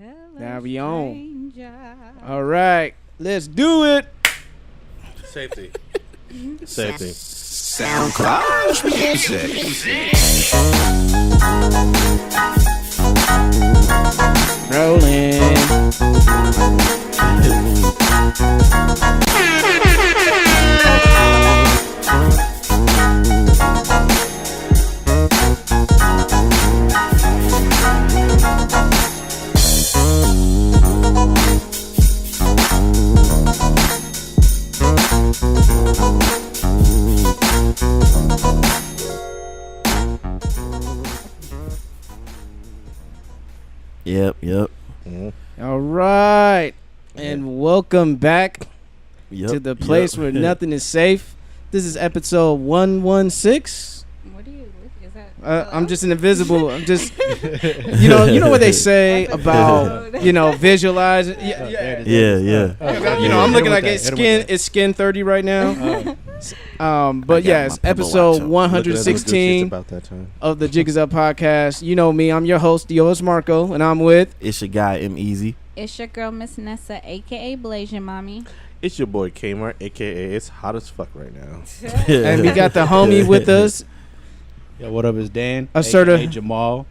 Hello, Now we on. stranger. All right, let's do it. Safety. Safety. SoundCloud music. Rolling. Yep. All right, and welcome back Yep. to the place where nothing is safe. This is episode 116. What do you? Is that? I'm just an invisible. I'm just, you know what they say about, visualize. Yeah. Yeah. You know, I'm looking like it's skin 30 right now. But yeah, it's episode 116 about that time. of the Jig Is Up podcast. You know me, I'm your host, Dios Marco, and I'm with. It's your guy, M Easy. It's your girl, Miss Nessa, a.k.a. Blasian Mommy. It's your boy Kmart, a.k.a. It's hot as fuck right now. And we got the homie with us. Yo, what up? It's Dan. A.k.a. Jamal.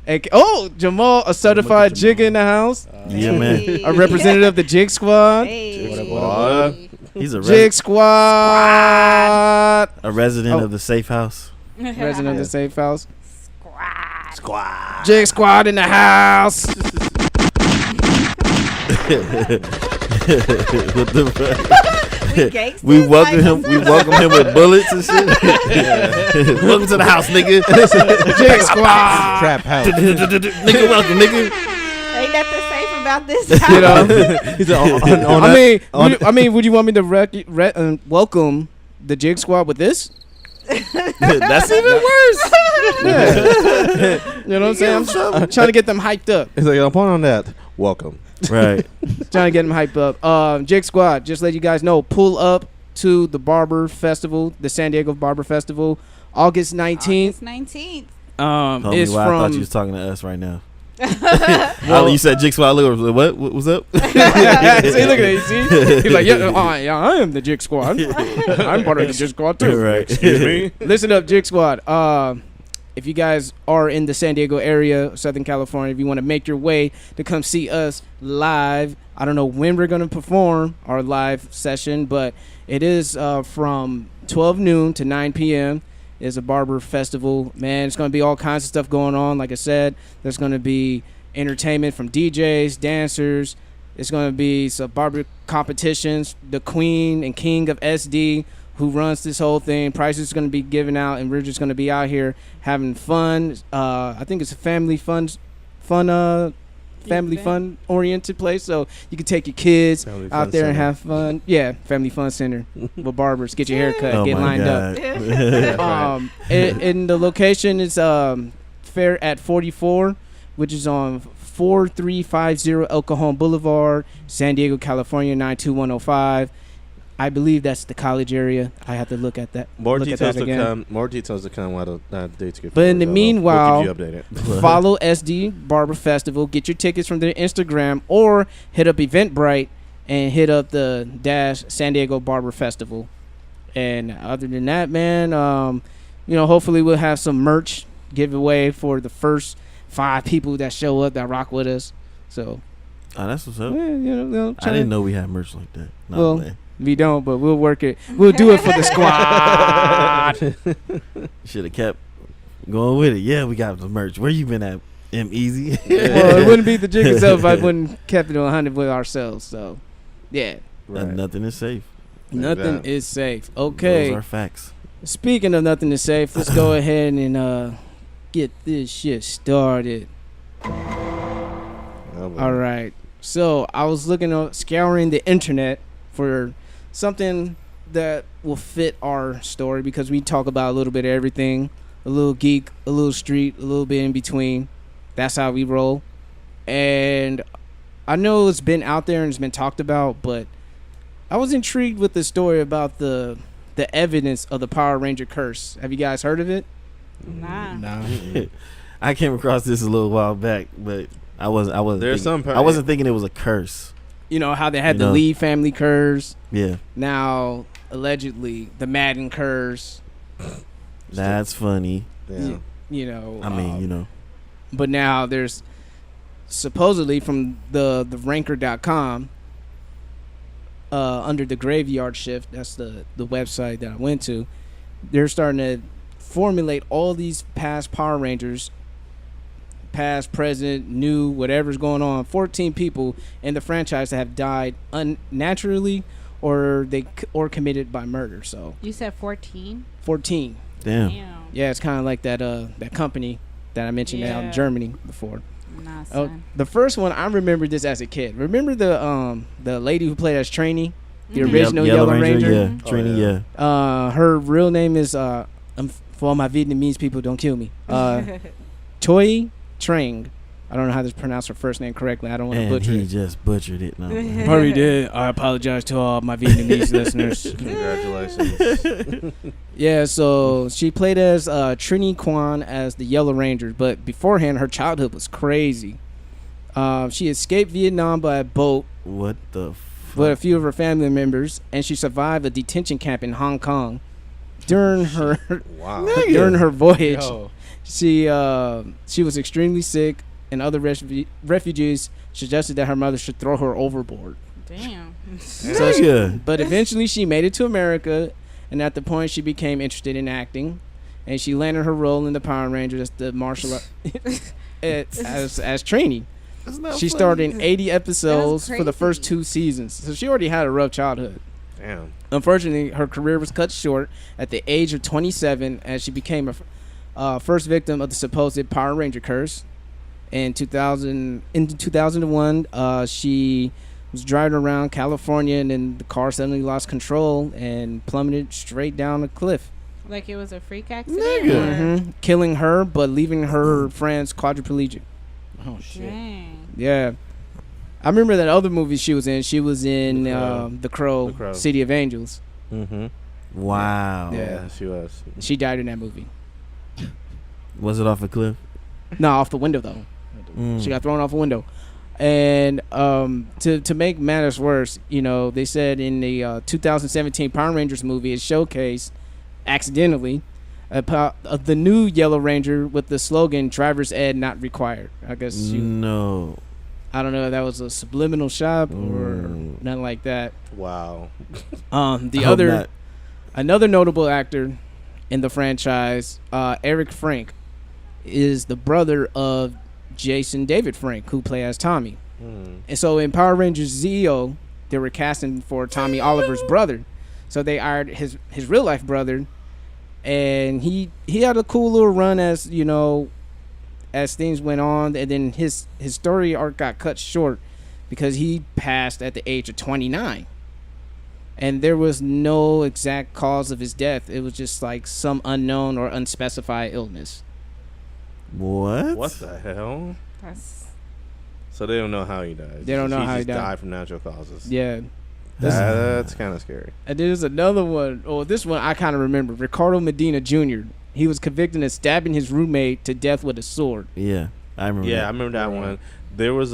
Jamal, a certified jigger in the house. Yeah, man. A representative of the Jig Squad. Hey. What up? He's a Jig Squad. a resident of the safe house. Resident of the safe house. Squad. Jig Squad in the house. What the fuck? We We welcome him. We welcome him with bullets and shit. Welcome to the house, nigga. Jig Squad. Trap house. Nigga, welcome, nigga. Ain't nothing safe about this house. You know. He's on I mean, would you want me to welcome the Jig Squad with this? That's even worse. Yeah. You know what I'm saying? I'm trying to get them hyped up. It's like, upon that, welcome. Right. Trying to get them hyped up. Jig Squad, just let you guys know, pull up to the Barber Festival, the San Diego Barber Festival, August 19th. August 19th. Homie, It's why I thought you from. was talking to us right now. You said Jig Squad. What? What's up? See, look at it. You see? He's like, yeah, I am the Jig Squad. I'm part of the Jig Squad too. Right. Excuse me? Listen up, Jig Squad. If you guys are in the San Diego area, Southern California, if you want to make your way to come see us live, I don't know when we're going to perform our live session, but it is from 12 noon to 9 p.m. It's a barber festival. Man, it's going to be all kinds of stuff going on. Like I said, there's going to be entertainment from DJs, dancers. It's going to be some barber competitions. The queen and king of SD, who runs this whole thing. Prizes is going to be given out, and we're just going to be out here having fun. I think it's a family fun oriented place, so you can take your kids Family out Fun there and Center. have fun. Yeah, Family Fun Center with barbers. Get your hair cut, Oh get my lined up. God. And the location is Fair at 44, which is on 4350 El Cajon Boulevard, San Diego, California 92105. I believe that's the college area. I have to look at that. More look at details that to again. come. More details to come while the dates get. But in the finalized. meanwhile, we'll keep you updated. Follow SD Barber Festival. Get your tickets from their Instagram or hit up Eventbrite and hit up the San Diego Barber Festival. And other than that, man, hopefully we'll have some merch giveaway for the first 5 people that show up that rock with us. So, Oh, that's what's up. yeah, I didn't know we had merch like that. No Well, way. we don't, but we'll work it. We'll do it for the squad. Should have kept going with it. Yeah, we got the merch. Where you been at, M Easy? Well, it wouldn't be the Jig itself if I wouldn't kept it 100 with ourselves. So, yeah. Nothing is safe. Nothing Exactly. is safe. Those Okay. are facts. Speaking of nothing is safe, let's go ahead and get this shit started. All right. So I was scouring the internet for something that will fit our story because we talk about a little bit of everything, a little geek, a little street, a little bit in between. That's how we roll. And I know it's been out there and it's been talked about, but I was intrigued with the story about the evidence of the Power Ranger curse. Have you guys heard of it? Nah. Nah. I came across this a little while back, but I wasn't. There's thinking, some. I wasn't thinking it was a curse. You know how they had You the know. Lee family curse. Yeah, Now, allegedly, the Madden curse. that's funny. Yeah. You know. I mean, you know. But now there's supposedly from the ranker.com under the graveyard shift, that's the website that I went to, they're starting to formulate all these past Power Rangers, past, present, new, whatever's going on, 14 people in the franchise that have died unnaturally or committed by murder. So You said 14? 14. Damn. Damn. Yeah, it's kind of like that company that I mentioned out in Yeah. Germany before. Nah, Oh, son. the first one I remember this as a kid. Remember the lady who played as Trainee, the Mhm. original Yellow Ranger. Yeah, Oh, Trini. yeah. Yeah. Her real name is for all my Vietnamese people, don't kill me. Choi Trang. I don't know how to pronounce her first name correctly. I don't want to And butcher he it. just butchered it. No. Probably did. I apologize to all my Vietnamese listeners. Congratulations. Yeah, so she played as Trini Kwan as the Yellow Ranger, but beforehand her childhood was crazy. She escaped Vietnam by boat What the with a fuck? few of her family members, and she survived a detention camp in Hong Kong. During her Wow. during her voyage, Yo. she was extremely sick, and other refugees suggested that her mother should throw her overboard. Damn. So she- Nigga. but eventually she made it to America, and at the point she became interested in acting, and she landed her role in the Power Rangers as the martial art as Trini. That's not She funny. starred in 80 episodes for the crazy. first 2 seasons, so she already had a rough childhood. Damn. Unfortunately, her career was cut short at the age of 27 as she became a first victim of the supposed Power Ranger curse. In 2001, she was driving around California, and then the car suddenly lost control and plummeted straight down a cliff, Like it was a freak accident? Nigga. or- killing her but leaving her friends quadriplegic. Oh shit. Dang. Yeah. I remember that other movie she was in. She was in The The Crow, The Crow. City of Angels. Mm-hmm. Wow. Yeah. Yeah, she was. She died in that movie. Was it off a cliff? No, off the window though. Mm. She got thrown off a window. And to make matters worse, you know, they said in the 2017 Power Rangers movie, it showcased accidentally the new Yellow Ranger with the slogan "Driver's Ed not required." I guess No. I don't know if that was a subliminal shot or Mm. nothing like that. Wow. The I hope other not. another notable actor in the franchise, Eric Frank, is the brother of Jason David Frank, who played as Tommy. Mm. And so in Power Rangers Zeo, they were casting for Tommy Oliver's brother. So they hired his real life brother, and he had a cool little run as, you know, as things went on, and then his story arc got cut short because he passed at the age of 29. And there was no exact cause of his death. It was just like some unknown or unspecified illness. What? What the hell? That's So they don't know how he died. They don't know He how he just died. from natural causes. Yeah. That's kind of scary. And there's another one. Oh, this one I kind of remember. Ricardo Medina Jr. He was convicted of stabbing his roommate to death with a sword. Yeah, I remember. Yeah, I that. remember that one. There was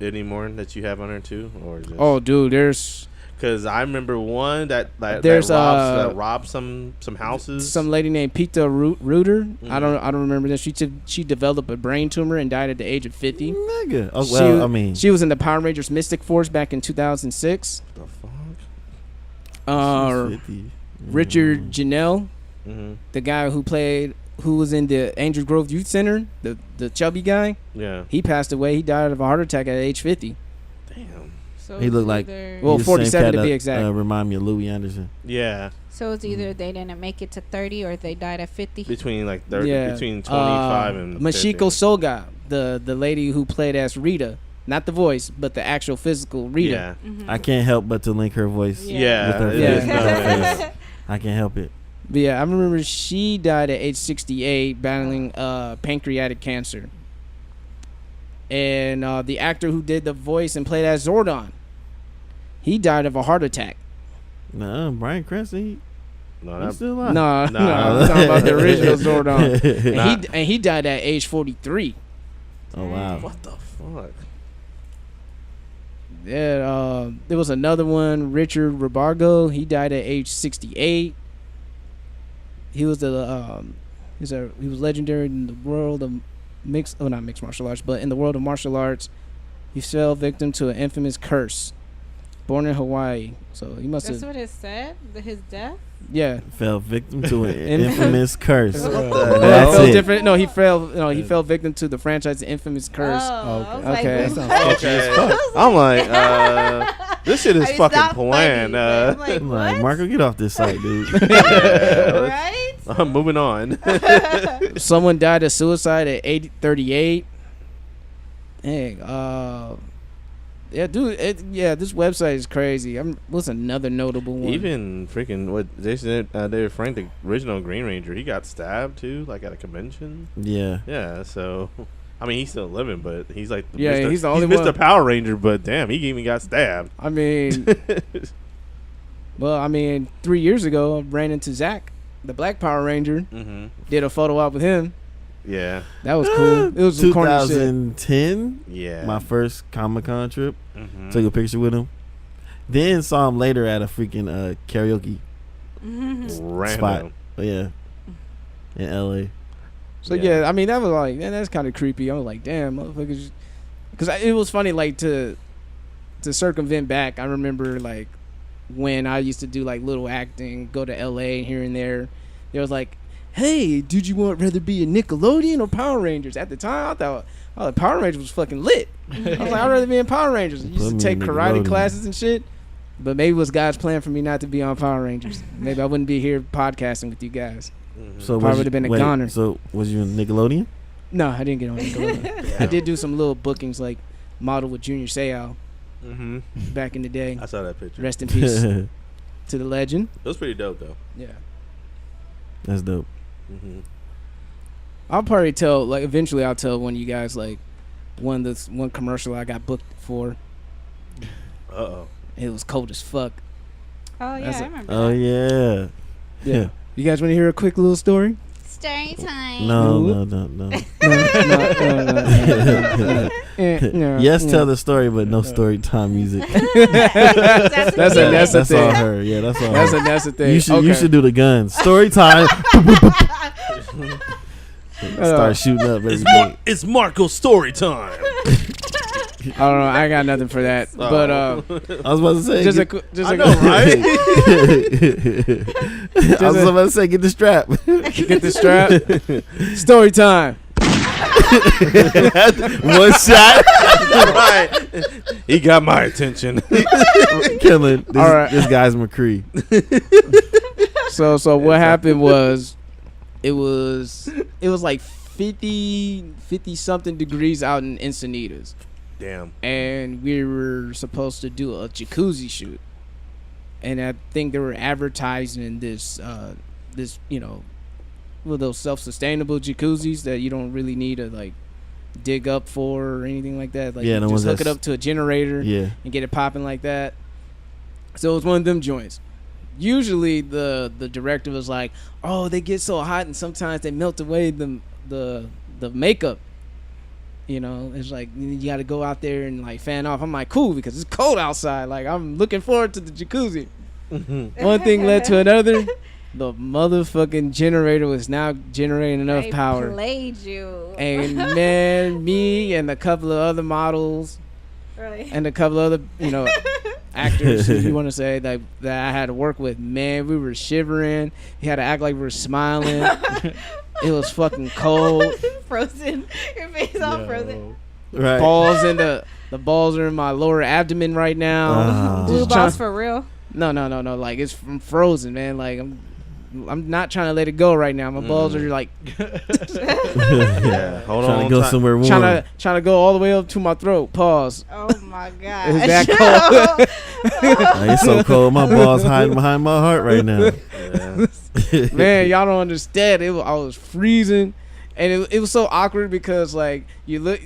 any more that you have on there too, or just? Oh, dude, there's Because I remember one that There's, robbed some houses. some lady named Pita Reuter. Mhm. I don't remember that. She developed a brain tumor and died at the age of 50. Nigga. Oh, She well, wa- I mean, She was in the Power Rangers Mystic Force back in 2006. the fuck? Uh, 50. Richard Janelle, Mm-hmm. the guy who was in the Angel Grove Youth Center, the chubby guy, Yeah. he passed away. He died of a heart attack at age 50. Damn. so He it's looked like- either- Well, He's the same 47 cat to be that, exact. Remind me of Louis Anderson. Yeah. so it's either they didn't make it to 30 or they died at 50. Between like 30, Yeah. between 25 and Mashiko 50. Soga, the lady who played as Rita, not the voice, but the actual physical Rita. Yeah. Mhm. I can't help but to link her voice. Yeah. With her it face. is nowadays. I can't help it. But yeah, I remember she died at age 68 battling pancreatic cancer. And the actor who did the voice and played as Zordon, he died of a heart attack. No, Brian Cranston, No, he's that, still alive. No, Nah. I'm talking about the original Zordon. Nah. And he died at age 43. Oh wow. What the fuck? Yeah, there was another one, Richard Rabargo. He died at age 68. He was he was legendary in the world of not mixed martial arts, but in the world of martial arts. He fell victim to an infamous curse. Born in Hawaii, so he must That's have. what it said. His death. Yeah, Fell victim to an infamous curse. What the He hell? fell different. No, he fell. No, he fell victim to the franchise infamous curse. Oh, I was Okay. like, That sounds sketchy as fuck. I'm like, this shit is I mean, it's fucking not planned. funny, but I'm like, I'm like, what? Marco, get off this site, dude. Right? I'm moving on. Someone died of suicide at 38. Dang. Yeah, dude. This website is crazy. What's another notable one? Even freaking what Jason David Frank, the original Green Ranger, he got stabbed too, like at a convention. Yeah. Yeah, so I mean he's still living, but he's like he's the only Mr. one. Power Ranger, but damn, he even got stabbed. I mean, 3 years ago, I ran into Zach, the Black Power Ranger. Mm-hmm. Did a photo op with him. Yeah, That was cool. It was some corny shit. 2010. yeah. My first Comic-Con trip. Mm-hmm. Took a picture with him. Then saw him later at a freaking karaoke Random. spot. Oh, yeah. In LA. So yeah, I mean that was like, man, that's kind of creepy. I was like, damn, motherfuckers, because it was funny, like to circumvent back. I remember like when I used to do like little acting, go to LA here and there. There was like, hey, did you rather be a Nickelodeon or Power Rangers? At the time, I thought Power Rangers was fucking lit. I was like, I'd rather be in Power Rangers. I used Put to me take in karate Nickelodeon. classes and shit. But maybe it was God's plan for me not to be on Power Rangers. Maybe I wouldn't be here podcasting with you guys. Mhm. So Probably was would've been a wait, goner. So was you in Nickelodeon? No, I didn't get on Nickelodeon. I did do some little bookings, like model with Junior Seau Mhm. back in the day. I saw that picture. Rest in peace to the legend. It was pretty dope though. Yeah. That's dope. Mm-hmm. I'll probably tell, like, eventually I'll tell one of you guys, like, one commercial I got booked for. Uh-oh. It was cold as fuck. Oh yeah, That's I a- remember. Oh that. yeah. Yeah. You guys want to hear a quick little story? Story time. No. No. Yes, tell the story, but no story time music. That's a That's thing. all her. Yeah, that's all. That's her. a thing. You should do the guns. Story time. Start shooting up everything. It's Marco's story time. I don't know. I ain't got nothing for that. But I was about to say. just I know, right? I was about to say, get the strap. get the strap. Story time. One shot. Right. He got my attention. Killing. This, All right. this guy's McCree. So what happened was, it was like 50 something degrees out in Encinitas, Damn. and we were supposed to do a jacuzzi shoot, and I think they were advertising this those self-sustainable jacuzzis that you don't really need to like dig up for or anything like that. Like, Yeah, you the just ones hook it that's- up to a generator Yeah. and get it popping like that. So it was one of them joints. Usually the director was like, oh, they get so hot and sometimes they melt away the makeup. You know, it's like you got to go out there and like fan off. I'm like, cool, because it's cold outside. Like, I'm looking forward to the jacuzzi. One thing led to another. The motherfucking generator was now generating enough I power. Played you. And man, me and a couple of other models Right. and a couple of other, actors, if you want to say, that I had to work with, man, we were shivering. You had to act like we were smiling. It was fucking cold. Frozen. Your face all frozen. Right. Balls in the balls are in my lower abdomen right now. Blue Just balls trying- for real. No. Like, it's from frozen, man. Like, I'm not trying to let it go right now. My balls are like Yeah. Hold Trying on. to go somewhere warm. trying to go all the way up to my throat. Pause. Oh my god. Is that cold? It's so cold. My balls hiding behind my heart right now. Yeah. Man, y'all don't understand. I was freezing, and it was so awkward because like you look,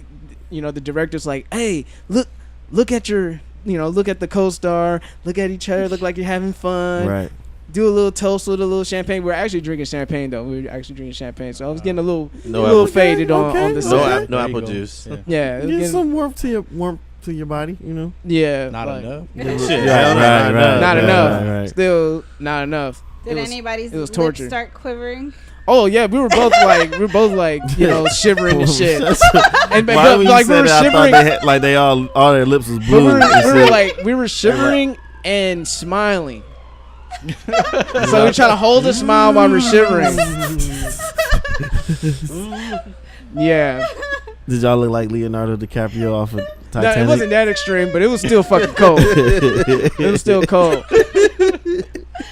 the director's like, hey, look at your, look at the co-star, look at each other, look like you're having fun. Right. do a little toast with a little champagne. We're actually drinking champagne though. We were actually drinking champagne, so I was getting a little faded on the No, side. no There you apple go. juice. Yeah. Yeah, it was Get getting- some warmth to your body, you know. yeah, Not like, enough. Shit, Right, hell no, right, right. Not enough. Right. Still not enough. Did It was- anybody's it was lips torture. start quivering? Oh yeah, we were both like you know shivering and shit. And Why but, when like you we were said that, I thought shivering. they had, like they all their lips was But blue. we were shivering and smiling. So we try to hold a smile while we're shivering. Yeah. Did y'all look like Leonardo DiCaprio off of No, Titanic? it wasn't that extreme, but it was still fucking cold. It was still cold.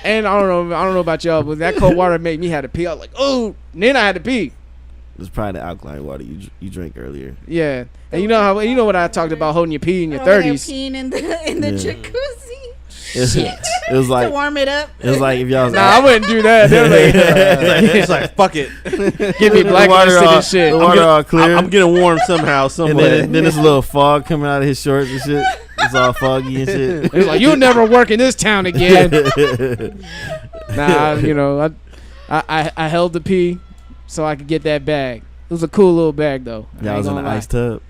And I don't know about y'all, but that cold water made me have to pee. I was like, oh, and then I had to pee. It's probably the alkaline water you drank earlier. Yeah. And you know what I talked about holding your pee in your Over there 30s. peeing in the Yeah. jacuzzi It was to like warm it up. it was like if y'all was Nah, I wouldn't do that. They were like, It's like fuck it. give me blacklisted and shit. The water all clear. I'm getting warm somehow, and somewhere. then there's a little fog coming out of his shorts and shit. It's all foggy and shit. It was like, you'll never work in this town again. Nah, you know, I held the pee so I could get that bag. It was a cool little bag though. I Y'all ain't was in gonna the lie. ice tub.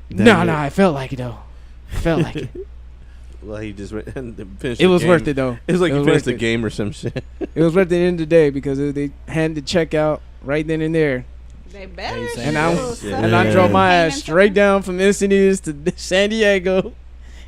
No, I felt like it though. I felt like it. Well, he just finished. It was worth it though. It was like It he was finished worth the it. game or some shit. It was worth it at the end of the day because they had to check out right then and there. They better. And I Yeah. and I Yeah. drove my Paying ass them straight down from Encinitas to San Diego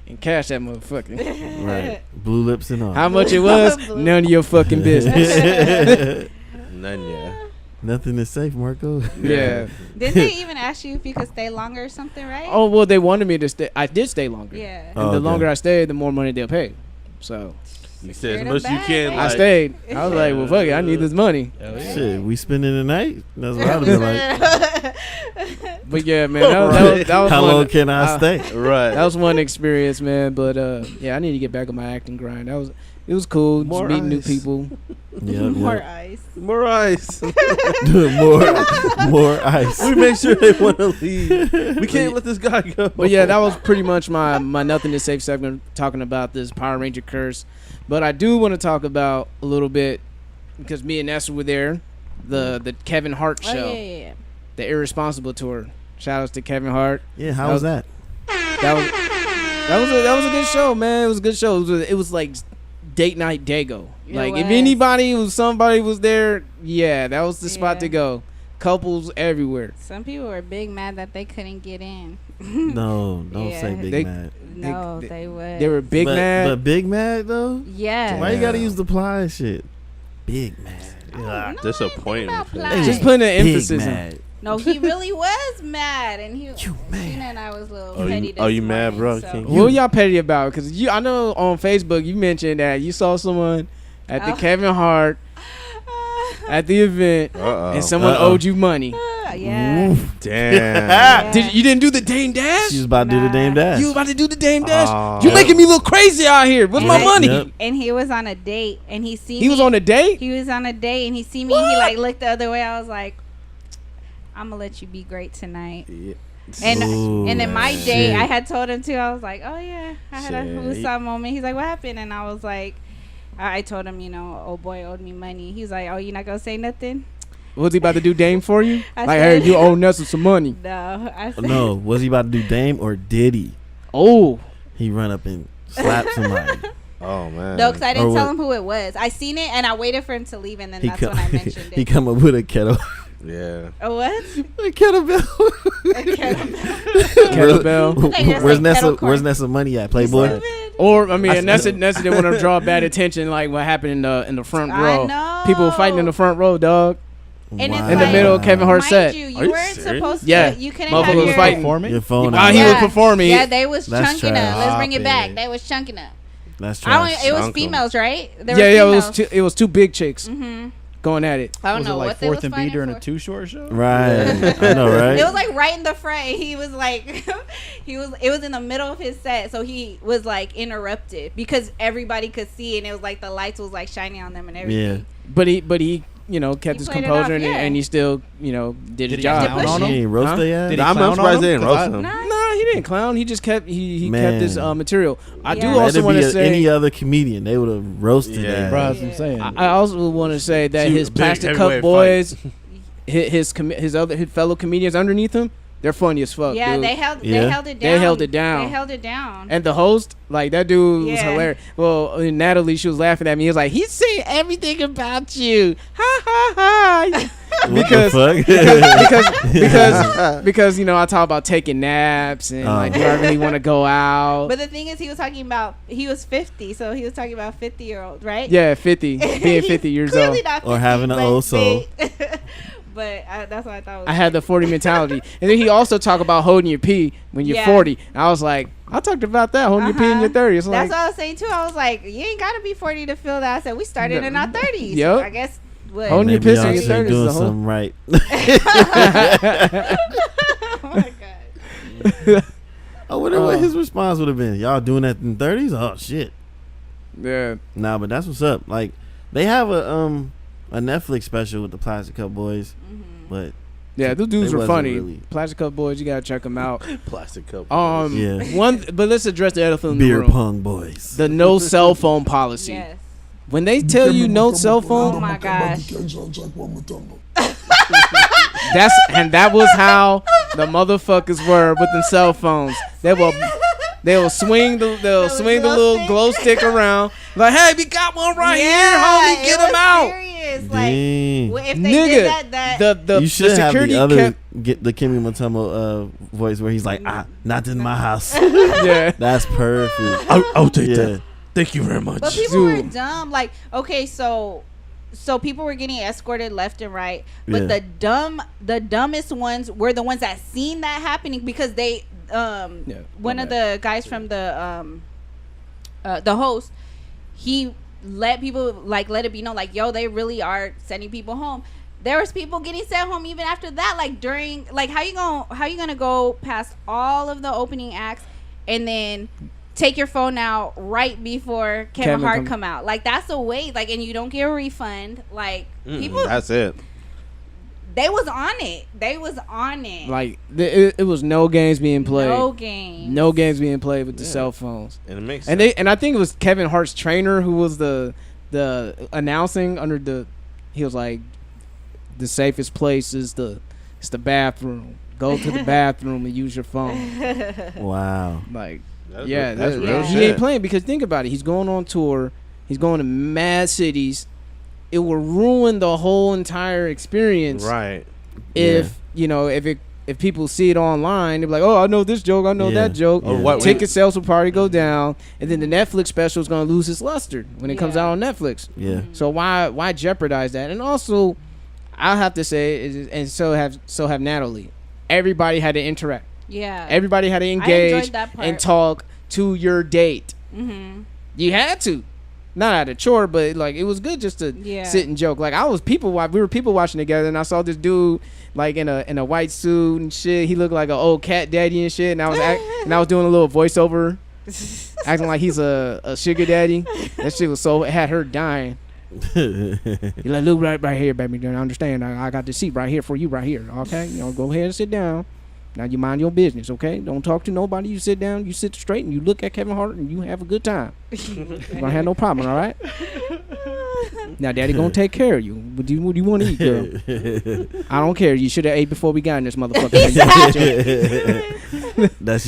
and cashed that motherfucker. Right. Blue lips and all. How much it was? None of your fucking business. None, yeah. Nothing is safe, Marco. Yeah. Didn't they even ask you if you could stay longer or something, right? Oh well, they wanted me to stay. I did stay longer. Yeah. And Oh, the okay. longer I stayed, the more money they'll pay. So You said as Secured much as a you bag, can. right? I Like, stayed. I was like, well, fuck it. I need this money. Hell yeah. Shit, we spending the night. That's what I'd have been like. But yeah, man, that was How one, long can I stay? Right. That was one experience, man. But yeah, I need to get back on my acting grind. It was cool. More Just meeting new ice. people. More Yep. ice. more ice. more ice. We make sure they want to leave. We can't let this guy go. But yeah, that was pretty much my nothing to safe segment talking about this Power Ranger curse. But I do want to talk about a little bit because me and Esther were there, the Kevin Hart Oh, show, yeah. the Irresponsible tour. Shout outs to Kevin Hart. Yeah, how was that? That was a good show, man. It was a good show. It was like date night Dago. It Like if was. somebody was there, yeah, that was the spot Yeah. to go. Couples everywhere. Some people were big mad that they couldn't get in. No, don't Yeah. say big They- mad. No, they- they would. They were big but, mad. But big mad though? Yeah. Why you gotta Damn. use the ply shit? Big mad. No, disappointing. about for Ply. them. just putting an Big emphasis on. mad. No, he really was mad, and he. You mad. Gina and I was a little Oh, you- petty. This oh, you mad, morning, bro? so- Can't- What were y'all petty about? Because I know on Facebook you mentioned that you saw someone at the Oh. Kevin Hart at the event Uh-oh. and someone Uh-oh. owed you money. Yeah. Damn. Yeah. You didn't do the Dame Dash? She was about to do the Nah. Dame Dash. You was about to do the Dame Dash? Oh. You making me look crazy out here. Where's my Yep. money? Yep. And he was on a date, and he seen He was me. on a date? He was on a date, and he see me. He like looked the other way. I was like, "I'm gonna let you be great tonight." Yeah. And Ooh, and in my shit. date, I had told him too. I was like, "Oh yeah, I had a Shit. woosah moment." He's like, "What happened?" And I was like, I told him, old boy owed me money. He's like, "Oh, you not gonna say nothing?" Was he about to do Dame for you? I Like, said- hey, you owe Nestle some money. No, I said, No, was he about to do Dame or did he? Oh. He run up and slap somebody. Oh man. No, because I didn't Or tell what? him who it was. I seen it, and I waited for him to leave, and then He that's come, when I mentioned he it. come up with a kettle. Yeah. A what? A kettlebell. Kettlebell. They just Where's say Nessa? kettle corn. Where's Nessa money at? Playboy. Stupid. Or I mean, I and Nessa didn't want to draw bad attention like what happened in the front I row. know. People fighting in the front row, dog. And it's In the like- middle of Kevin Hart Mind set. you, Are you you weren't serious? supposed to. Yeah. You couldn't Motherfucker have was your fighting. Performing? Your phone While out. he was Yeah. performing. Yeah, they was That's chunking up. trash. Let's bring it Stop back. it. They was chunking up. That's I don't. trash. It was Chunk 'em. females, right? There Yeah, were it females. was two big chicks Mm-hmm. going at it. I don't Was know it like what they Fourth was and B fighting during a for. Too Short show? Right. I know, right? It was like right in the front. He was like, it was in the middle of his set, so he was like interrupted because everybody could see, and it was like the lights was like shining on them and everything. But he kept his played it composure off, and yeah. he still did his he job. clown on He him? ain't roast Huh? their ass. Did he I'm clown on surprised him? they didn't 'Cause roast I- him. Nah, Nah, he didn't clown. He just kept he Man. kept his material. I do Yeah. also Let want it to be say any other comedian. They would have roasted Yeah. that. Bro, that's what I'm saying. I also want to say that Two his big Plastic Cup heavyweight boys, his fellow comedians underneath him, they're funny as fuck. Yeah, dude. they held Yeah. they held it down. They held it down. They held it down. And the host, like that dude was Yeah. hilarious. Well, Natalie, she was laughing at me. He was like, he's saying everything about you. Ha ha ha. What Because- the fuck? because you know I talk about taking naps and like, do I really want to go out? But the thing is, he was 50, so he was talking about 50-year-old, right? Yeah, 50, being 50 years Clearly old. not 50, Or having an but old soul. But that's what I thought. Was I had the 40 mentality, and then he also talked about holding your pee when you're Yeah. 40. I was like, I talked about that holding your pee in your 30s. That's Like, what I was saying too. I was like, you ain't gotta be 40 to feel that. I said we started No. in our 30s. Yep. I guess. What? Holding your Maybe piss in y'all your should be 30s doing the whole- something right. Oh my god. I wonder what his response would have been. Y'all doing that in 30s? Oh shit. yeah. Nah, but that's what's up. Like they have a Netflix special with the Plastic Cup Boys, but Yeah, those dudes They were wasn't funny. really- Plastic Cup Boys, you gotta check them out. Plastic cup. Yeah. But let's address the elephant in the Beer room. pong boys. The no cell phone policy. Yes. When they tell you no cell Oh phone, my gosh. that was how the motherfuckers were with the cell phones. They'll swing the little glow stick around like, hey, we got one right here, homie, get him out. Serious. Like, Dang. well, if they did Nigga, that the You should have security the other kept get the Kimmy Motomo voice where he's like, not in my house. yeah. That's perfect. I'll take Yeah. that. Thank you very much. But people were Dude. dumb. Like, okay, so people were getting escorted left and right, but Yeah. the dumbest ones were the ones that seen that happening because they one of the guys from the host, he let it be known like, yo, they really are sending people home. There was people getting sent home even after that, like during, like, how you gonna go past all of the opening acts and then take your phone out right before Kevin Hart come out? Like, that's a waste. Like, and you don't get a refund. Like, people, That's it. they was on it. Like it was no games being played. No games being played with the cell phones. And it makes And sense. I think it was Kevin Hart's trainer who was the announcing under the. He was like, the safest place is the bathroom. Go to the bathroom and use your phone. Wow. Like, That's yeah, real- that's real he shit. ain't playing because think about it. He's going on tour. He's going to mad cities. It will ruin the whole entire experience. Right. If if people see it online, they're like, oh, I know this joke, I know Yeah. that joke. Or what- Ticket sales will probably go down, and then the Netflix special is going to lose its luster when it comes Yeah. out on Netflix. Yeah. So why jeopardize that? And also, I'll have to say, and so have Natalie. Everybody had to interact. Yeah. Everybody had to enjoyed engage that part. and talk to your date. Mm-hmm. You had to. Not out of chore, but like it was good just to Yeah. sit and joke. Like we were people watching together, and I saw this dude like in a white suit and shit. He looked like an old cat daddy and shit. And I was doing a little voiceover, acting like he's a sugar daddy. That shit was it had her dying. You're like, look right here, baby. Don't understand? I got the seat right here for you, right here. Okay, go ahead and sit down. Now you mind your business, okay? Don't talk to nobody. You sit down, you sit straight, and you look at Kevin Hart, and you have a good time. You're gonna have no problem, all right? Now, Daddy gonna take care of you. What do you want to eat, girl? I don't care. You should have ate before we got in this motherfucker. That's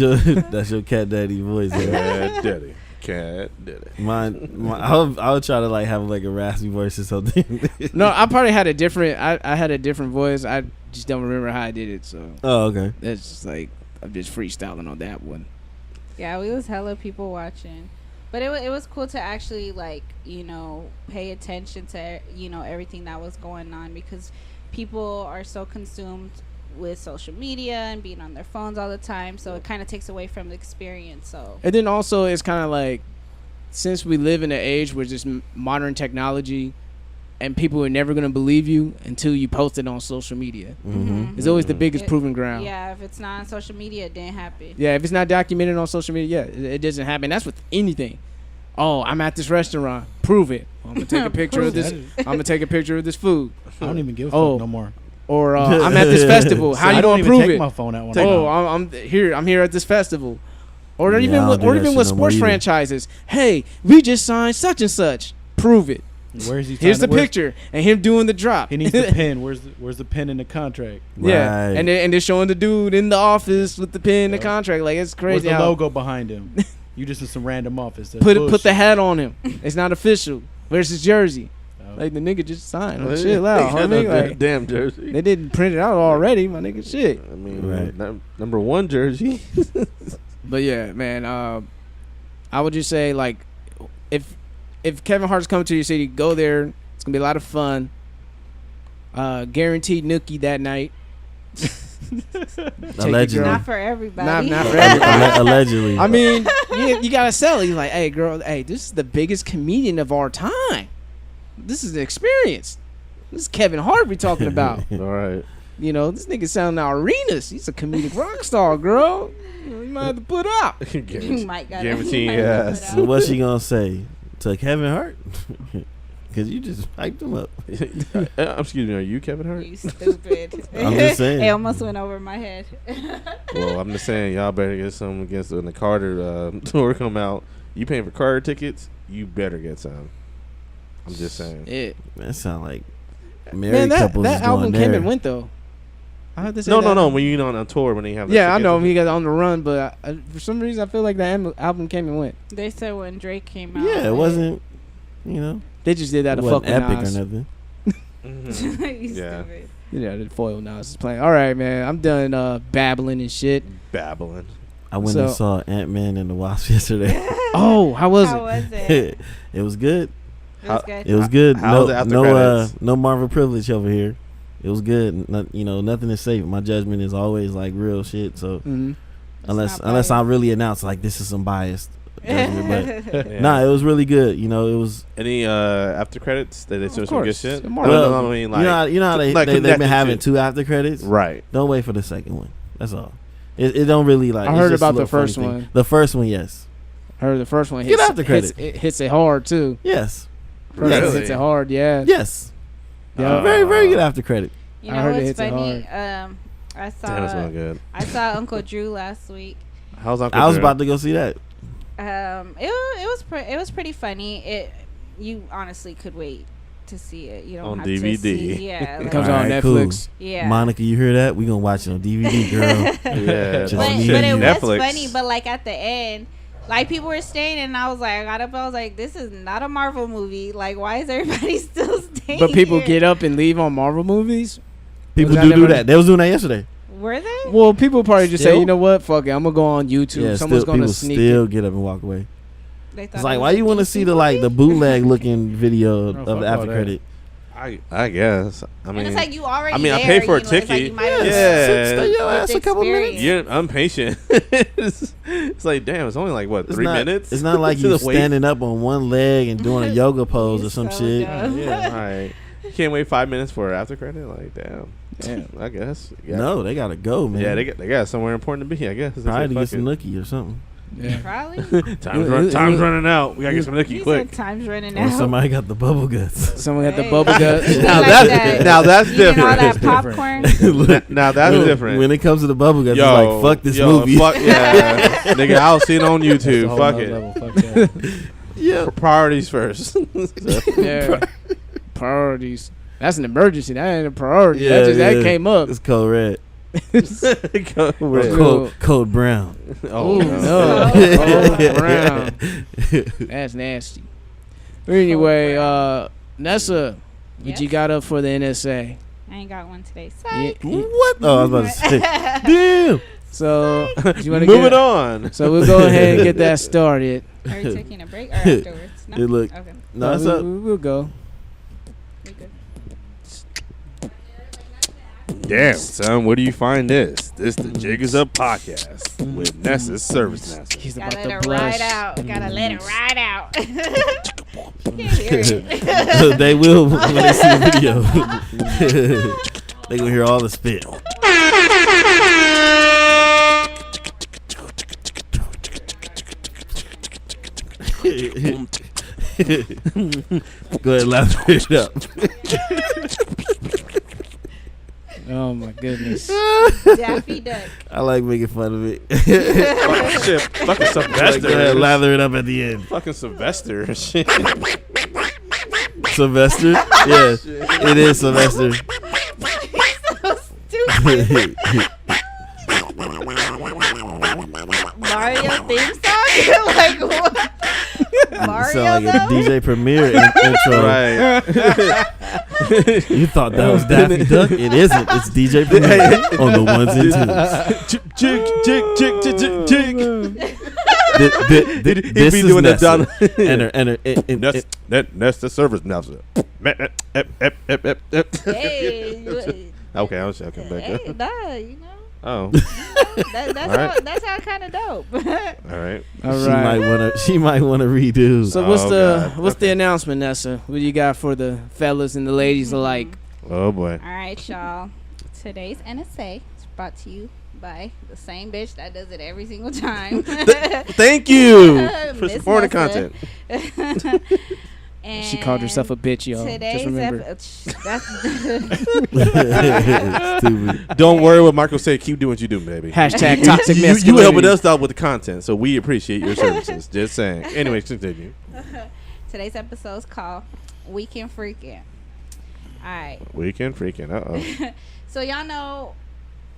your cat daddy voice. Yeah. Cat daddy. Mine I would try to like have like a raspy voice or something. No, I probably had a different. I had a different voice. I just don't remember how I did it. So Oh, okay. that's just like I'm just freestyling on that one. Yeah, we was hella people watching, but it was cool to actually pay attention to everything that was going on, because people are so consumed with social media and being on their phones all the time, so it kind of takes away from the experience. So And then also it's kind of like, since we live in an age where just modern technology, and people are never gonna believe you until you post it on social media. Mm-hmm. It's always the biggest proving ground. yeah, if it's not on social media, it didn't happen. Yeah, if it's not documented on social media, it doesn't happen. That's with anything. Oh, I'm at this restaurant. Prove it. I'm gonna take a picture of this. I'm gonna take a picture of this food. I don't even give a Oh. fuck no more. or I'm at this festival. How you I don't gonna even prove take it? my phone out when Oh, I'm here at this festival. Or Yeah, I even don't do that with shit no more sports either. franchises. Hey, we just signed such and such. Prove it. Where's he? Here's the picture and him doing the drop. He needs the pen. Where's the pen in the contract? Yeah, Right. and they're showing the dude in the office with the pen, the contract. Like it's Where's crazy. the how- logo behind him? You just in some random office. That's Put the bullshit. hat on him. It's not official. Where's his jersey? Oh. Like the nigga just signed. Well, Like, chill out, they got homie. no Like damn jersey. they didn't print it out already, my nigga. Shit. I mean, Right. number one jersey. But yeah, man. I would just say like, if Kevin Hart's coming to your city, go there. It's gonna be a lot of fun. Guaranteed nookie that night. Allegedly. girl. Not for everybody. Not for everybody. Allegedly. I mean, you gotta sell it. You're like, hey, girl, hey, this is the biggest comedian of our time. This is the experience. This is Kevin Hart we talking about. All right. You know, this nigga selling out arenas. He's a comedic rock star, girl. You might have to put up. You might gotta Guaranteed, you might gotta yes. put out. What's she gonna say to Kevin Hart? Because you just hyped him up. Excuse me, are you Kevin Hart? You stupid. I'm just saying. It almost went over my head. Well, I'm just saying, y'all better get some against when the Carter tour come out. You paying for Carter tickets? You better get some. I'm just saying. Yeah. That sound like married Man, that couples is album going came there. and went though. I heard this. No. When you on tour when they have. Yeah, I know he got on the run, but for some reason I feel like the album came and went. They said when Drake came out. Yeah, it wasn't, you know, They just did that it to fuck wasn't with epic Nas. or nothing. You Yeah. stupid. Yeah, the foil Nas is playing. All right, man, I'm done babbling and shit. Babbling. I went and So- saw Ant-Man and the Wasp yesterday. Oh, how was How it? was it? It was good. It was good. It was good. How was the after credits? No Marvel privilege over here. It was good. Nothing is safe. My judgment is always like real shit. So Mm-hmm. unless not biased. I really announce like this is some biased judgment, but Yeah. nah, it was really good. You know, it was. Any after credits? Did they show some good course. shit? The No, Marvel. no, I mean, like, you know how like they've been connected having to- 2 after credits. Right. Don't wait for the second one. That's all. It don't really like. I it's heard just a about the little funny first thing. one. The first one, yes, I heard the first one Get hits, after credit. it hits it hard too. yes, First one Really? hits it hard, yeah. yes. Yeah. Very, very good after credit. You I know heard it what's hits it funny? Damn, I it's not saw good. Uncle Drew last week. How's Uncle I was Drew? about to go see that. It was pretty funny. You honestly could wait to see it. You don't On have DVD. to see. Yeah, It like, comes out on Alright, cool. Netflix. yeah. Monica, you hear that? We gonna watch it on DVD, girl. Yeah. Just But, me but and it you. was Netflix. funny. But like at the end, like people were staying, and I was like, I got up. I was like, this is not a Marvel movie. Like, why is everybody still staying? But people here? get up and leave on Marvel movies. People Was that do never- that. They was doing that yesterday. Were they? Well, people probably just say, Still? you know what, fuck it, I'm gonna go on YouTube. Yeah, Someone's still, gonna people sneak still it. get up and walk away. They thought It's it like, was why a you want to DC see the like the movie? bootleg looking video fuck of the after all that. credit? I guess. I mean, And it's like you already. I mean, I there, paid for a you know, it's like ticket. you might as well- Yeah. Stay your ass a couple minutes. Experience. I'm impatient. it's like, damn, it's only like, what, It's 3 not- minutes? It's not like To you the wait. standing up on one leg and doing a yoga pose or some So shit. dumb. Yeah, all right. You can't wait 5 minutes for an after credit? Like, damn. Damn. I guess. Yeah. No, they gotta go, man. Yeah, they got somewhere important to be, I guess. They Probably say, to get fuck some it. nookie or something. Yeah. Probably. Time's running out. We gotta get some nookie He quick. said time's running Or out. somebody got the bubble guts. Someone got the Hey. bubble guts. You Now like that's that. now that's Eating all different. that different. popcorn. Now that's different. When it comes to the bubble guts, Yo, it's like fuck this yo, movie. Fuck yeah, nigga. I'll see it on That's a YouTube. whole Fuck nother it. level. Fuck that. Yeah. Priorities first. Yeah. Priorities. That's an emergency. That ain't a priority. Yeah, That yeah. came up. It's code red. Go Or red. code brown. Oh Ooh, no. no. Oh, brown. That's nasty. But anyway, Nessa, what Yes? you got up for the NSA? I ain't got one today. Yeah, Psych. What? Oh, I was about to say. Damn. So, you wanna Moving get, on. So we'll go ahead and get that started. Are you taking a break or afterwards? No. It look- Okay. No, it's up. We'll go. We good. Damn, son, where do you find this? This the Jig is Up podcast with Nessa's Service Nessa. He's Gotta about let to it blush. ride out. Gotta let it ride out. Can't hear it. They will when they see the video. They gonna hear all the spit. Go ahead, laugh it up. Oh my goodness. Daffy Duck. I like making fun of it. Shit, fucking Sylvester. Go ahead, lather it up at the end. Fucking Sylvester. Shit. Sylvester? Yeah, it is Sylvester. So stupid. Mario theme song? Like what? You Mario sound like a though? DJ Premier intro. Right. You thought that was Daffy Duck? It isn't. It's DJ Premier on the ones and twos. This be is doing that Nessa. Down. That's the service now. Hey, Okay, I was joking. hey, nah, you know. Oh, That's how kind of dope. all right. All She right. might wanna redo. So Oh, God. what's the Okay. announcement, Nessa? What do you got for the fellas and the ladies alike? Oh boy. All right, y'all. Today's NSA is brought to you by the same bitch that does it every single time. Thank you for Miss supporting the Nessa. content. And She called herself a bitch, y'all. today's Just remember. Stupid. Don't worry what Marco said. Keep doing what you do, baby. Hashtag toxic You masculinity. helping us out with the content, so we appreciate your services. Just saying. Anyways, continue. Today's episode is called Weekend Freaking. All right. Weekend freaking. Uh oh. So y'all know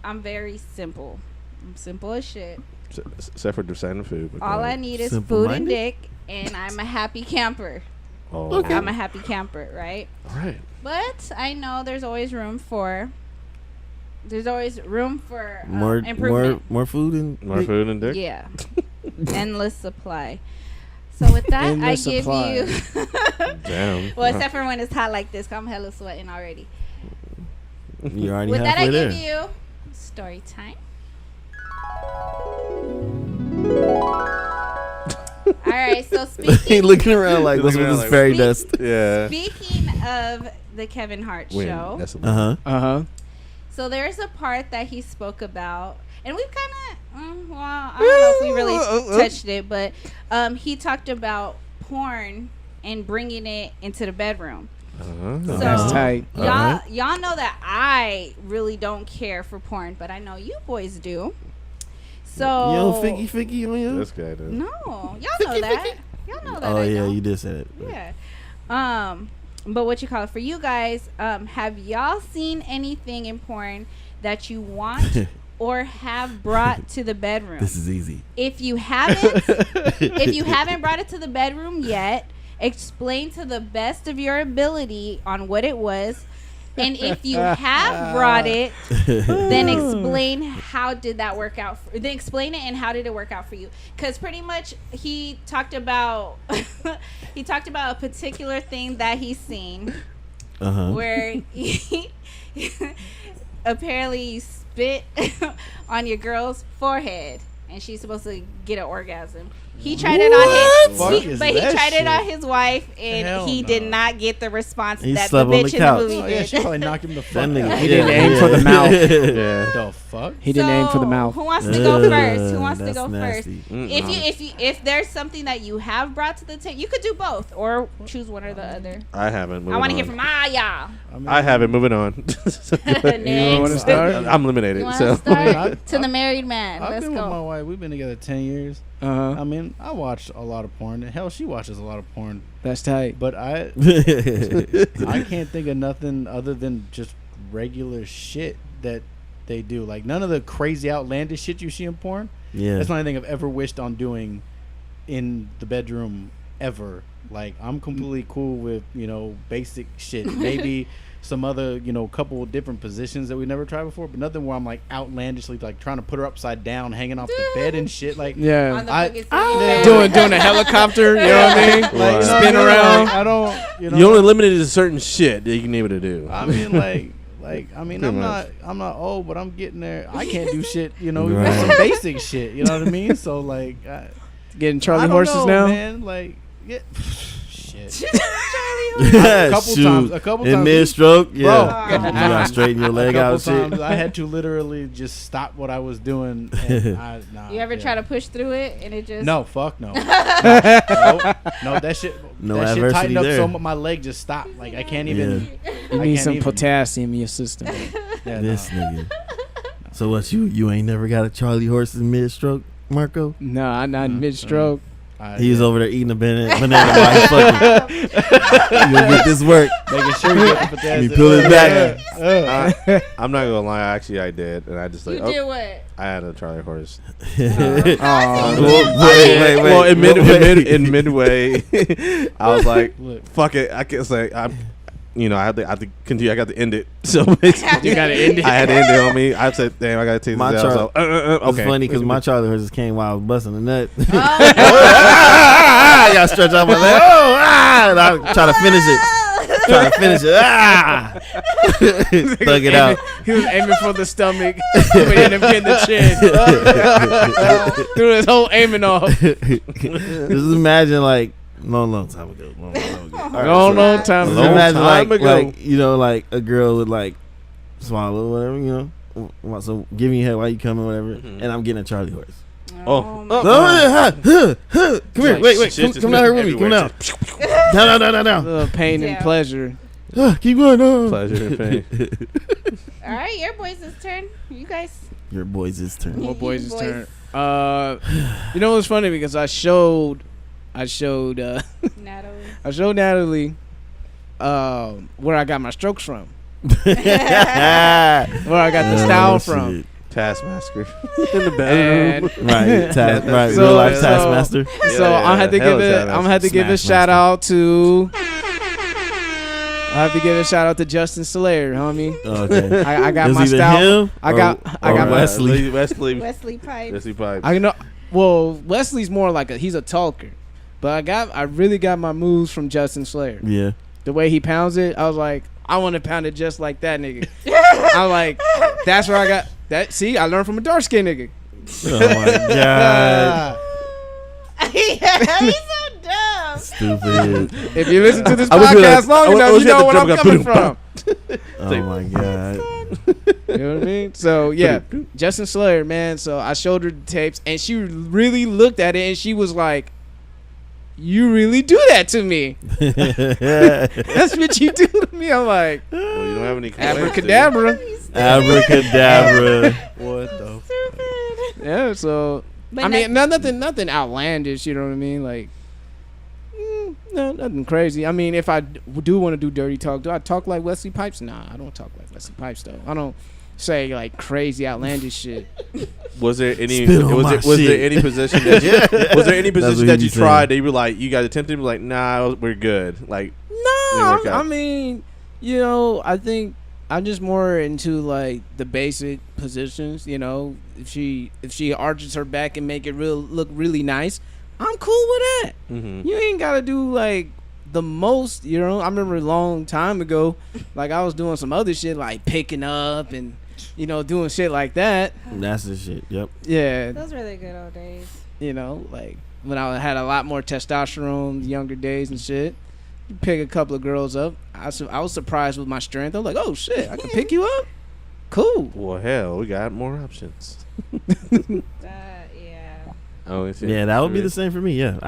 I'm very simple. I'm simple as shit. Except for deciding food. but go All I ahead. need is food and Simple-minded? dick, and I'm a happy camper. Oh. I'm a happy camper, right? All right. But I know there's always room for More improvement. food and More food and dick. Yeah. Endless supply. So with that, Endless I give supply. you. Damn. Well, except for when it's hot like this, 'cause I'm hella sweating already. You already With that, I halfway there. give you story time. All right. So He speaking looking around like what's with Looking his around fairy like- dust. Yeah. speaking of the Kevin Hart Win. show, That's a Uh-huh. so there's a part that he spoke about, and we've kind of, well, I don't know if we really touched it, but he talked about porn and bringing it into the bedroom. Uh-huh. So That's tight. y'all know that I really don't care for porn, but I know you boys do. So You know figgy on you? This guy does. no, y'all know that. Y'all know that. Oh I yeah, don't. you did say it. Yeah. But what you call it for you guys? Have y'all seen anything in porn that you want or have brought to the bedroom? This is easy. If you haven't brought it to the bedroom yet, explain to the best of your ability on what it was. And if you have brought it, then explain how did that work out. Then explain it and how did it work out for you? Because pretty much he talked about a particular thing that he's seen where apparently you spit on your girl's forehead and she's supposed to get an orgasm. He tried it on his, but he tried it on his wife, and Hell he no. did not get the response He that the slept on the bitch in the couch. movie Oh, yeah, did. she probably knocked him the fuck That nigga. out. He didn't aim for the mouth. Yeah. The fuck? He didn't aim for the So, mouth. Who wants to go first? Who wants to That's go nasty. first? If there's something that you have brought to the table, you could do both or choose one or the other. I haven't. I want to hear Moving from y'all. mean, I haven't. Moving on. You want to start? I'm eliminated. You want So to start I- to the married man? I've Let's been with my go. wife. We've been together 10 years. Uh-huh. I mean, I watch a lot of porn. Hell, she watches a lot of porn. That's tight. But I can't think of nothing other than just regular shit that they do. Like none of the crazy outlandish shit you see in porn. Yeah. That's not anything I've ever wished on doing in the bedroom ever. Like I'm completely cool with, basic shit. Maybe some other, couple of different positions that we never tried before, but nothing where I'm like outlandishly like trying to put her upside down, hanging off the bed and shit. Like On Yeah. the I- fucking Yeah. ceiling. Doing a helicopter, you know what I mean? Right. Like, Spin I mean? around. Like, I don't. you only limited to certain shit that you can able to do. I mean, I mean, Pretty I'm not old, but I'm getting there. I can't do shit, Right. some basic shit. You know what I mean? So like, Getting I Charlie don't horses know, now. man. Like, yeah, shit. A couple times. In mid stroke, yeah. Bro. You gotta straighten your leg a out. couple and times I had to literally just stop what I was doing. And You ever try to push through it and it just No, fuck no. No, that shit. No that shit adversity tightened up there. so much. My leg just stopped. Like I can't even. You I need can't some even. potassium in your system. This nigga. So what? You ain't never got a Charlie horse in mid-stroke, Marco? No, I'm not mid-stroke. He was over there eating a banana while he fucking. You gonna get this work? Making sure you get the Let me pull it back. I'm not gonna lie. Actually, I did, and I just like. You did what? I had a Charlie horse. Wait. Well, in midway, I was like, "Fuck it." I can't say I'm. You know, I had to continue. I got to end it. So You gotta end it. I had to end it on me. I said, "Damn, I gotta take My this out." So, It's okay. funny because my Charlie horse just came while I was busting a nut. Oh. I gotta stretch out my leg. And I try to finish it. Thug it out. He was aiming for the stomach, but ended up getting the chin. Threw his whole aiming off. Just imagine like long time ago. Long time Just imagine like you know, like a girl would like swallow whatever, you know. So giving you head while you coming, whatever, and I'm getting a Charlie horse. Oh. Come here, wait, come down here with me, come down. Down. Pain and pleasure. Keep going on. Pleasure and pain. All right, your boys' turn. You guys. Your boys' turn. More boys' turn. You know what's funny because I showed Natalie. where I got my strokes from. Where I got the style from. Taskmaster in the bedroom. Right, real life Taskmaster. So I'm gonna have to give a shout out to. I have to give a shout out to Justin Slayer, homie. Okay. I got Is my either style. him I got Wesley. Wesley Pipes. Pipes. I know. Well, Wesley's more like he's a talker, but I really got my moves from Justin Slayer. Yeah. The way he pounds it, I was like, I want to pound it just like that nigga. I'm like, that's where I got that. See, I learned from a dark skinned nigga. Oh my god. Yeah, he's so dumb. Stupid. If you listen to this I wish we had- podcast long I enough, wish you we had know the where I'm drum coming gun. from. Oh my god. You know what I mean? So yeah, Justin Slayer, man. So I showed her the tapes, and she really looked at it, and she was like, "You really do that to me? That's what you do to me." I'm like, Well, you don't have any complaints, abracadabra. Abracadabra. What the? Yeah. So But I mean, nothing outlandish. You know what I mean? Like, no, nothing crazy. I mean, if I do want to do dirty talk, do I talk like Wesley Pipes? Nah, I don't talk like Wesley Pipes though. I don't say like crazy outlandish shit. Was there any? Spit on my Was there shit. any position that you? Was there any That's position what that he you said. tried that you were like, you guys attempted to be like, nah, we're good. Like, No, work out. I mean, you know, I think I'm just more into like the basic positions. You know, if she arches her back and make it look really nice, I'm cool with that. mm-hmm. You ain't gotta do like the most. You know, I remember a long time ago, like I was doing some other shit like picking up and doing shit like that. That's the shit. Yep. Yeah, Those were the good old days. you know, like when I had a lot more testosterone, younger days and shit. Pick a couple of girls up. I was surprised with my strength. I was like, oh shit, I can pick you up. Cool. Well, hell, we got more options. Yeah. Yeah, that would be the same for me. Yeah.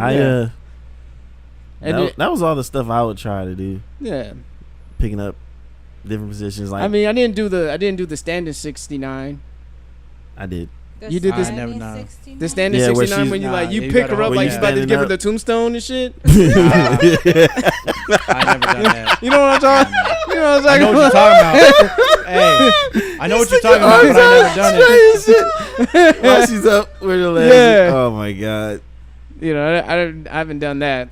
And That was all the stuff I would try to do. yeah. Picking up different positions. Like I mean, I didn't do the standing 69. I did. You did this- I never know. The standing Yeah, where 69 she's- when you Nah, like you you pick gotta her up hold- like yeah. you about to Standing give her up. the tombstone and shit. I never done that. You know what I'm talking? You know what I I'm know what talking you're talking about. Hey, I know what you're talking about, but I never done it. While she's up with her legs. Yeah. Oh my god. You know, I haven't done that.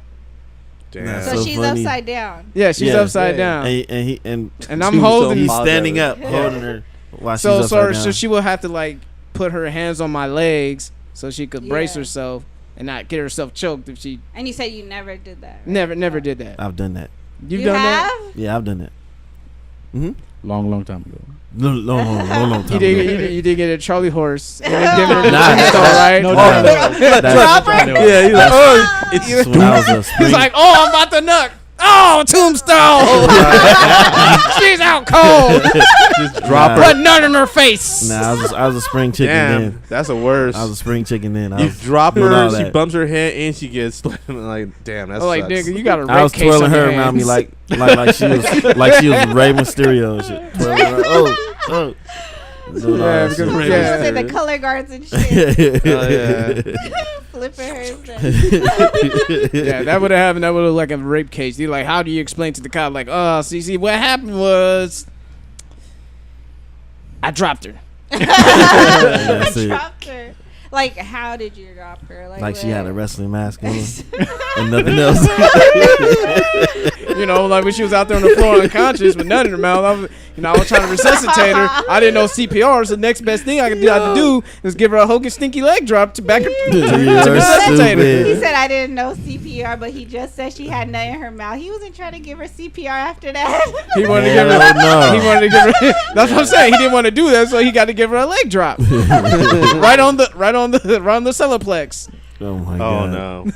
Damn. Nah, So so she's funny. upside down. Yeah, she's Yeah. upside Yeah. down, And and I'm he's holding. He's standing up, holding her while she's So upside down. so she will have to like put her hands on my legs so she could brace Yeah. herself and not get herself choked if she And you said you never did that. Right? never did that. I've done that. You've You done have? that? Yeah, I've done that. Long time ago. Long You time did, ago. you did get a Charlie horse and then give her the Nah. tombstone, right? No, Yeah, he's like, oh, it's when I was a spring. He's like, oh, I'm about to nut. Oh, tombstone. She's out cold. Just drop her. Put nut in her face. Nah, I was a spring chicken Damn, then. that's the worst. I was a spring chicken then. I You was drop doing her, all she that. bumps her head, and she gets like, damn, that's I'm like, nigga, you got a I rape was case twirling on her your around me hands. like she was Rey Mysterio and shit. Twirling her. Oh, Oh. Yeah, because She yeah. was in the color guards and shit. Oh yeah. Flipping her. Yeah, that would have happened. That would have like a rape case. You're like, how do you explain to the cop, like, oh, see, what happened was I dropped her. That's it. Dropped her. Like, how did you drop her? Like she had a wrestling mask on and nothing else. You know, like when she was out there on the floor unconscious with nut in her mouth. I was trying to resuscitate her. I didn't know CPR, so the next best thing I could do is give her a Hogan stinky leg drop to back her to resuscitate her. He said I didn't know CPR, but he just said she had nut in her mouth. He wasn't trying to give her CPR after that. He wanted to give her. He wanted to give her. That's what I'm saying. He didn't want to do that, so he got to give her a leg drop. right on the cellarplex. Oh my god. No.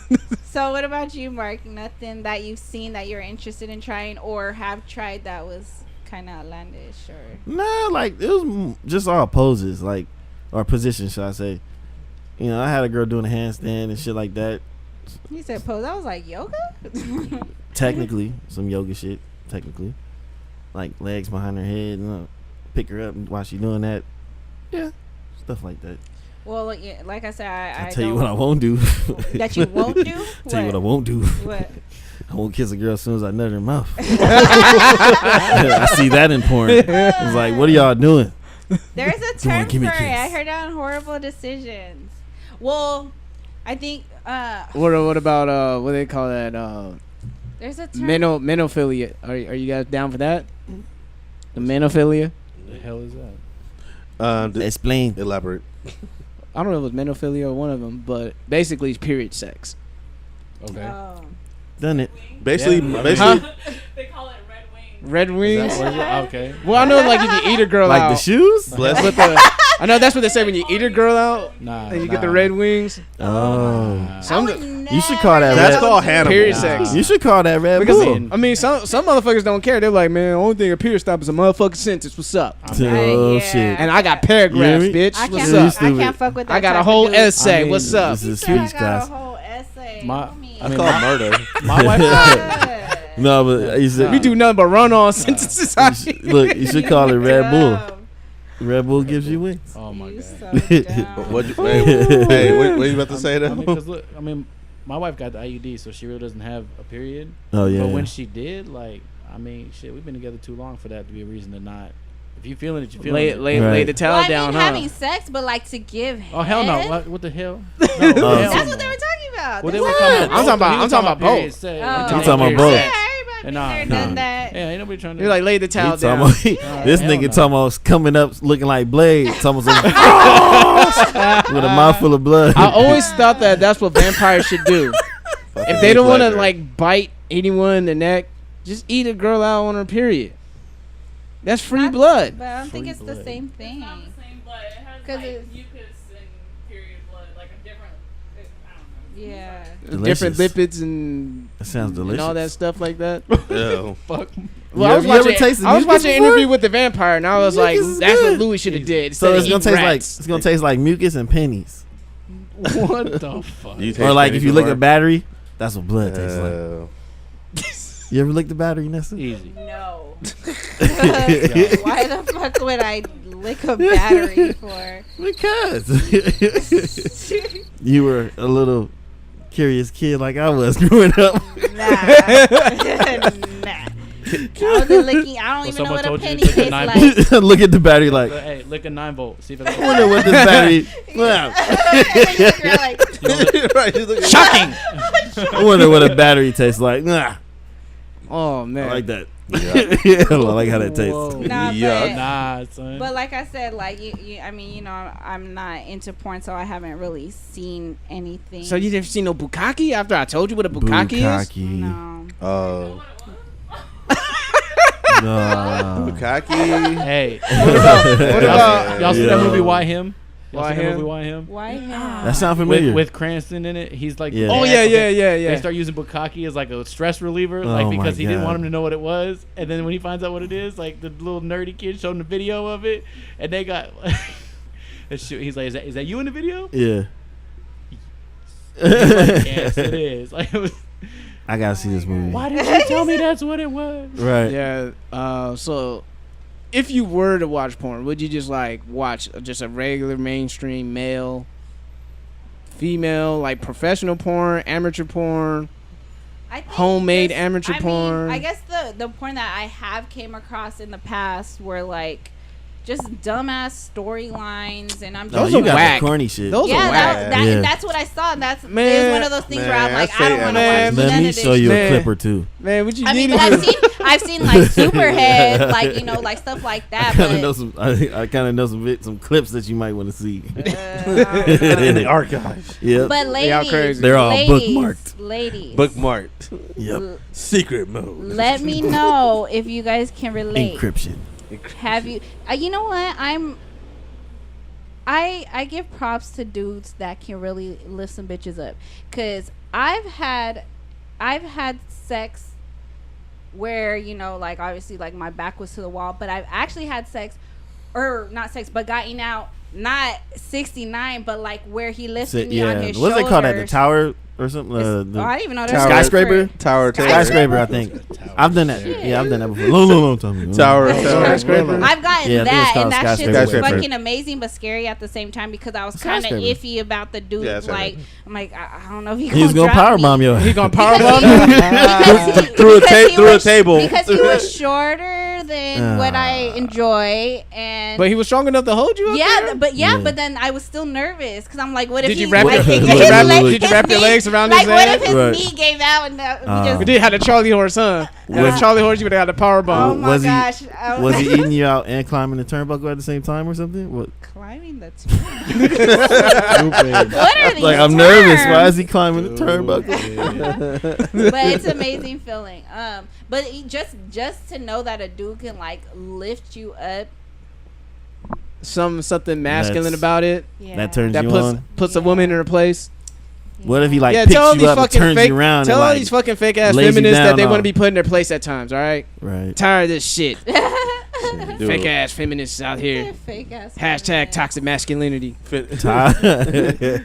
So what about you, Mark? Nothing that you've seen that you're interested in trying or have tried that was kind of outlandish or? No, like it was just all poses, like or positions, should I say? You know, I had a girl doing a handstand and shit like that. He said pose. I was like yoga. Technically, some yoga shit. Technically, like legs behind her head, and pick her up while she doing that. Yeah, stuff like that. Well, like I said, I tell you what I won't do. That you won't do? Tell you what I won't do. What? I won't kiss a girl as soon as I nut in her mouth. I see that in porn. It's like, what are y'all doing? There's a term for it. I heard it on Horrible Decisions. Well, I think. What about what do they call that? There's a term. Menophilia. Are you guys down for that? The menophilia. The hell is that? Explain. Elaborate. I don't know if it was menophilia or one of them, but basically it's period sex. Okay. Done it. Basically. They Huh? They call it red wings. Red wings. Okay. Well, I know like if you eat a girl Like out, the shoes? that's what I know that's what they say when you eat a girl out. Nah. And you get the red wings. Oh. Some You should call that That's red. called Hannibal. period sex. You should call that Red Because Bull. I mean, some motherfuckers don't care. They're like, man, the only thing a period stop is a motherfucking sentence. What's up? Oh, Yeah. shit. And I got paragraphs, You hear me? bitch. I What's can't. up? Stupid. I can't fuck with that. I got a type whole of dude. essay. I mean, What's up? This He is said I speech got class. a whole essay. My- Homie. I mean, Called murder. My wife. No, but you said, We do nothing but run on sentences. look, you should call it Red Bull. Dumb. Red Bull gives you wings. Oh my You god. so dumb. What you about to say I though? mean, cause look, my wife got the IUD, so she really doesn't have a period. Oh yeah. But when she did, like, I mean, shit, we've been together too long for that to be a reason to not. If you feeling it, you feeling it. lay Right. the towel Well, I down, mean, huh? having sex, but like to give Oh hell no! head? What the hell? Oh. hell That's no. what they were talking about. Well, they That's were what- talking about. I'm talking about- he was I'm talking about period both. sex. Oh. I'm talking about both. Yeah, everybody been Nah, there, nah. done that. Yeah, ain't nobody trying to. You're like lay the He towel talking down. about, this hell nigga no. talking about coming up looking like Blade, talking about with a mouthful of blood. I always thought that's what vampires should do. If they don't want to like bite anyone in the neck, just eat a girl out on her period. That's free blood. But I don't think Free it's the blood. same It's thing. not the same blood. It has 'Cause like it's- mucus and period blood, like a different. I don't know. Yeah. Different Delicious. lipids and That sounds delicious. and all that stuff like that. Ew. Fuck. Well, You I was ever watching. tasted I was mucus watching an before? interview with the vampire, and I was like, Mucus is "That's what good. Louis should have did." So it's instead gonna of taste eating like rats. like mucus and pennies. What the fuck? You taste Or like if pennies you lick a before? battery, that's what blood tastes like. Ew. You ever licked the battery, Nessa? Easy. No. Why the fuck would I lick a battery for? Because you were a little curious kid like I was growing up. Nah. Nah. I wasn't licking. I don't even know someone what a told you penny to take a tastes knife- like. Look at the battery like, Hey, lick a 9-volt. See if I it's. wonder what this battery. Wow. You're like, Right, he's looking- Shocking. I wonder what a battery tastes like. Nah, Oh I man. like that. Yeah. Yeah, I like how that tastes. Whoa. nah, Yuck. Nah, son. but like I said, like I mean, you know, I'm not into porn, so I haven't really seen anything. So you didn't see no bukkake after I told you what a bukkake is? Bukkake. No. Oh. No. Bukkake. Hey, What about y'all see Yeah. that movie? Why him? Y'all Why see that him? movie? Why him? Why him? That sound familiar. With Cranston in it, he's like. Yeah. the Oh dad. yeah. They start using bukkake as like a stress reliever, Oh like my because he didn't God. want him to know what it was, and then when he finds out what it is, like the little nerdy kid showed him the video of it, and they got. He's like, is that you in the video? Yeah. He's like, yes, it is. Like, it was, I gotta see this movie. why did you tell me that's what it was? Right. Yeah. So if you were to watch porn, would you just like watch just a regular mainstream male, female, like professional porn, amateur porn, homemade amateur porn? I guess the porn that I have came across in the past were like just dumbass storylines, and I'm just those are whack. Corny shit. Those are whack. That's what I saw, and that's it was one of those things where I'm like, I don't want to watch Let none me of this show you shit. a clip or two. Man, what you I need mean, to but do? I've seen like Superhead, like, you know, like stuff like that. I kind of but know some. I kind of know some clips that you might want to see. In the archives. Yeah. But ladies, crazy. They're all bookmarked. Ladies, Bookmarked. Yep. Secret mode. let me know if you guys can relate. Encryption. Have you? You know what? I give props to dudes that can really lift some bitches up, cause I've had sex where, you know, like obviously like my back was to the wall, but I've actually had sex, or not sex, but gotten out not 69, but like where he lifted me on his What's shoulders. it called at the tower or something? I don't even know. There's Skyscraper? Tower. Skyscraper, I think. I've done that. Yeah, I've done that before. Long time. Tower. Skyscraper. I've gotten Yeah, I think that, it's called and that shit's Skyscraper. fucking amazing, but scary at the same time, because I was kind of Skyscraper. iffy about the dude. Yeah, that's like, right. I'm like, I don't know if He was gonna drop me. powerbomb you. He gonna powerbomb you? Through a Because table. because he was shorter than what I enjoy, and But he was strong enough to hold you up there? but then I was still nervous because I'm like, what if Did he you wrap like, your- his did you wrap- leg- did you his wrap your knee- legs around like, his what head? if his Right. knee gave out and we We just did have a Charlie horse, huh? Had a Charlie horse, you would have had a power oh bomb. my Was he- gosh, Was he eating you out and climbing the turnbuckle at the same time or something? What? climbing the Stupid. What are these Like, I'm terms? nervous. Why is he climbing the turnbuckle? But it's an amazing feeling. But just to know that a dude can like lift you up. Something masculine That's- about it Yeah. That turns that you puts on. puts a woman in her place. What if he like Yeah, picks tell all you these up and fucking turns fake, you around tell and all like these fucking fake ass lays you feminists that down they want to off. be put in their place at times. All right, right? tired of this shit. Do Fake it. ass feminists out here. Fake ass. Hashtag toxic masculinity. Ty-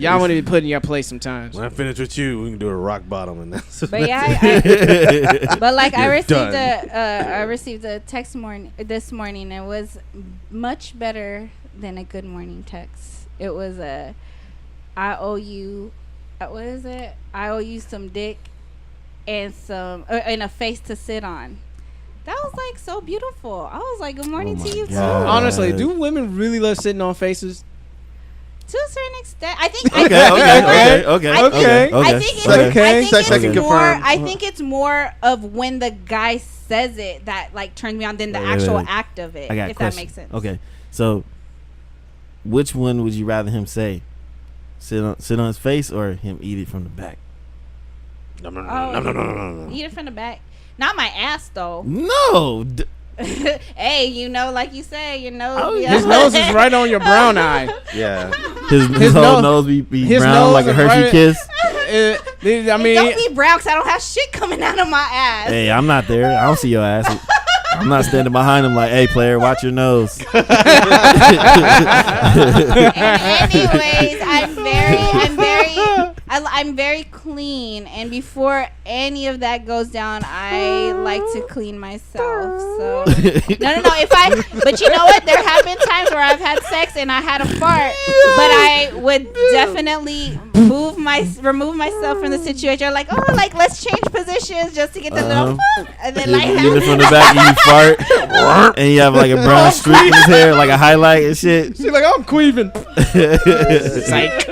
Y'all want to be put in your place sometimes. When I finish with you, we can do a rock bottom and that's. But yeah, but like I You're received done. I received a text this morning. It was much better than a good morning text. It was I owe you, what is it? I owe you some dick and and a face to sit on. That was like so beautiful. I was like, good morning to you too. God. Honestly, do women really love sitting on faces? To a certain extent, I think. Okay. I think it's Second more. confirmed. I think it's more of when the guy says it that like turns me on than the Wait, actual wait. act of it. I got a If question. that makes sense. Okay, so which one would you rather him say? Sit on his face or him eat it from the back? No. Eat it from the back. Not my ass though. No. Hey, you know, like you say, your nose. Oh, be His up. nose is right on your brown eye. Yeah. His whole nose be his brown nose like a is Hershey right- kiss. I Don't mean, be brown because I don't have shit coming out of my ass. Hey, I'm not there. I don't see your ass. I'm not standing behind him like, hey, player, watch your nose. And anyways, I'm very clean, and before any of that goes down, I like to clean myself. So no. But you know what? There have been times where I've had sex and I had a fart, but I would definitely remove myself from the situation. Like, oh, like let's change positions just to get the little, and then like You get it from the back and you fart, and you have like a brown streak in his hair, like a highlight and shit. she's like, I'm queeving. Psych.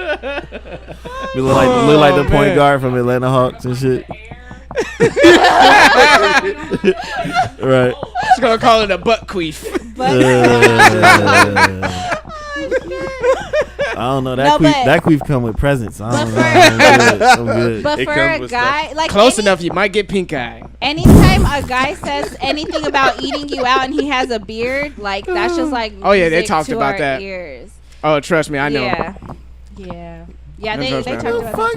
We look like the point guard from Atlanta Hawks and shit. Right. She's gonna call it a butt queef. I don't know. No, That queef come with presents. I don't know. I'm good. But It for comes a with guy, like Close enough, you might get pink eye. anytime a guy says anything about eating you out and he has a beard, like that's just like Oh, yeah, they music talked to about our that. ears. Oh, trust me, I know. Yeah. That's They what talked I'm about fuck?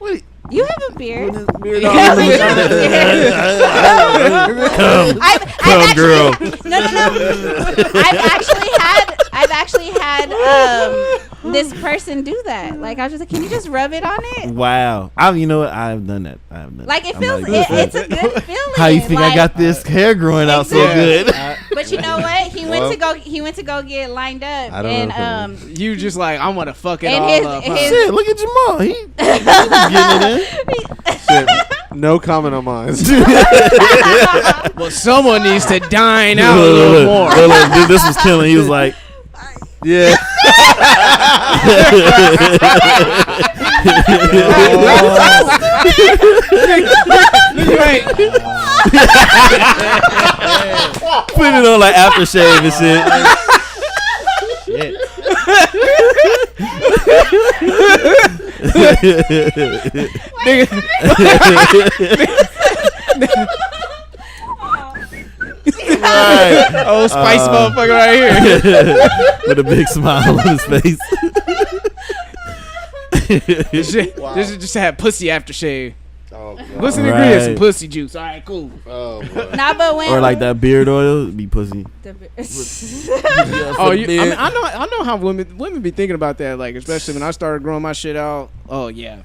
that. You have a beard. Come, I've girl. No. I've actually had this person do that. Like I was just like, can you just rub it on it? Wow. You know what? I've done that. Like it feels. It's a good feeling. How you think I got this hair growing out so good? But you know what? He went to go get lined up, and you just like I want to fuck it and all up. Huh? Shit, look at Jamal. He getting it in. Shit, no comment on mine. Well, someone needs to dine out a little more. Look, this was killing. He was like, yeah. put it on like aftershave and shit. Right. Oh, spice motherfucker right here. With a big smile on his face. Just had pussy aftershave. Oh, God. What's the ingredients? Some pussy juice. All right, cool. Oh, boy. nah, but when Or like that beard oil, be pussy. Oh, I know how women be thinking about that. Like, especially when I started growing my shit out. Oh yeah,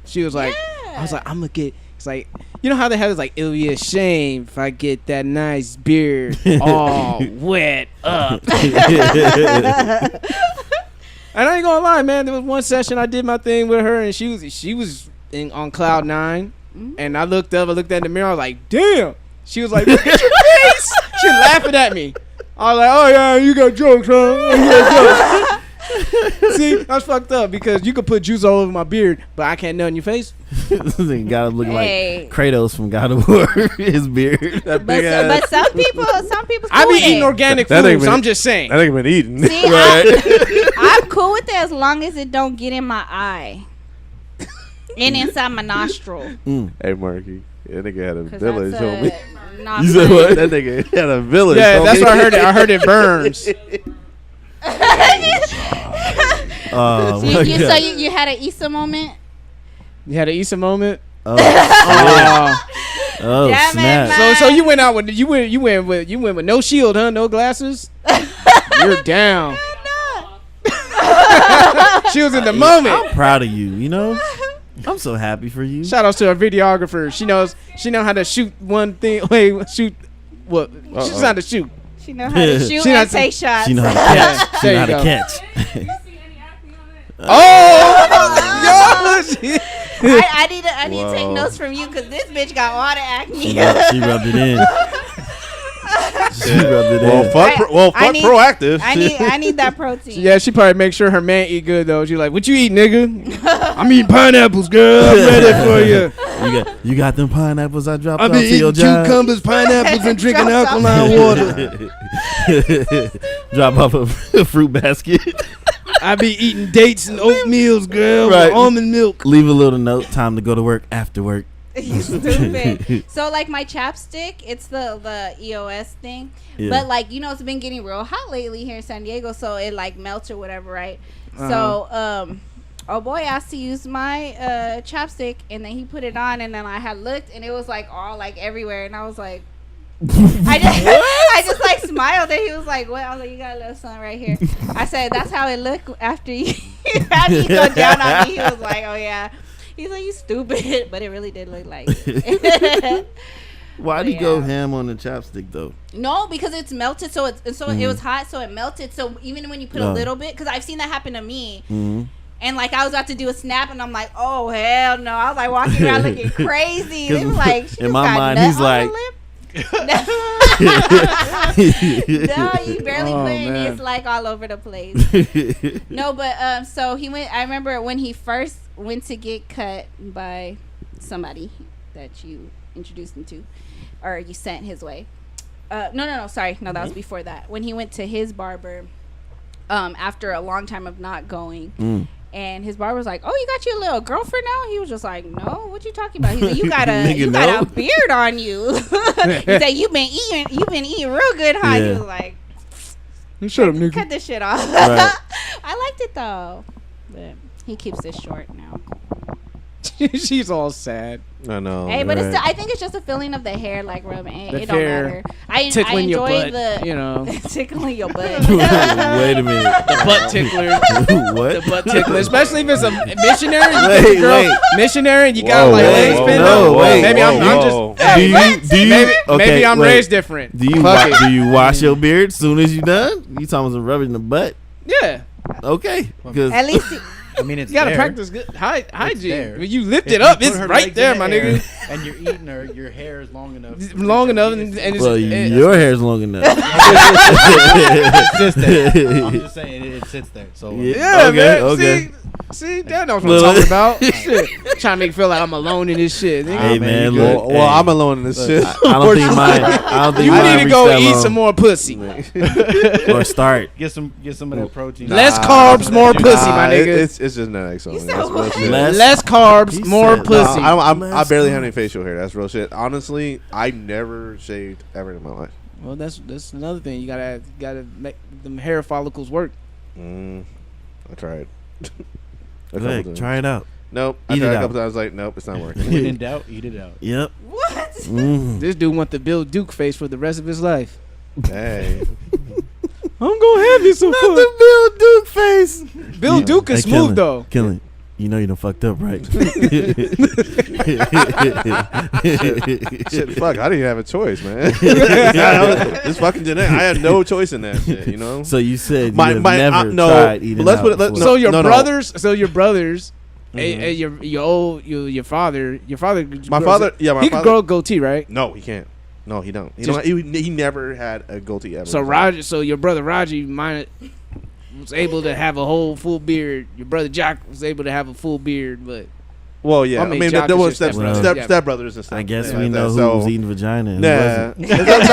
she was like, I was like, I'm gonna get. It's like, you know how they have this like, it'll be a shame if I get that nice beard all wet up. And I ain't gonna lie, man. There was one session I did my thing with her, and she was on cloud 9, and I looked up, I looked at the mirror, I was like, damn. She was like, look at your face. She was laughing at me. I was like, oh yeah, you got jokes, huh? You got jokes. See, I was fucked up because you could put juice all over my beard, but I can't nut in your face. He gotta look like Kratos from God of War. His beard. But some people I be eating organic food, so I'm just saying. That ain't been eaten. See, Right. I'm cool with it as long as it don't get in my eye and inside my nostril. Hey, Marky. That nigga had a village, homie. You said what? That nigga had a village. Yeah, homie. that's what I heard. I heard it burns. Oh, So you had an Issa moment? You had an Issa moment. oh, Damn snap. it, man. So you went out with you went with no shield, huh? No glasses. You're down. She was in the moment. I'm proud of you. You know, I'm so happy for you. Shout outs to our videographer. She knows how to shoot one thing. Wait, shoot what? She knows how to shoot. She know how to shoot She and knows take shots. She know how to catch. She There know how you to go. catch. See any acne on it? Oh, yo, I need to take notes from you because this bitch got all the acne. She rubbed it in. She rubbed it Well, in. fuck proactive. I need that protein. Yeah, she probably make sure her man eat good though. She like, what you eat, nigga? I'm eating pineapples, girl. I'm ready for you. You got them pineapples I dropped I off be to your eating job. cucumbers, pineapples, and drinking Dropped off. alkaline water. Drop off a fruit basket. I be eating dates and oatmeals, girl, Right. with almond milk. Leave a little note. Time to go to work after work. You stupid. So like my chapstick, it's the EOS thing. Yeah. But like, you know, it's been getting real hot lately here in San Diego, so it like melts or whatever, right? So oh boy asked to use my chapstick, and then he put it on, and then I had looked, and it was like all like everywhere, and I was like, I just like smiled, and he was like, "What?" I was like, "You got a little sun right here." I said, "That's how it looked after you go down on me." He was like, "Oh yeah." He's like, "You stupid," but it really did look like. Why do you go ham on the chapstick though? No, because it's melted, so it was hot, so it melted. So even when you put a little bit, because I've seen that happen to me. And like I was about to do a snap, and I'm like, "Oh hell no!" I was like walking around looking crazy. They were like, she in just my got mind, nut he's on like, her lip. No, you barely put it. man. It's like all over the place. No, but so he went. I remember when he first went to get cut by somebody that you introduced him to, or you sent his way. No, sorry, no, that was before that. When he went to his barber, after a long time of not going. And his barber was like, "Oh, you got your little girlfriend now?" He was just like, "No, what you talking about?" He's like, "You got a beard on you." He said, "You've been eating real good, huh?" Yeah. He was like, Shut up, nigga. "Cut this shit off." Right. I liked it though, but he keeps it short now. She's all sad. I know. Hey, but it's still, I think it's just a feeling of the hair like rubbing. It don't hair matter. I tickling your enjoy butt, you know. tickling your butt. Wait a minute. The butt tickler. What? The butt tickler. Especially if it's a missionary. Wait. Missionary and you got Whoa, like whoa, legs whoa, pinned no, up. wait, Maybe I'm whoa. just. Hey, Do you? maybe I'm wait. raised different. Do you Fuck it. do you wash your beard as soon as you done? You talking about rubbing in the butt? Yeah. Okay, because At least I mean, it's You gotta there. practice good hygiene. there. When you lift If it you up, put it's her right legs there, in my the air nigga. And you're eating her, your hair is long enough. Long enough, and it's well, your hair's long enough. It sits there. I'm just saying, it sits there. So yeah, Okay, man. okay. See, that knows what I'm talking about. Shit, trying to make me feel like I'm alone in this shit. Nigga. Hey, man, you look. Well, I'm alone in this shit. I don't think mine. I don't think You mine need to reached go that eat long. some more pussy. or start. get some of that protein. Less carbs, more pussy, my nigga. It's just genetics. You That's said real what? shit. Less carbs, He more said- pussy. I barely have any facial hair. That's real shit. Honestly, I never shaved ever in my life. Well, that's another thing. You gotta make them hair follicles work. I tried. A Go couple ahead, times. try it out. Nope. I Eat tried it a out. couple times. Like, nope, it's not working. When in doubt, eat it out. Yep. what? Mm. This dude want the Bill Duke face for the rest of his life. Hey, I'm gonna have you some Not fun. the Bill Duke face. Bill Duke is Hey, smooth though. Killing. You know you done fucked up, right? shit, fuck! I didn't have a choice, man. This fucking genetic. I had no choice in that shit. You know. So you said My- you've my- never no, tried eating let's out put it- before. So your no. brothers, Mhm. your father. My grows- father, yeah, my he father. could grow a goatee, right? No, he can't. No, he don't. Just- He never had a goatee ever. So your brother Raji was able to have a whole full beard. Your brother Jock was able to have a full beard, but Well, yeah. I I mean, mean, Jock there is was your stepbrother. step brothers and stuff. I guess yeah, we like know that. who So, was eating vagina. And Nah. who wasn't.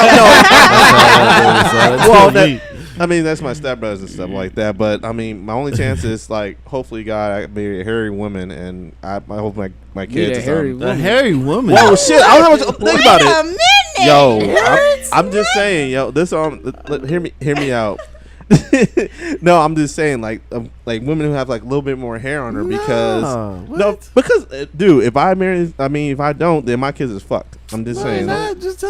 Well, Well, I mean, that's my stepbrothers and stuff like that. But I mean, my only chance is like, hopefully, God, I marry a hairy woman, and I hope my Need kids. a hairy a woman. hairy woman. Whoa, shit! I don't know what to think about Wait it. a minute. Yo, I'm just saying, yo, this hear me out. No, I'm just saying, like women who have like a little bit more hair on her dude, if I don't, then my kids is fucked. I'm just saying.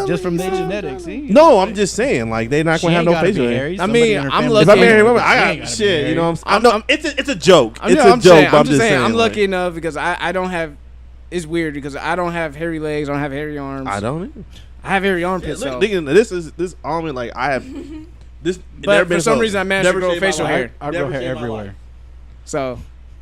Just from their genetics. See? No, I'm just saying, like they're not She gonna have ain't no gotta be facial hair. hairy. I Somebody mean, in her I'm family- lucky- If I marry a woman, She I ain't got gotta be shit. You know what I'm hairy. saying? It's a joke. I'm It's just a joke. saying, But I'm just saying. I'm like, lucky enough because I don't have. It's weird because I don't have hairy legs. I don't have hairy arms. I don't. Either. I have hairy Yeah, armpits. look, so. nigga, this almond, like I have this. But for some reason, I managed to grow facial hair. I grow hair everywhere. So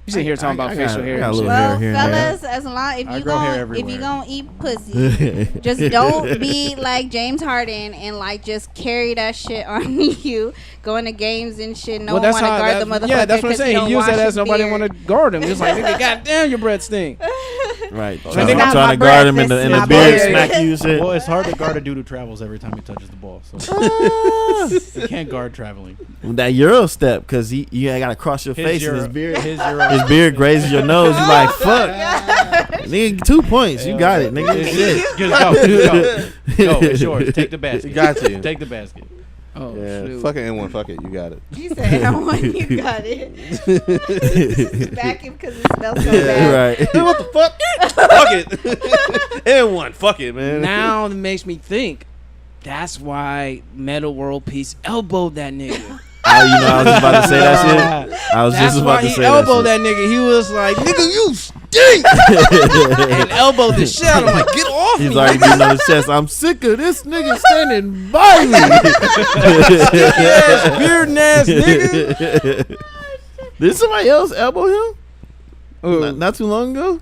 you sit here talking about I facial got- hair. I got and a shit. little Well, hair here and there. fellas, as long if I you grow hair gon' if you everywhere. gonna eat pussy, just don't be like James Harden and like just carry that shit on you, going to games and shit. No one want to guard the motherfucker. Yeah, that's what I'm 'cause he saying. don't He used wash that as his nobody beard. want to guard him. It's like, nigga, goddamn, your breath stink. Right. It's Trying not to my guard him breath, in it's the my beard, beard. smack you and shit. Well, it's hard to guard a dude who travels every time he touches the ball. So you can't guard traveling. That Euro step, because you got to cross your face and his beard grazes your nose. You like, fuck. Nigga, 2 points. You got it, nigga. Shit. Just go. Go, it's yours. Take the basket. You got to. Take the basket. Oh, Yeah, shoot. fuck it, N1, fuck it, you got it. You said I want you got it. Back it because it smells so bad. Right. What the fuck? Fuck it. N1, fuck it, man. Now it makes me think. That's why Metal World Peace elbowed that nigga. Oh, you know, I was just about to say that shit. I was That's just why about to he say elbowed that that nigga. He was like, nigga, you stink. And elbowed the shit out of him. Like, get off shit. He's me. already beating on his chest. I'm sick of this nigga standing by me. Ass, beard ass nigga. Did somebody else elbow him? Who, Not too long ago?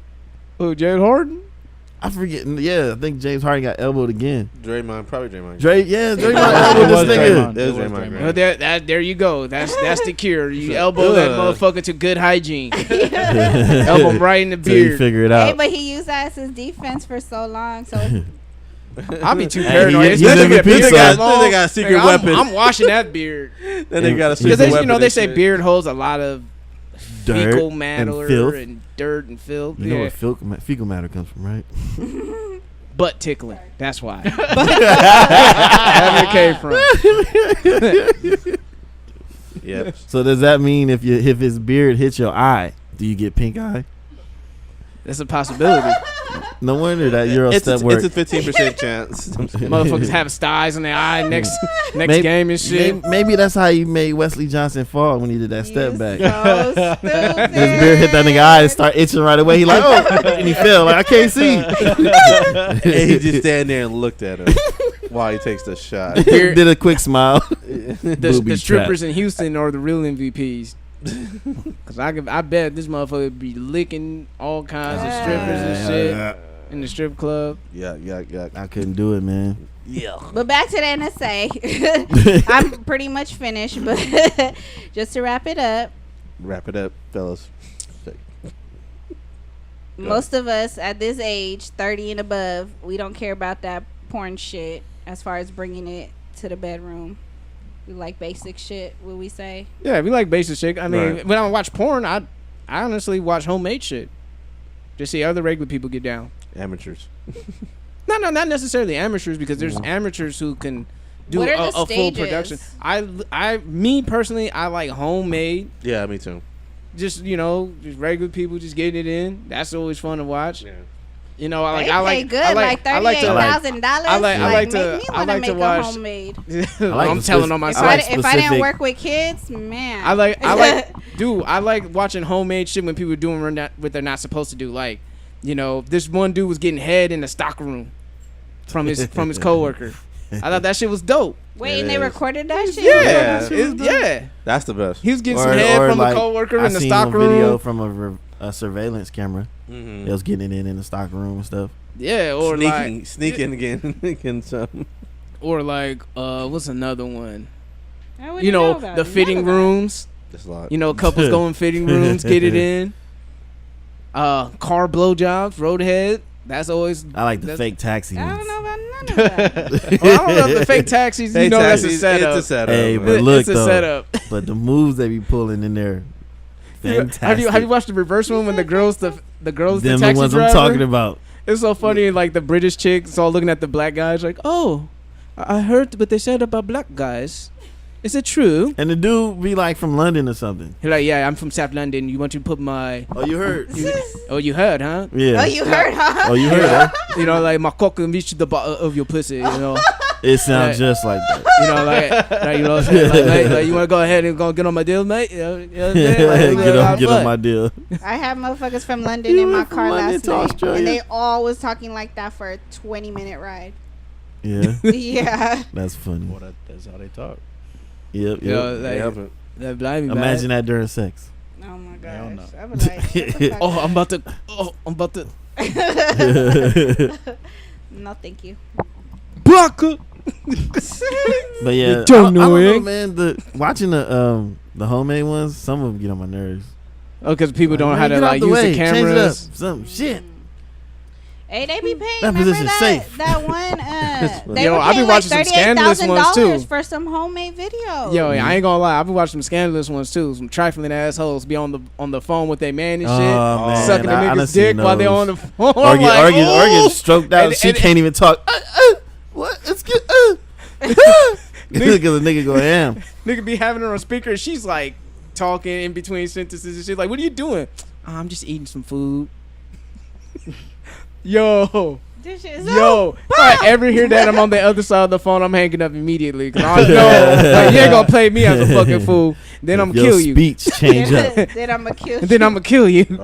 Jared Harden? I forget. Yeah, I think James Harden got elbowed again. Draymond. Draymond elbowed It was this nigga. Draymond. It was It was Draymond. Draymond. Well, there you go. That's the cure. You elbow that motherfucker to good hygiene. Elbow him right in the Till you beard. figure it Hey, out. but he used that as his defense for so long. So I'll be too Hey, paranoid. he's Especially if MVP, this son. guy's long. They got a secret Nigga, weapon. I'm washing that beard. Then they got a Because secret Because weapon. they and say shit. beard holds a lot of Dirt fecal and matter filth. and dirt and filth. You know Yeah. where fecal matter comes from, right? Butt tickling. That's why. That's where it came from. Yep. So does that mean if his beard hits your eye, do you get pink eye? That's a possibility. No wonder that Euro step It's worked. a 15% chance. Motherfuckers have styes in their eye next Maybe- game and shit. Maybe that's how you made Wesley Johnson fall when he did that step You back. so stupid. His beard hit that nigga eye and start itching right away. He like, oh, and he fell. Like, I can't see. And he just stand there and looked at him while he takes the shot. Did a quick smile. The Booby strippers trap. in Houston are the real MVPs. Cause I bet this motherfucker would be licking all kinds of strippers and shit in the strip club. Yeah. I couldn't do it, man. Yeah. But back to the NSA. I'm pretty much finished, but just to wrap it up, fellas. most of us at this age, 30 and above, we don't care about that porn shit as far as bringing it to the bedroom. We like basic shit, would we say? Yeah, we like basic shit. I mean, Right. when I watch porn, I honestly watch homemade shit. Just see other regular people get down. Amateurs. No, not necessarily amateurs, because there's amateurs who can do What are a the full stages? production. Me personally, I like homemade. Yeah, me too. Just just regular people just getting it in. That's always fun to watch. Yeah. You know, I They like pay good, like $38,000. I like make to- me I want to like make to a watch- homemade. I'm telling on If myself. I, like if I didn't specific- work with kids, man. I like watching homemade shit when people are doing what they're not supposed to do. Like, this one dude was getting head in the stock room from his coworker. I thought that shit was dope. Wait, and It they is. recorded that shit? Yeah, That's the best. he was getting some head from like, the coworker I in the seen stock one video room. from a surveillance camera. Mm-hmm. They was getting it in the stock room and stuff. Yeah, or Sneaking again, getting something. or like what's another one? I wouldn't know about The it. fitting None of that. rooms. Just a lot. Couples go in fitting rooms, get it in. Car blowjobs, roadhead. That's always. I like the That's- fake taxi I ones. don't know about none of that. Well, I don't know if the fake taxis. Hey, That's a taxis, setup. It's a setup. Hey, man. but look It's a though, setup. but the moves they be pulling in there, fantastic. Have you watched the reverse one when the girls the girls Them the the taxi ones driver? I'm talking about. It's so funny. Like the British chicks all looking at the black guys like, oh, I heard what they said about black guys. Is it true? And the dude be like from London or something. He's like, yeah, I'm from South London. You want to put my? Oh, you heard? Oh, you heard, huh? Yeah. Oh, you heard, huh? Oh, you heard that? Like my cock can reach the bottom of your pussy. It sounds Yeah. just like that. Like, you want to go ahead and go get on my deal, mate? You know what I'm saying? Like, get on my deal. I had motherfuckers from London in my went from car London last to night, Australia. and they all was talking like that for a 20-minute ride. Yeah, Yeah. that's funny. Well, that's how they talk. Yep, You know, yep. They like, haven't. that blind me, Imagine that during sex. Oh my Hell gosh. no. I was like, shut the fuck Oh, up. I'm about to. No, thank you. Baka. But yeah, You don't I know don't know, it. man. Watching the homemade ones, some of them get on my nerves. Oh, because people don't know how Man, to get out like the use way. the Change it up. cameras. Some shit. Hey, they be paying. That Remember position's that? safe. That one. They Yo, were I be paying watching some like scandalous ones, $38,000 too. for some homemade videos. Yo, I ain't gonna lie. I've been watching some scandalous ones too. Some trifling assholes be on the phone with their man and shit, Oh, man. sucking the I done nigga's seen dick while they those. on the phone. I'm Or like, get "Ooh." stroked out. And- She and- can't even talk. What? It's good. Because the nigga go ham. Nigga be having her on speaker. And she's like talking in between sentences and shit. Like, what are you doing? "Oh, I'm just eating some food. Yo. This shit is Yo, if I ever hear that I'm on the other side of the phone, I'm hanging up immediately. Cause I know like, you ain't gonna play me as a fucking fool. Then I'm gonna Your kill you. speech change up. Then I'm gonna kill And then I'm gonna kill you. Come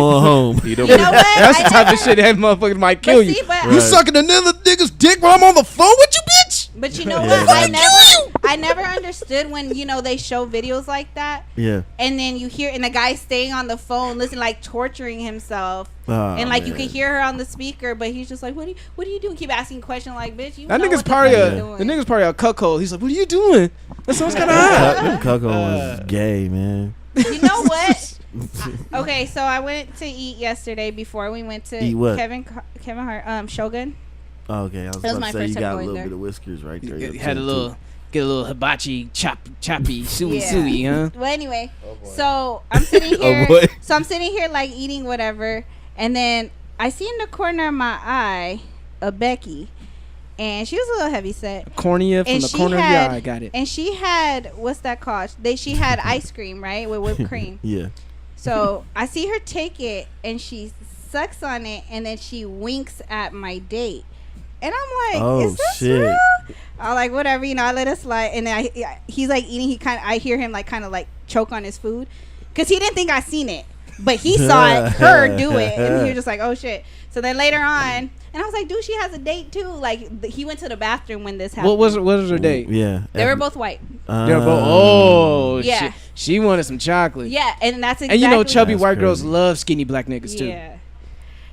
on home. You don't You know what? That's the I type never- of shit that motherfucker might But kill see, you. but- You sucking another nigga's dick while I'm on the phone with you, bitch? But you know Yeah. what? I never understood when they show videos like that, Yeah. and then you hear and the guy staying on the phone, listening, like torturing himself, Oh, and like you man. can hear her on the speaker, but he's just like, "What are you doing?" Keep asking questions like, "Bitch, you That know nigga's what the probably fuck you the doing." nigga's probably a cuckold. He's like, what are you doing? That sounds kind of hot. Them Coco was gay, man. You know what? Okay, so I went to eat yesterday before we went to Eat what? Kevin Hart Shogun. Oh, okay, I was That was about my to say first you time got a going little there. bit of whiskers right there. You had get a little hibachi choppy suey Yeah. suey, huh? Well, anyway, so I'm sitting here. boy. So I'm sitting here like eating whatever, and then I see in the corner of my eye a Becky, and she was a little heavy set. Cornea from And the she corner had, of your eye. Got it. And she had what's that called? She had ice cream, right, with whipped cream. Yeah. So I see her take it, and she sucks on it, and then she winks at my date. And I'm like, Oh, is this shit. real? I'm like, whatever, I let it slide. And then he's like eating. I hear him like kind of like choke on his food, because he didn't think I seen it, but he saw her do it, and he was just like, oh shit. So then later on, and I was like, dude, she has a date too. Like he went to the bathroom when this happened. What was her date? Yeah. They were both white. They were both. Oh, yeah. She wanted some chocolate. Yeah, and that's exactly. And chubby That's white girls crazy. love skinny black niggas too.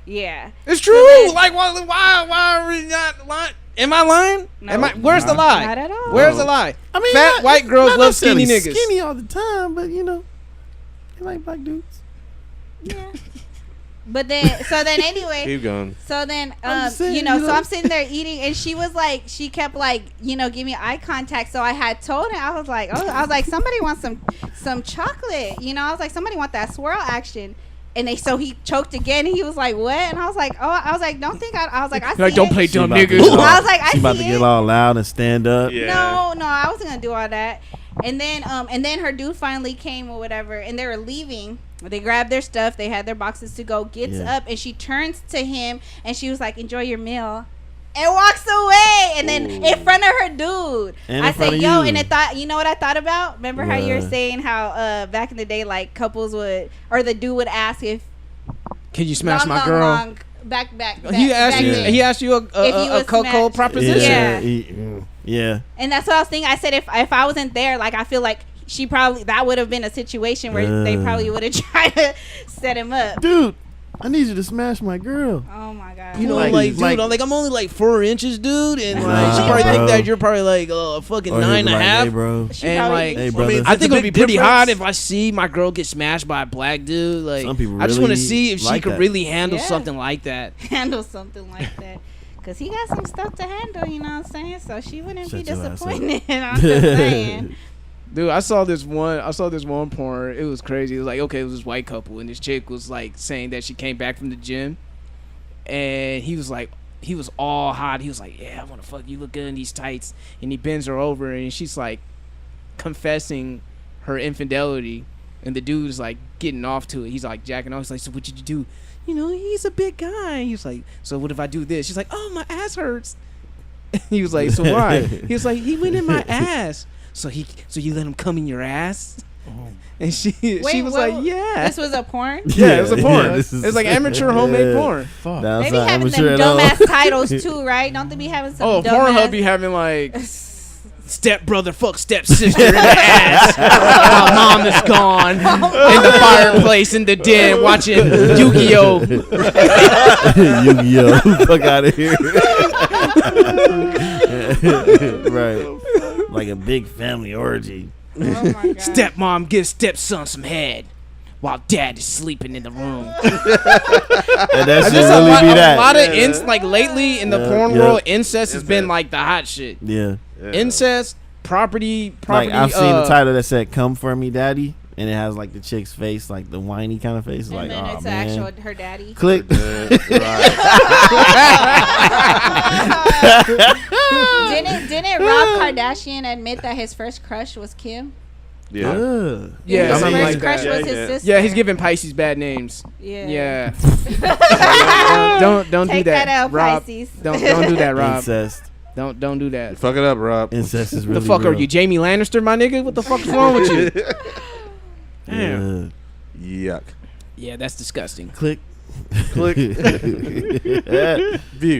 Yeah. It's true. Like why are we not lying? Am I lying? No. Where's the lie? Not at all. Where's the lie? I mean, fat white girls not love skinny necessarily niggas. Skinny all the time, but they like black dudes. Yeah. But then anyway. Keep going. So then, I'm just saying, so I'm sitting there eating, and she was like, she kept like, giving me eye contact. So I had told her, I was like, somebody wants some chocolate. I was like, somebody want that swirl action. And so he choked again, and he was like, what? And I was like, don't think I was like, I see Like, don't it. play dumb She about to niggas. get all- I was like, I she about to see get it. all loud and stand up. Yeah. No, I wasn't gonna do all that. And then her dude finally came or whatever, and they were leaving. They grabbed their stuff. They had their boxes to go. Gets up, and she turns to him, and she was like, "Enjoy your meal," and walks away. And then in front of her dude, And I in front said, of "Yo," you. and you know what I thought about? Remember how you were What? saying how back in the day, like couples would, or the dude would ask if Can you smash my long, girl? long, back. He asked you. then. He asked you If you a would cocoa smash- proposition. Yeah. Yeah. And that's what I was thinking. I said if I wasn't there, like I feel like that would have been a situation where they probably would have tried to set him up. Dude, I need you to smash my girl. Oh my god. You know, Like- like, dude, like- I'm only like 4 inches, dude, and like Nah, she probably bro. think that you're probably like a fucking Or he'll 9 be and a like, half. Hey, bro. She And probably- like, Hey, brother. I think it'll be pretty difference. hot if I see my girl get smashed by a black dude. Like, Some people I just want to really see if she like could that. really handle Yeah. something like that. handle something like that. Cause he got some stuff to handle, you know what I'm saying? So she wouldn't be Shut your ass up. disappointed. I'm just saying. Dude, I saw this one porn. It was crazy. It was like, okay, it was this white couple, and this chick was like saying that she came back from the gym, and he was all hot. He was like, yeah, I want to fuck you. Look good in these tights. And he bends her over, and she's like confessing her infidelity, and the dude is like getting off to it. He's like jacking off. He's like, so what did you do? He's a big guy. He was like, so what if I do this? She's like, oh, my ass hurts. He was like, so why? He was like, he went in my ass. So you let him come in your ass? And she was like, yeah. This was a porn? Yeah, it was a porn. this is- It's like amateur homemade porn. Fuck. That's They be not having them amateur at all. dumbass titles too, right? Don't they be having some Oh, dumbass? Pornhub be having like step brother fuck step sister in the ass. My mom is gone in the fireplace in the den watching Yu-Gi-Oh. Yu-Gi-Oh! Fuck out of here. Right. Like a big family orgy. Oh my god. Stepmom gives stepson some head while dad is sleeping in the room. And that should Just a really lot, be a that. lot of like lately in the Yeah, porn yeah. world, incest has been like the hot shit. Yeah. Incest, property. Like I've seen the title that said "Come for me, Daddy," and it has like the chick's face, like the whiny kind of face. It's And like, then oh it's man. actual her daddy. Click. Didn't Rob Kardashian admit that his first crush was Kim? Yeah. Ugh. Yeah, His something first like crush that. was his sister. Yeah, he's giving Pisces bad names. Yeah. Yeah. don't do Take that, that out, Rob. Pisces. Don't do that, Rob. Incest. Don't do that. Fuck it up, Rob. Incest is The really fuck are real. you, Jamie Lannister, my nigga? What the fuck's wrong with you? Damn. Yeah. Yuck. Yeah, that's disgusting. Click. Click. View. View.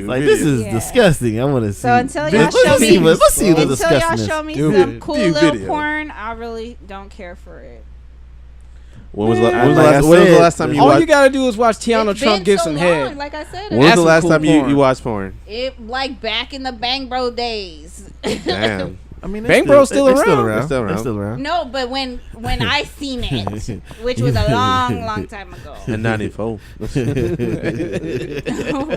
Like video. this is Yeah. disgusting. I want to see. So until y'all Let's show see me, what- let's see the until y'all disgustingness. show me Do some it. cool Do little video. porn, I really don't care for it. When was the Like I last said, time you All watched? you gotta do is watch Tiana It's Trump been give so some long, head. like I said. When was That's the some last cool time porn. you watched porn? It like back in the Bang Bro days. Damn. I mean, Bang Bro's still they're around. Still around. They're still They're around. still around. No, but when I seen it, which was a long time ago. In '94.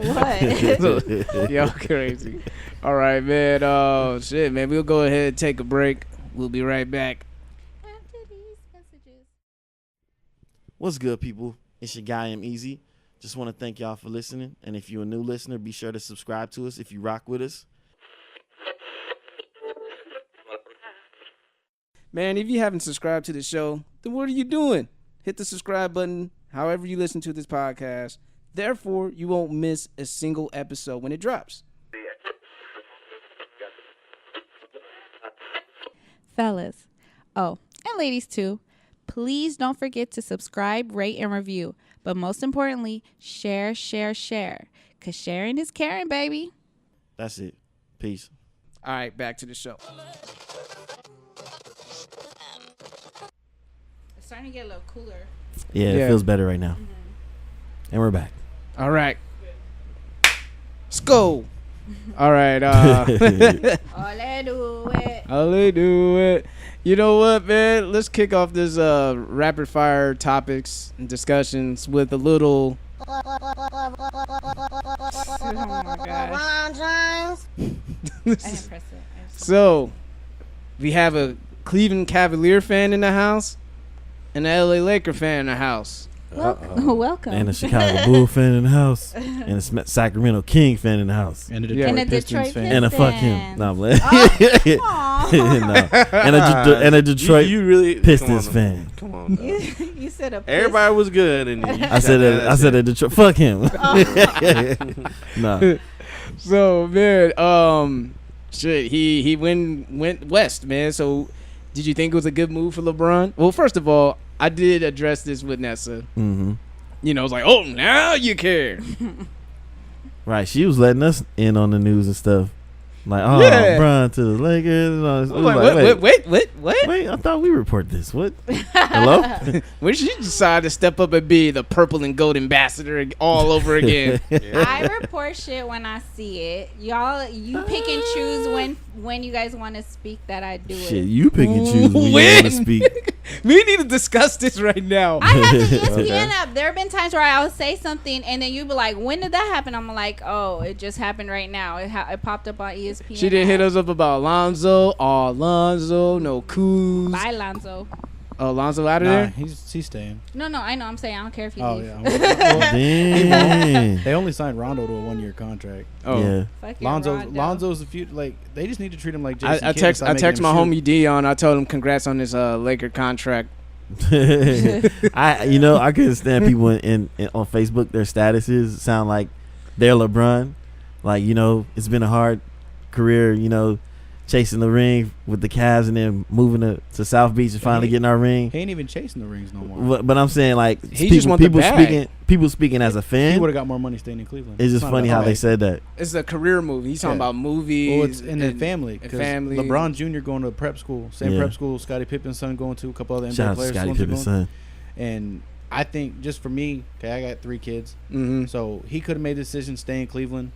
What? Y'all crazy. All right, man. Oh shit, man. We'll go ahead and take a break. We'll be right back. After these messages. What's good, people? It's your guy, I'm Easy. Just want to thank y'all for listening. And if you're a new listener, be sure to subscribe to us if you rock with us. Man, if you haven't subscribed to the show, then what are you doing? hit the subscribe button however you listen to this podcast. Therefore, you won't miss a single episode when it drops. Fellas, oh, and ladies too, please don't forget to subscribe, rate, and review. But most importantly, share. Because sharing is caring, baby. That's it. Peace. All right, back to the show. It's starting to get a little cooler. Yeah, it feels better right now. Mm-hmm. And we're back. All right. Let's go. All right. Ole do it. I'll do it. You know what, man? Let's kick off this rapid fire topics and discussions with a little. Oh my gosh. I didn't press it. So, we have a Cleveland Cavalier fan in the house and an LA Laker fan in the house. Welcome. And a Chicago Bull fan in the house. And a Sacramento King fan in the house. And a Detroit Pistons fan. And a fuck him. No, I'm playing. Oh, no. And a Detroit You really Pistons come on, fan. Come on. Dog. you said a Everybody was good, and then you I said a Detroit. Fuck him. No. So, man, shit, he went west, man. So, did you think it was a good move for LeBron? Well, first of all, I did address this with Nessa. Mm-hmm. You know, it's like, oh, now you care. Right. She was letting us in on the news and stuff. Like, oh, Yeah. LeBron to the Lakers. And all this. I'm like, what? Wait, I thought we reported this. What? Hello? When she decided to step up and be the purple and gold ambassador all over again. I report shit when I see it. Y'all, you pick and choose when you guys want to speak that I do Shit, it. you pick and choose when you want to speak. We need to discuss this right now. I have the ESPN Okay. app. There have been times where I'll say something and then you be like, when did that happen? I'm like, oh, it just happened right now. It popped up on ESPN. She didn't hit us up about Alonzo, no Kuz. Bye, Lonzo. Oh, Alonzo out of Nah, there? he's staying. No, I know. I'm saying I don't care if he Oh leaves. yeah. Damn. They only signed Rondo to a 1-year contract. Oh. Yeah. Fuck your Rondo. Lonzo's the future. Like they just need to treat him like Jason I Kidd text and stop my making him homie Dion. I told him congrats on his Laker contract. I couldn't stand people in on Facebook. Their statuses sound like they're LeBron. Like, it's been a hard career, chasing the ring with the Cavs and then moving to South Beach and finally getting our ring. He ain't even chasing the rings no more. But I'm saying, like, He just want the bag. people speaking as a He fan. would have got more money staying in Cleveland. It's just not funny about how they that. said that. It's a career move. He's talking about movies. Well, it's in the family. 'Cause family. LeBron Jr. going to prep school. Same Yeah. prep school Scottie Pippen's son going to. A couple other Shout NBA out to players. Scottie sons are Pippen's going. son. And I think just for me, okay, I got 3 kids. Mm-hmm. So he could have made the decision to stay in Cleveland.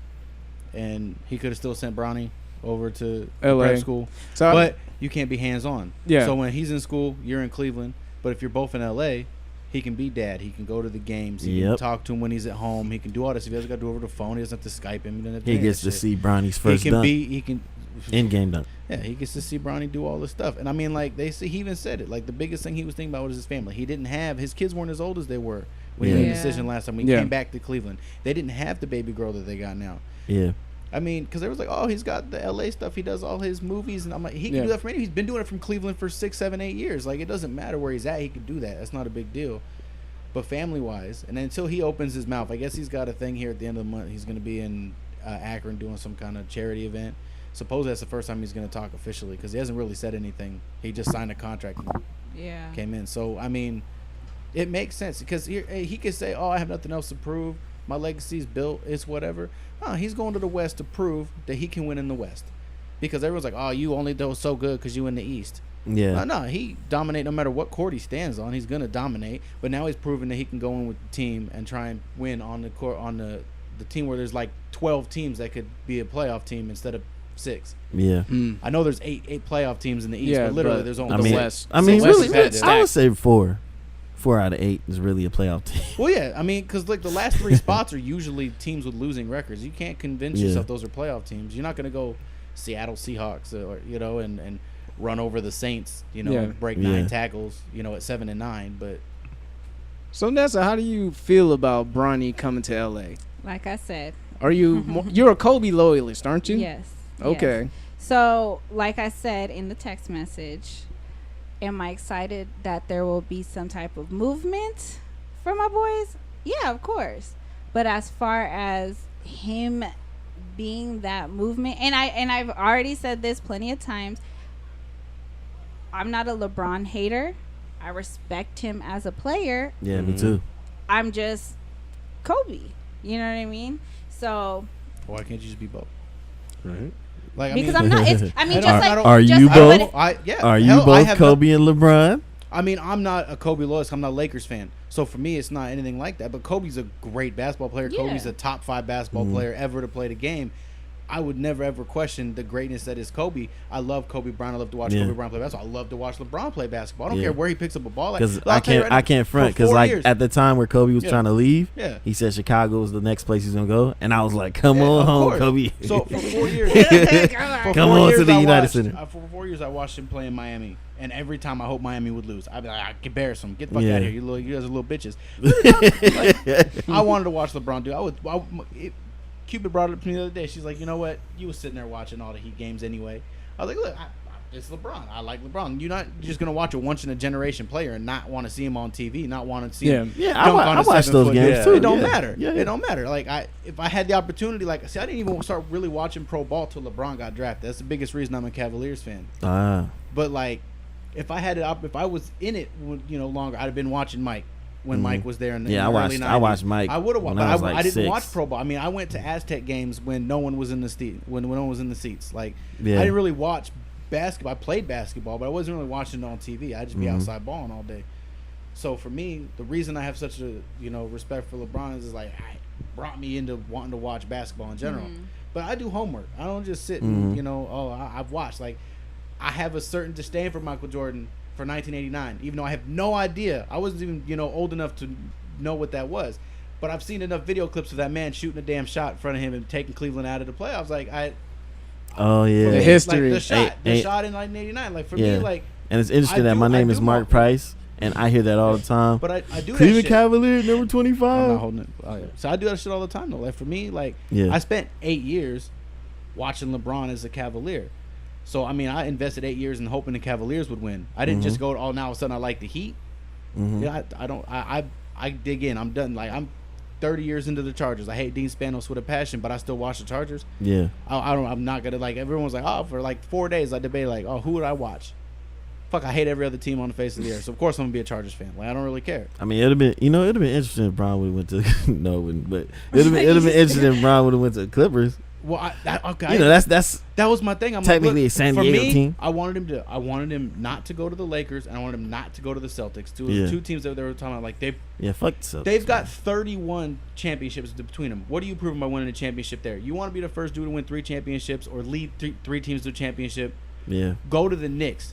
And he could have still sent Bronny over to LA. prep school. So, But you can't be hands-on. Yeah. So when he's in school, you're in Cleveland. But if you're both in LA, he can be dad. He can go to the games. He can Yep. talk to him when he's at home. He can do all this. If he doesn't got to do it over the phone, he doesn't have to Skype him. He doesn't have to He do any gets of to that shit. see Bronny's He first can dunk. be. He can. In-game dunk. Yeah, he gets to see Bronny do all this stuff. And I mean, like he even said it. Like the biggest thing he was thinking about was his family. He didn't have his kids weren't as old as they were when he made the Yeah. decision last time. When he Yeah. came back to Cleveland, they didn't have the baby girl that they got now. Yeah. I mean, because they was like, oh, he's got the LA stuff. He does all his movies, and I'm like, he can Yeah. do that from anywhere. He's been doing it from Cleveland for 6, 7, 8 years. Like it doesn't matter where he's at. He can do that. That's not a big deal. But family wise, and until he opens his mouth, I guess he's got a thing here at the end of the month. He's going to be in Akron doing some kind of charity event. Suppose that's the first time he's going to talk officially because he hasn't really said anything. He just signed a contract and Yeah. came in. So I mean, it makes sense because he could say, "Oh, I have nothing else to prove. My legacy's built. It's whatever." He's going to the West to prove that he can win in the West because everyone's like, "Oh, you only do so good because you in the East." Yeah. No, he dominate no matter what court he stands on. He's gonna dominate. But now he's proven that he can go in with the team and try and win on the court on the team where there's like 12 teams that could be a playoff team instead of 6. Yeah. I know there's eight playoff teams in the East, Yeah, but literally but there's only I mean, West. West really, is competitive. I would say 4. 4 out of 8 is really a playoff team. Well, yeah, I mean, because like the last 3 spots are usually teams with losing records. You can't convince Yeah. yourself those are playoff teams. You're not going to go Seattle Seahawks or and run over the Saints, Yeah. break 9 Yeah. tackles, at 7 and 9. But So Nessa, how do you feel about Bronny coming to LA? Like I said. Are you you're a Kobe loyalist, aren't you? Yes. Okay. Yes. So, like I said in the text message, am I excited that there will be some type of movement for my boys? Yeah, of course. But as far as him being that movement, and I've already said this plenty of times, I'm not a LeBron hater. I respect him as a player. Yeah, me too. I'm just Kobe. You know what I mean? So Why can't you just be both? Right. Like, because I'm not. It's, I mean, just like Are just you like both? what it- Are you both Kobe and LeBron? I mean, I'm not a Kobe loyalist. I'm not a Lakers fan. So for me, it's not anything like that. But Kobe's a great basketball player. Yeah. Kobe's a top 5 basketball player ever to play the game. I would never ever question the greatness that is Kobe. I love Kobe Bryant. I love to watch Kobe Bryant play basketball. I love to watch LeBron play basketball. I don't care where he picks up a ball. Because Like, I can't front. Because like at the time where Kobe was trying to leave, he said Chicago was the next place he's gonna go, and I was like, "Come on home, Kobe." So for 4 years, come on to the United Center. For 4 years, I watched him play in Miami, and every time I hope Miami would lose, I'd be like, "I can embarrass them. Get the fuck out of here, you guys are little bitches." Like, I wanted to watch LeBron do. Cupid brought it up to me the other day. She's like, you know what? You was sitting there watching all the Heat games anyway. I was like, look, it's LeBron. I like LeBron. You're not just gonna watch a once in a generation player and not want to see him on TV, not want to see him. Yeah, I watch those games too. It don't matter. It don't matter. Like if I had the opportunity, I didn't even start really watching pro ball till LeBron got drafted. That's the biggest reason I'm a Cavaliers fan. But like, if I had it up, if I was in it, longer, I'd have been watching Mike. When Mike was there in the early 90s. I watched Mike. I would have watched, but I didn't 6. watch pro ball. I mean, I went to Aztec games when no one was in the when no one was in the seats. Like I didn't really watch basketball. I played basketball, but I wasn't really watching it on TV. I'd just be outside balling all day. So for me, the reason I have such a respect for LeBron is like it brought me into wanting to watch basketball in general. But I do homework. I don't just sit and I've watched. Like I have a certain disdain for Michael Jordan for 1989, even though I have no idea. I wasn't even old enough to know what that was, but I've seen enough video clips of that man shooting a damn shot in front of him and taking Cleveland out of the playoffs. Like the history, like the shot in 1989. Like for me, like, and it's interesting that my name is Mark Price, and I hear that all the time. But I do Cleveland Cavalier number 25. I'm not holding it. Oh, yeah. So I do that shit all the time though. Like for me, like I spent 8 years watching LeBron as a Cavalier. So I mean, I invested 8 years in hoping the Cavaliers would win. I didn't just go, now all of a sudden I like the Heat. Yeah, I dig in. I'm done. Like I'm 30 years into the Chargers. I hate Dean Spanos with a passion, but I still watch the Chargers. Yeah. I'm not gonna like. Everyone's like, for like 4 days I debate like, who would I watch? Fuck, I hate every other team on the face of the earth. So of course I'm gonna be a Chargers fan. Like I don't really care. I mean, it'd have been interesting if Brown would have went to no, it wouldn't, but it'd have been interesting if Brown would have went to the Clippers. Well, that was my thing. I'm technically like, a San Diego team. I wanted him not to go to the Lakers, and I wanted him not to go to the Celtics. Two teams that they were talking about. Like fuck the Celtics. They've got 31 championships between them. What are you proving by winning a championship there? You want to be the first dude to win 3 championships or lead three teams to a championship? Yeah. Go to the Knicks.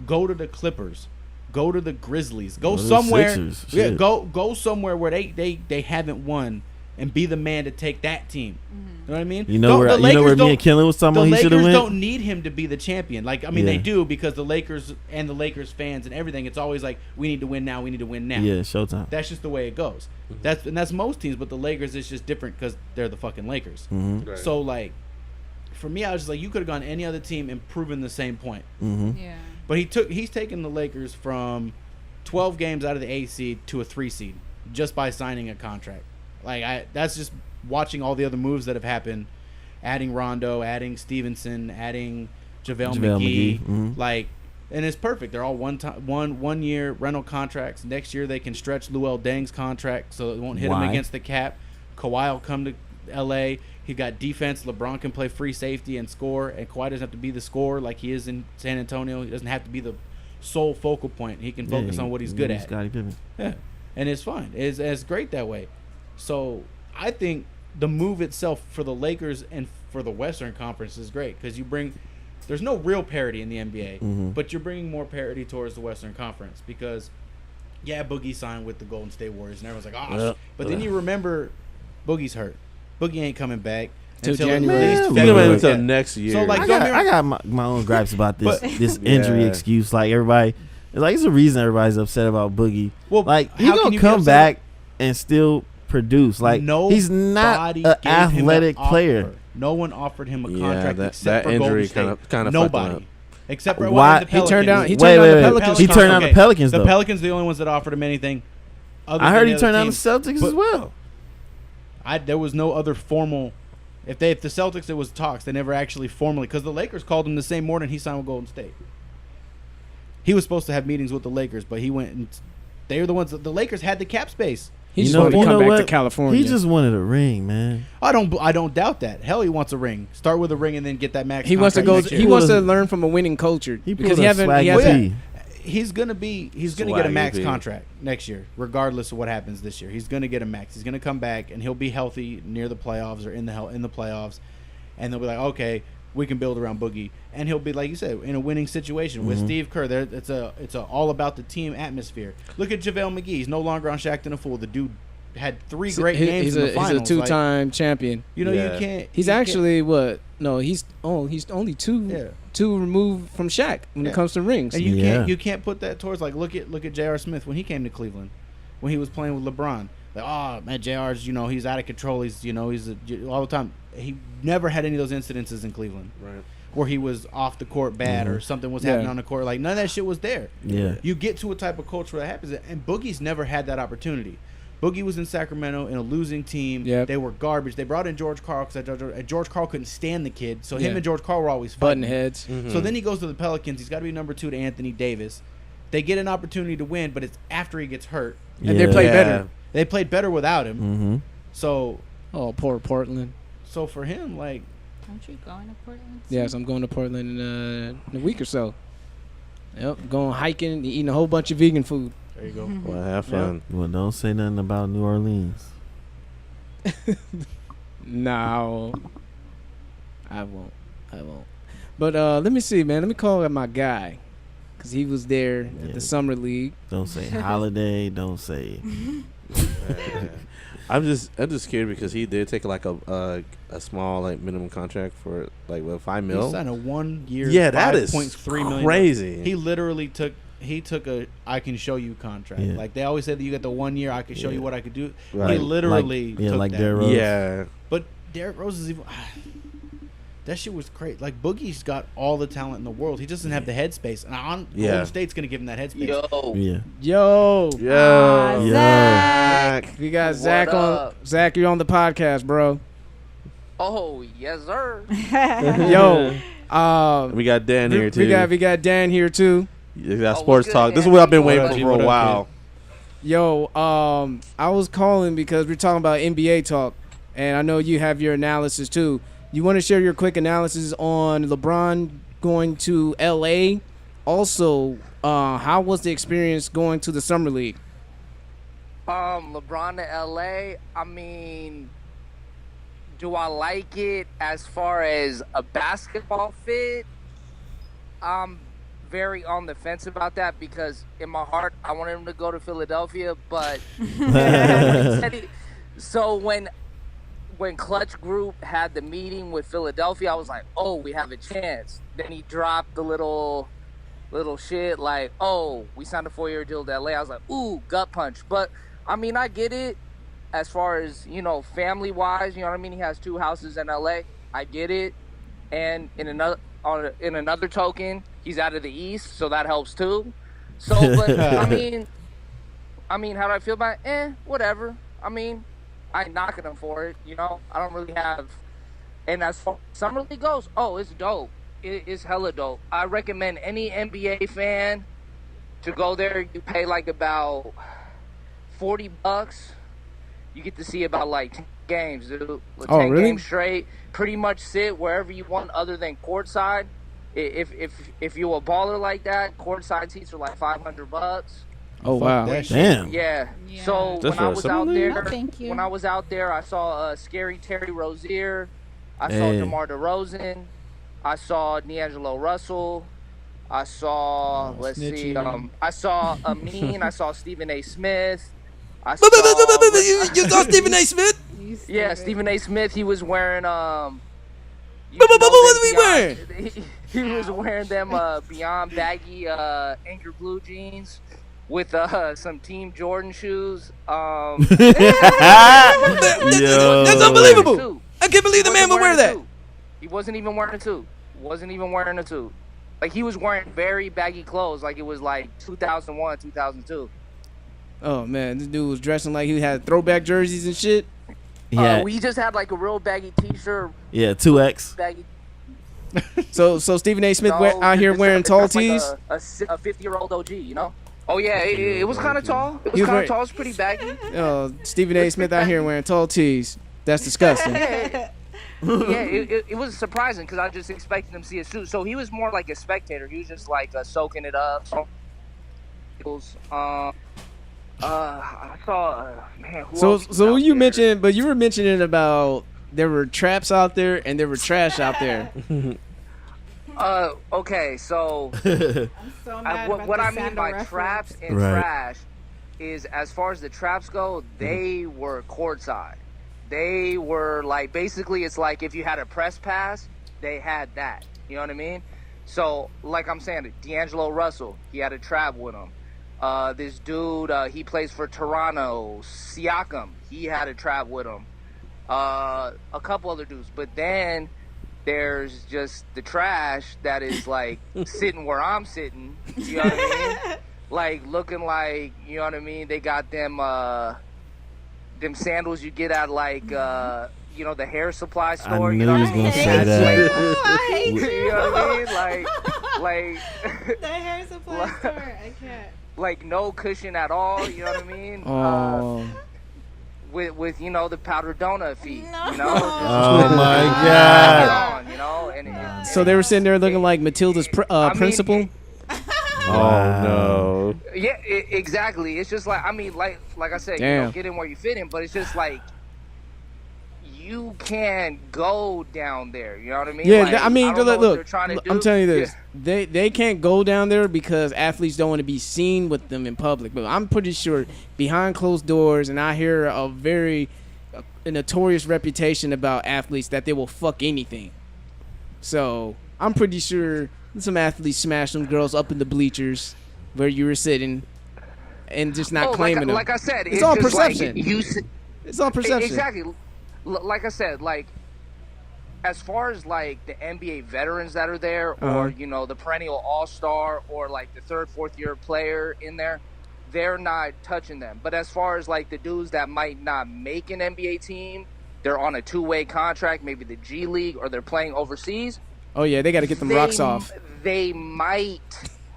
Go to the Clippers. Go to the Grizzlies. Go somewhere. Yeah. Go somewhere where they haven't won. And be the man to take that team. You know what I mean? You know where me and Killen was talking about he should have went? The Lakers don't need him to be the champion. Like, I mean, they do because the Lakers and the Lakers fans and everything, it's always like, we need to win now, we need to win now. Yeah, showtime. That's just the way it goes. That's most teams, but the Lakers is just different because they're the fucking Lakers. Right. So, like, for me, I was just like, you could have gone any other team and proven the same point. Yeah. But he's taken the Lakers from 12 games out of the 8 seed to a 3 seed just by signing a contract. Like that's just watching all the other moves that have happened, adding Rondo, adding Stevenson, adding JaVale McGee. Like, and it's perfect. They're all one year rental contracts. Next year they can stretch Luol Deng's contract so it won't hit him against the cap. Kawhi will come to LA. He got defense. LeBron can play free safety and score, and Kawhi doesn't have to be the scorer like he is in San Antonio. He doesn't have to be the sole focal point. He can focus on what he's good at. Scottie Pippen. Yeah, and it's fine. It's great that way. So I think the move itself for the Lakers and for the Western Conference is great because there's no real parity in the NBA, but you're bringing more parity towards the Western Conference because, Boogie signed with the Golden State Warriors and everyone's like, but then you remember Boogie's hurt. Boogie ain't coming back until until next year. So like, I got my own gripes about this injury excuse. Like everybody, it's a reason everybody's upset about Boogie. Well, like he's gonna come back and still produce. Like he's not an athletic player. No one offered him a contract except that for injury Golden State. kind of Nobody. Except for Why- the He Pelicans. turned down. He Wait, turned down wait, the wait. Pelicans. He turned down the Pelicans, The though. Pelicans are the only ones that offered him anything. Other I heard than he the turned other down the teams. Celtics as well. There was no other formal. If the Celtics, it was talks. They never actually formally, because the Lakers called him the same morning he signed with Golden State. He was supposed to have meetings with the Lakers, but he went and they were the ones. The Lakers had the cap space. He just wanted to come back to California. He just wanted a ring, man. I don't doubt that. Hell, he wants a ring. Start with a ring and then get that max. He wants to contract go. next He year. wants to learn from a winning culture because he haven't. He hasn't. He's gonna get a max Swaggy. contract next year, regardless of what happens this year. He's gonna get a max. He's gonna come back and he'll be healthy near the playoffs or in the playoffs, and they'll be like, okay, we can build around Boogie, and he'll be like you said in a winning situation with Steve Kerr. There, it's a all about the team atmosphere. Look at JaVale McGee. He's no longer on Shaqtin' a Fool. The dude had 3 great games in the finals. He's a 2-time champion. You know, you can't. He's actually what? No, he's only two removed from Shaq when it comes to rings. And you can't put that towards like look at J.R. Smith when he came to Cleveland, when he was playing with LeBron. Like, oh man, JR's he's out of control. He's all the time. He never had any of those incidences in Cleveland, Right. where he was off the court bad or something was happening on the court. Like none of that shit was there. Yeah. You get to a type of culture where that happens, and Boogie's never had that opportunity. Boogie was in Sacramento in a losing team. Yep. They were garbage. They brought in George Karl because George Karl couldn't stand the kid. So him and George Karl were always fighting. Button heads. So then he goes to the Pelicans. He's got to be number 2 to Anthony Davis. They get an opportunity to win, but it's after he gets hurt. And they play better. They played better without him. Mm-hmm. So Poor Portland. So for him, like, aren't you going to Portland? Yes, I'm going to Portland in a week or so. Yep, going hiking, eating a whole bunch of vegan food. There you go. Well, have fun. Well, don't say nothing about New Orleans. No, I won't. But let me see, man. Let me call my guy, because he was there at the summer league. Don't say holiday. Don't say. I'm just scared because he did take like a small like minimum contract for like $5 million. He signed a 1 year. That is $5.3 million. crazy. He literally took a I can show you contract. Yeah. Like they always said that you get the 1 year. I can show you what I could do. Right. He literally took like that. Derrick Rose. Yeah. But Derrick Rose is even. That shit was crazy. Like Boogie's got all the talent in the world. He doesn't have the headspace, and Golden State's gonna give him that headspace. Yo. Zach. We got Zach on. Zach, you're on the podcast, bro. Oh yes, sir. Yo. We got Dan here too. We got Dan here too. We got sports talk. This is what I've been waiting for a while. Yo, I was calling because we're talking about NBA talk, and I know you have your analysis too. You want to share your quick analysis on LeBron going to LA? Also, how was the experience going to the summer league? LeBron to LA. I mean, do I like it as far as a basketball fit? I'm very on the fence about that because in my heart I wanted him to go to Philadelphia, but so when Clutch Group had the meeting with Philadelphia, I was like, oh, we have a chance. Then he dropped the little shit like, oh, we signed a 4-year deal to LA. I was like, ooh, gut punch. But I mean, I get it as far as, family wise, you know what I mean? He has 2 houses in LA. I get it. And in another token, he's out of the East, so that helps too. So, but I mean, how do I feel about it? Whatever. I mean, I ain't knocking him for it, I don't really have. And as far as summer league goes, oh, it's dope. It's hella dope. I recommend any NBA fan to go there. You pay like about $40. You get to see about like 10 games, dude. 10 really? games straight. Pretty much sit wherever you want, other than courtside. If you're a baller like that, courtside seats are like $500. Oh wow! Damn. Yeah. So Just when I for was a out there, No, thank you. when I was out there, I saw Scary Terry Rozier. I saw DeMar DeRozan. I saw D'Angelo Russell. I saw I saw Amin. I saw Stephen A. Smith. I saw You saw Stephen A. Smith? yeah, Stephen A. Smith. He was wearing What was he wearing? He was wearing them Beyond baggy Anchor Blue jeans with some Team Jordan shoes. Yo. That's unbelievable. I can't believe the man would wear that. He wasn't even wearing a suit. Like he was wearing very baggy clothes, like it was like 2001, 2002. Oh man, this dude was dressing like he had throwback jerseys and shit. Yeah, We just had like a real baggy T-shirt. yeah, 2X. Baggy. So Stephen A. Smith out here wearing tall tees. Like a 50-year-old OG, you know. Oh yeah, it was kind of tall. It was kind of tall. It was pretty baggy. Stephen A. Smith out here wearing tall tees. That's disgusting. It was surprising because I just expected him to see a suit. So he was more like a spectator. He was just like soaking it up. I saw man. So you mentioned, but you were mentioning about there were traps out there and there were trash out there. Okay, so I'm so mad what I mean Sandal by reference. traps and trash is, as far as the traps go, they were courtside. They were like, basically it's like if you had a press pass, they had that. You know what I mean? So like I'm saying, D'Angelo Russell, he had a trap with him. This dude, he plays for Toronto, Siakam, he had a trap with him. A couple other dudes, but then there's just the trash that is like sitting where I'm sitting. You know what I mean? Like looking like, you know what I mean? They got them sandals you get at like you know, the hair supply store. I knew you know he was what I mean? gonna say that. Oh, I hate you. You know what I mean? Like The hair supply store. I can't. like no cushion at all. You know what I mean? Oh. With you know, the powdered donut feet. No. You know? Oh my God. You know, and So they were sitting there looking like Matilda's principal. Oh no. Yeah, exactly. It's just like, I mean, like I said, you know, get in where you fit in, but it's just like you can't go down there. You know what I mean? Yeah, like, I mean, look, I'm telling you this: Yeah. they can't go down there because athletes don't want to be seen with them in public. But I'm pretty sure behind closed doors, and I hear a very notorious reputation about athletes that they will fuck anything. So I'm pretty sure some athletes smash some girls up in the bleachers where you were sitting, and just not claiming them. Like I said, it's all just perception. Like it's all perception. Exactly. Like I said, like as far as like the NBA veterans that are there, or you know, the perennial all-star, or like the third, fourth year player in there, they're not touching them. But as far as like the dudes that might not make an NBA team, they're on a two-way contract, maybe the G League, or they're playing overseas. Oh yeah, they got to get them rocks off. They might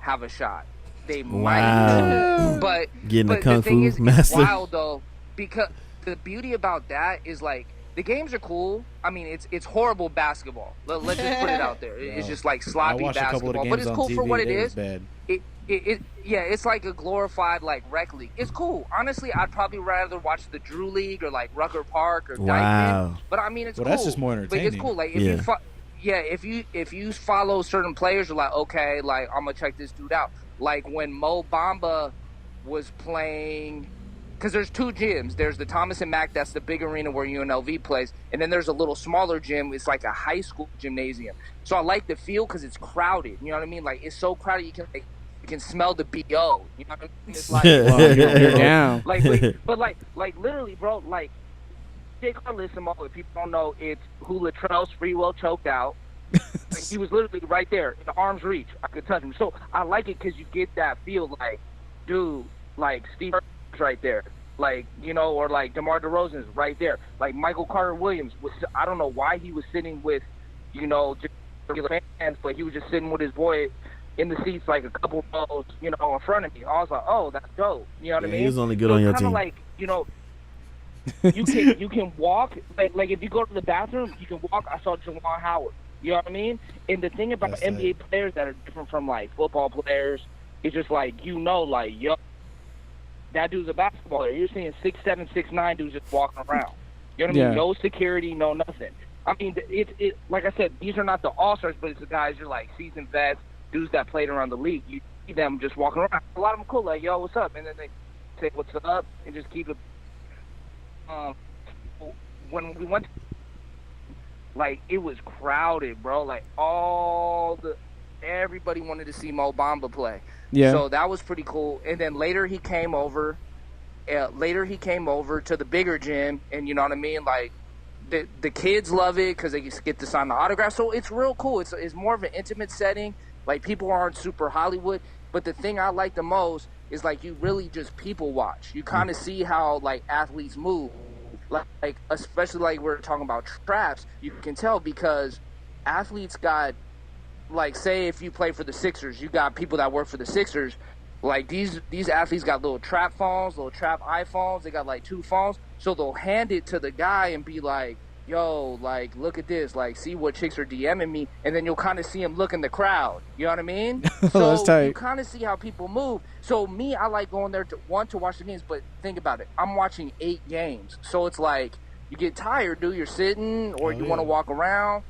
have a shot. They Wow. might. But Getting but the Kung the thing Fu is, master. it's wild though, because the beauty about that is like the games are cool. I mean, it's horrible basketball. Let's just put it out there. It's just like sloppy basketball, but it's cool for what it is. It's like a glorified like rec league. It's cool. Honestly, I'd probably rather watch the Drew League or like Rucker Park or Dykeman. But I mean, it's cool. That's just more entertaining. Like, it's cool. Like if you follow certain players, you're like, okay, like I'm gonna check this dude out. Like when Mo Bamba was playing, because there's two gyms. There's the Thomas and Mack, that's the big arena where UNLV plays, and then there's a little smaller gym. It's like a high school gymnasium. So I like the feel because it's crowded. You know what I mean? Like it's so crowded you can smell the BO. You know what I mean? It's like you're down. Like literally, bro. Like Jay Carlissimo, if people don't know, it's who Latrell Sprewell choked out. Like, he was literally right there in the arm's reach. I could touch him. So I like it because you get that feel like, dude, like Steve right there, like, you know, or like DeMar DeRozan's right there, like Michael Carter Williams was. I don't know why he was sitting with, you know, just regular fans, but he was just sitting with his boy in the seats like a couple rows, you know, in front of me. I was like, oh, that's dope. You know what I mean? He was only good on your team. Like, you know, you can walk like if you go to the bathroom, you can walk. I saw Jamal Howard. You know what I mean? And the thing about NBA players that are different from like football players is just like, you know, like, yo, that dude's a basketball player. You're seeing 6'7", 6'9" dudes just walking around. You know what I mean? No security, no nothing. I mean, it like I said, these are not the all-stars, but it's the guys you're like seasoned vets, dudes that played around the league. You see them just walking around. A lot of them cool, like, yo, what's up? And then they say, what's up? And just keep it. When we went, like, it was crowded, bro. Like, everybody wanted to see Mo Bamba play. Yeah. So that was pretty cool. And then later he came over. To the bigger gym, and you know what I mean. Like, the kids love it because they get to sign the autograph. So it's real cool. It's more of an intimate setting. Like, people aren't super Hollywood, but the thing I like the most is, like, you really just people watch. You kind of see how, like, athletes move. Like, especially, like, we're talking about traps, you can tell because athletes got, like, say if you play for the Sixers, you got people that work for the Sixers. Like, these athletes got little trap phones, little trap iPhones. They got, like, 2 phones. So they'll hand it to the guy and be like, yo, like, look at this. Like, see what chicks are DMing me. And then you'll kind of see them look in the crowd. You know what I mean? So That's tight. you kind of see how people move. So me, I like going there to watch the games. But think about it. I'm watching 8 games. So it's like, you get tired, dude. You're sitting or you want to walk around.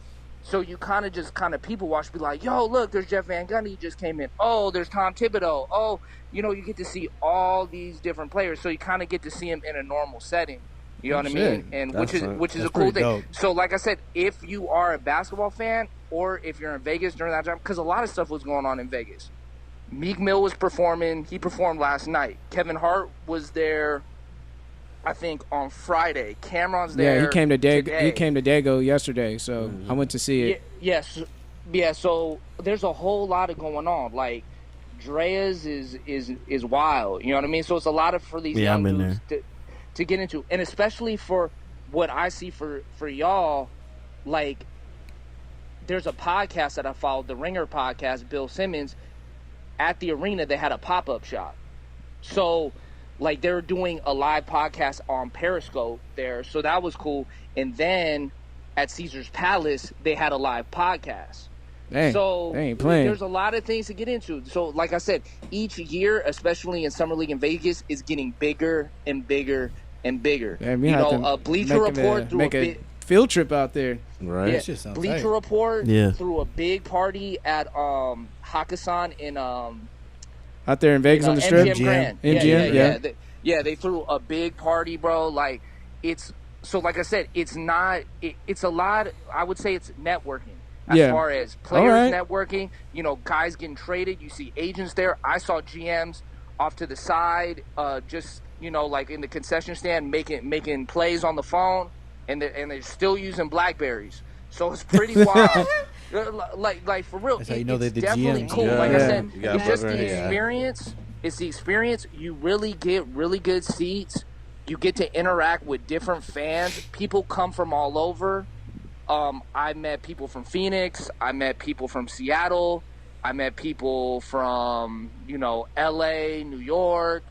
So you kind of people watch, be like, yo, look, there's Jeff Van Gundy, he just came in. Oh, there's Tom Thibodeau. Oh, you know, you get to see all these different players. So you kind of get to see them in a normal setting. You know what I mean? And which is a cool thing. Dope. So like I said, if you are a basketball fan or if you're in Vegas during that time, because a lot of stuff was going on in Vegas. Meek Mill was performing. He performed last night. Kevin Hart was there, I think, on Friday. Cameron's there. Yeah, he came to today. He came to Dago yesterday, so I went to see it. Yes, yeah. So there's a whole lot of going on. Like, Drea's is wild. You know what I mean? So it's a lot for these young dudes to get into, and especially for what I see for y'all. Like, there's a podcast that I followed, the Ringer podcast. Bill Simmons, at the arena, they had a pop-up shop. So, like, they're doing a live podcast on Periscope there, so that was cool. And then at Caesar's Palace, they had a live podcast. Dang, so they ain't playing. There's a lot of things to get into. So, like I said, each year, especially in Summer League in Vegas, is getting bigger and bigger and bigger. Yeah, you know, a Bleacher Report through a field trip out there. Right. Yeah, Bleacher Report threw a big party at Hakkasan in out there in Vegas on the Strip. MGM Grand. MGM, yeah. They threw a big party, bro. Like, it's so, like I said, it's not. It's a lot. I would say it's networking. As far as players networking, you know, guys getting traded. You see agents there. I saw GMs off to the side, just, you know, like in the concession stand, making plays on the phone, and they're still using Blackberries. So it's pretty wild. Like for real, that's how you know they're the definitely GMs. cool. Yeah. Like I said, Yeah. it's just the experience. It's the experience. You really get really good seats. You get to interact with different fans. People come from all over. I met people from Phoenix. I met people from Seattle. I met people from, you know, LA, New York.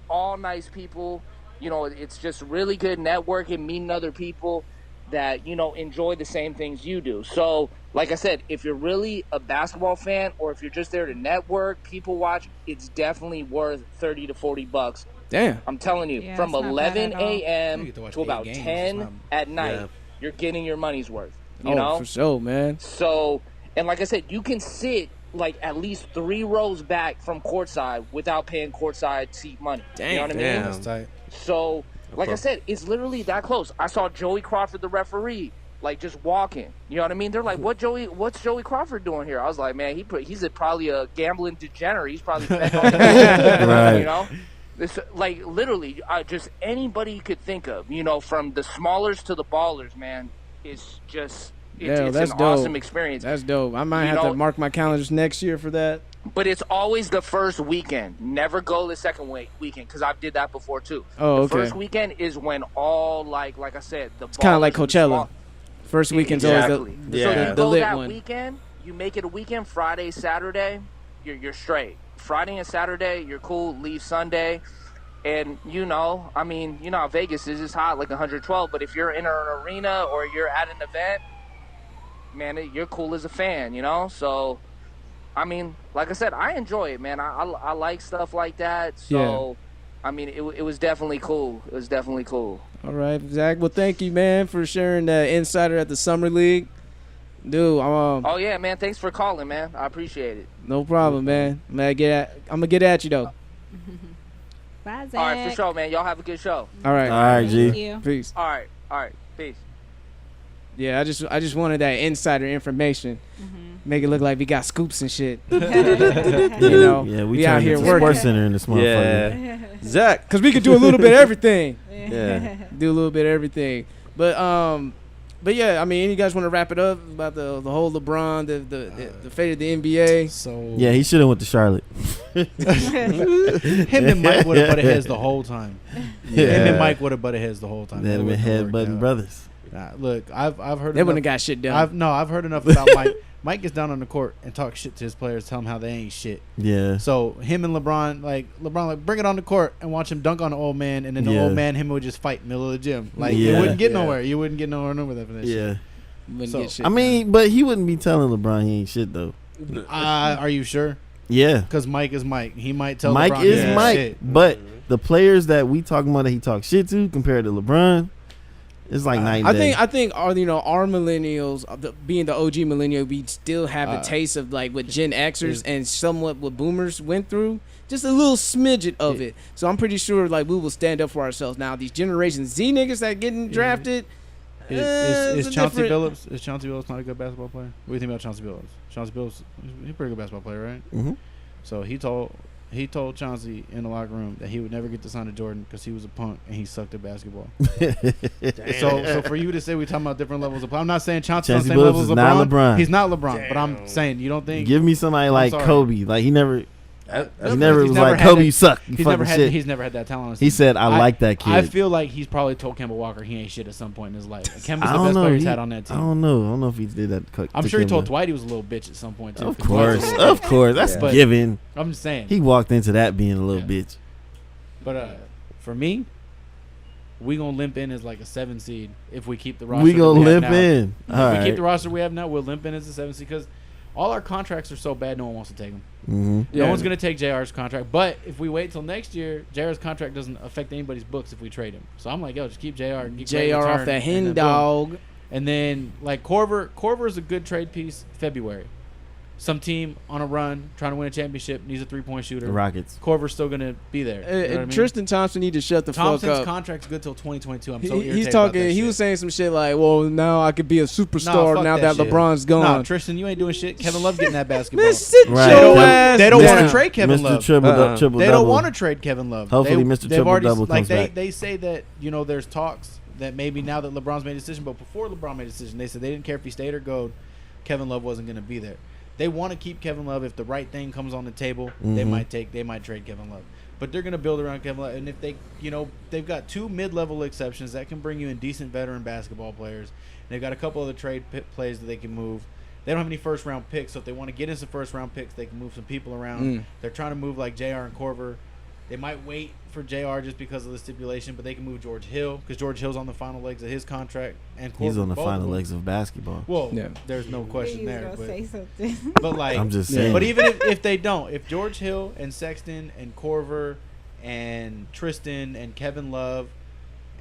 All nice people. You know, it's just really good networking, meeting other people that, you know, enjoy the same things you do. So, like I said, if you're really a basketball fan or if you're just there to network, people watch, it's definitely worth $30 to $40. Damn. I'm telling you, from 11 a.m. to about 10 at night, you're getting your money's worth. You know? For sure, man. So, and like I said, you can sit like at least 3 rows back from courtside without paying courtside seat money. Damn. You know what I mean? That's tight. So, like I said, it's literally that close. I saw Joey Crawford, the referee, like just walking. You know what I mean? They're like, what's Joey Crawford doing here? I was like, man, he's probably a gambling degenerate. He's probably betting on the Right. You know? This, like, literally, just anybody you could think of, you know, from the smallers to the ballers, man, it's just, it's an awesome experience. That's dope. I might have to mark my calendars next year for that. But it's always the first weekend. Never go the second weekend, because I did that before, too. Oh, the first weekend is when all, like I said, the it's kind of like Coachella. First weekend's always so you the go lit that one. weekend, you make it a weekend, Friday, Saturday, you're straight. Friday and Saturday, you're cool. Leave Sunday. And, you know, I mean, you know how Vegas is. It's hot, like 112. But if you're in an arena or you're at an event, man, you're cool as a fan, you know? So, I mean, like I said, I enjoy it, man. I like stuff like that. So, I mean, it was definitely cool. It was definitely cool. All right, Zach. Well, thank you, man, for sharing that insider at the Summer League. Dude, oh, yeah, man. Thanks for calling, man. I appreciate it. No problem, man. I'm going to get at you, though. Bye, Zach. All right, for sure, man. Y'all have a good show. All right. All right, Thank G. you. Peace. All right. Peace. Yeah, I just wanted that insider information. Make it look like we got scoops and shit. You know, Yeah, we out turned here into working. Sports Center in this motherfucker. Yeah. Zach. Because we could do a little bit of everything. Yeah. Do a little bit of everything. But But yeah, I mean, you guys want to wrap it up about the whole LeBron, the fate of the NBA? So Yeah, he should have went to Charlotte. him and Mike would have butted heads the whole time. Yeah. Him and Mike would have butted heads the whole time. They'd have been wouldn't worked headbutting out. brothers. Nah, look, I've heard. They enough- wouldn't have got shit done. I've heard enough about Mike. Mike gets down on the court and talks shit to his players, tell them how they ain't shit. Yeah. So him and LeBron, bring it on the court and watch him dunk on the old man, and then the Yeah. old man, him would just fight middle of the gym. Like Yeah. it wouldn't get Yeah. nowhere. You wouldn't get nowhere with that shit. Yeah. Wouldn't So, get shit I mean, but he wouldn't be telling LeBron he ain't shit though. Are you sure? Yeah. Because Mike is Mike. He might tell Mike LeBron is he ain't Mike, shit. but the players that we talking about that he talks shit to compared to LeBron, it's like night and day. I think our our millennials, being the OG millennial, we still have a taste of like what Gen Xers and somewhat what Boomers went through, just a little smidget of it. So I'm pretty sure like we will stand up for ourselves now. These Generation Z niggas that getting drafted. Is it's a Chauncey different- Billups? Is Chauncey Billups not a good basketball player? What do you think about Chauncey Billups? Chauncey Billups, he's a pretty good basketball player, right? Mhm. So he told Chauncey in the locker room that he would never get to sign to Jordan because he was a punk and he sucked at basketball. So for you to say we talking about different levels of, I'm not saying Chauncey's on the Chauncey same Billups level as is not LeBron. He's not LeBron, but I'm saying you don't think Give me somebody like sorry. Kobe. Like he never He's was never like had Kobe, that- you suck. You he's fucking never had shit. he's never had that talent. On his He team. said, "I like that kid." I feel like he's probably told Kemba Walker he ain't shit at some point in his life. Kemba's I the don't best know. player he's He- had on that team. I don't know if he did that. I'm sure he told Dwight he was a little bitch at some point too. Of 'cause Dwight's a course, little of course. That's But- given. I'm just saying. He walked into that being a little bitch. But for me, we gonna limp in as like a 7 seed if we keep the roster. We that gonna have limp now. in. If All we keep right. the roster we have now, we'll limp in as a 7 seed because all our contracts are so bad, no one wants to take them. Mm-hmm. Yeah. No one's gonna take JR's contract. But if we wait till next year, JR's contract doesn't affect anybody's books if we trade him. So I'm like, yo, just keep JR. Get great JR off return, the and hen then boom. dog. And then like Corver is a good trade piece. February, some team on a run trying to win a championship needs a 3-point shooter. The Rockets. Corver's still gonna be there. You know what I mean? Tristan Thompson need to shut the Thompson's fuck up. contract's good till 2022. I'm so irritated He's about talking. that He shit. was saying some shit like, "Well, now I could be a superstar fuck now that shit. LeBron's gone." Nah, Tristan, you ain't doing shit. Kevin Love's getting that basketball. Man, sit Right. your They ass They don't down. want to trade Kevin Mr. Love. Triple Uh-uh. Triple They Double. don't want to trade Kevin Love. Hopefully they, Mr. they've Triple already, Double like comes back. They say that there's talks that maybe now that LeBron's made a decision, but before LeBron made a decision, they said they didn't care if he stayed or go. Kevin Love wasn't going to be there. They want to keep Kevin Love. If the right thing comes on the table, they might trade Kevin Love. But they're going to build around Kevin Love. And if they've got 2 mid-level exceptions that can bring you in decent veteran basketball players. And they've got a couple other trade plays that they can move. They don't have any first-round picks, so if they want to get in some first-round picks, they can move some people around. They're trying to move like JR and Corver. They might wait for JR just because of the stipulation, but they can move George Hill because George Hill's on the final legs of his contract. And Corver, He's on the both of final them. legs of basketball. Well, Yeah. there's no question there. Gonna But, say something. but like, I'm just saying. but even if they don't, if George Hill and Sexton and Corver and Tristan and Kevin Love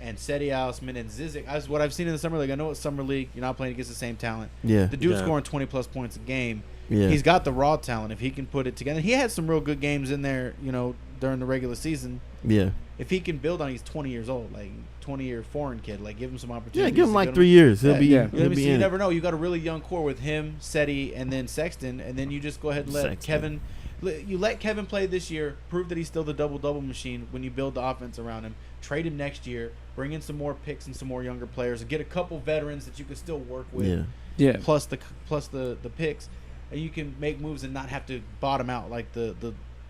and Seti Osman and Zizic, that's what I've seen in the summer league. I know it's summer league. You're not playing against the same talent. Yeah. The dude's Yeah. scoring 20-plus points a game. Yeah. He's got the raw talent. If he can put it together, he had some real good games in there. During the regular season. Yeah. If he can build on, he's 20 years old, like 20-year foreign kid. Like give him some Yeah. opportunities. Give him to like get 3 years. He'll Yeah, be. yeah. Let He'll me be see. You in. never know. You got a really young core with him, Seti, and then Sexton, and then you just go ahead and let Sexton. Kevin. You let Kevin play this year. Prove that he's still the double-double machine when you build the offense around him. Trade him next year. Bring in some more picks and some more younger players, and get a couple veterans that you can still work with. Yeah. Yeah. Plus the picks, and you can make moves and not have to bottom out like the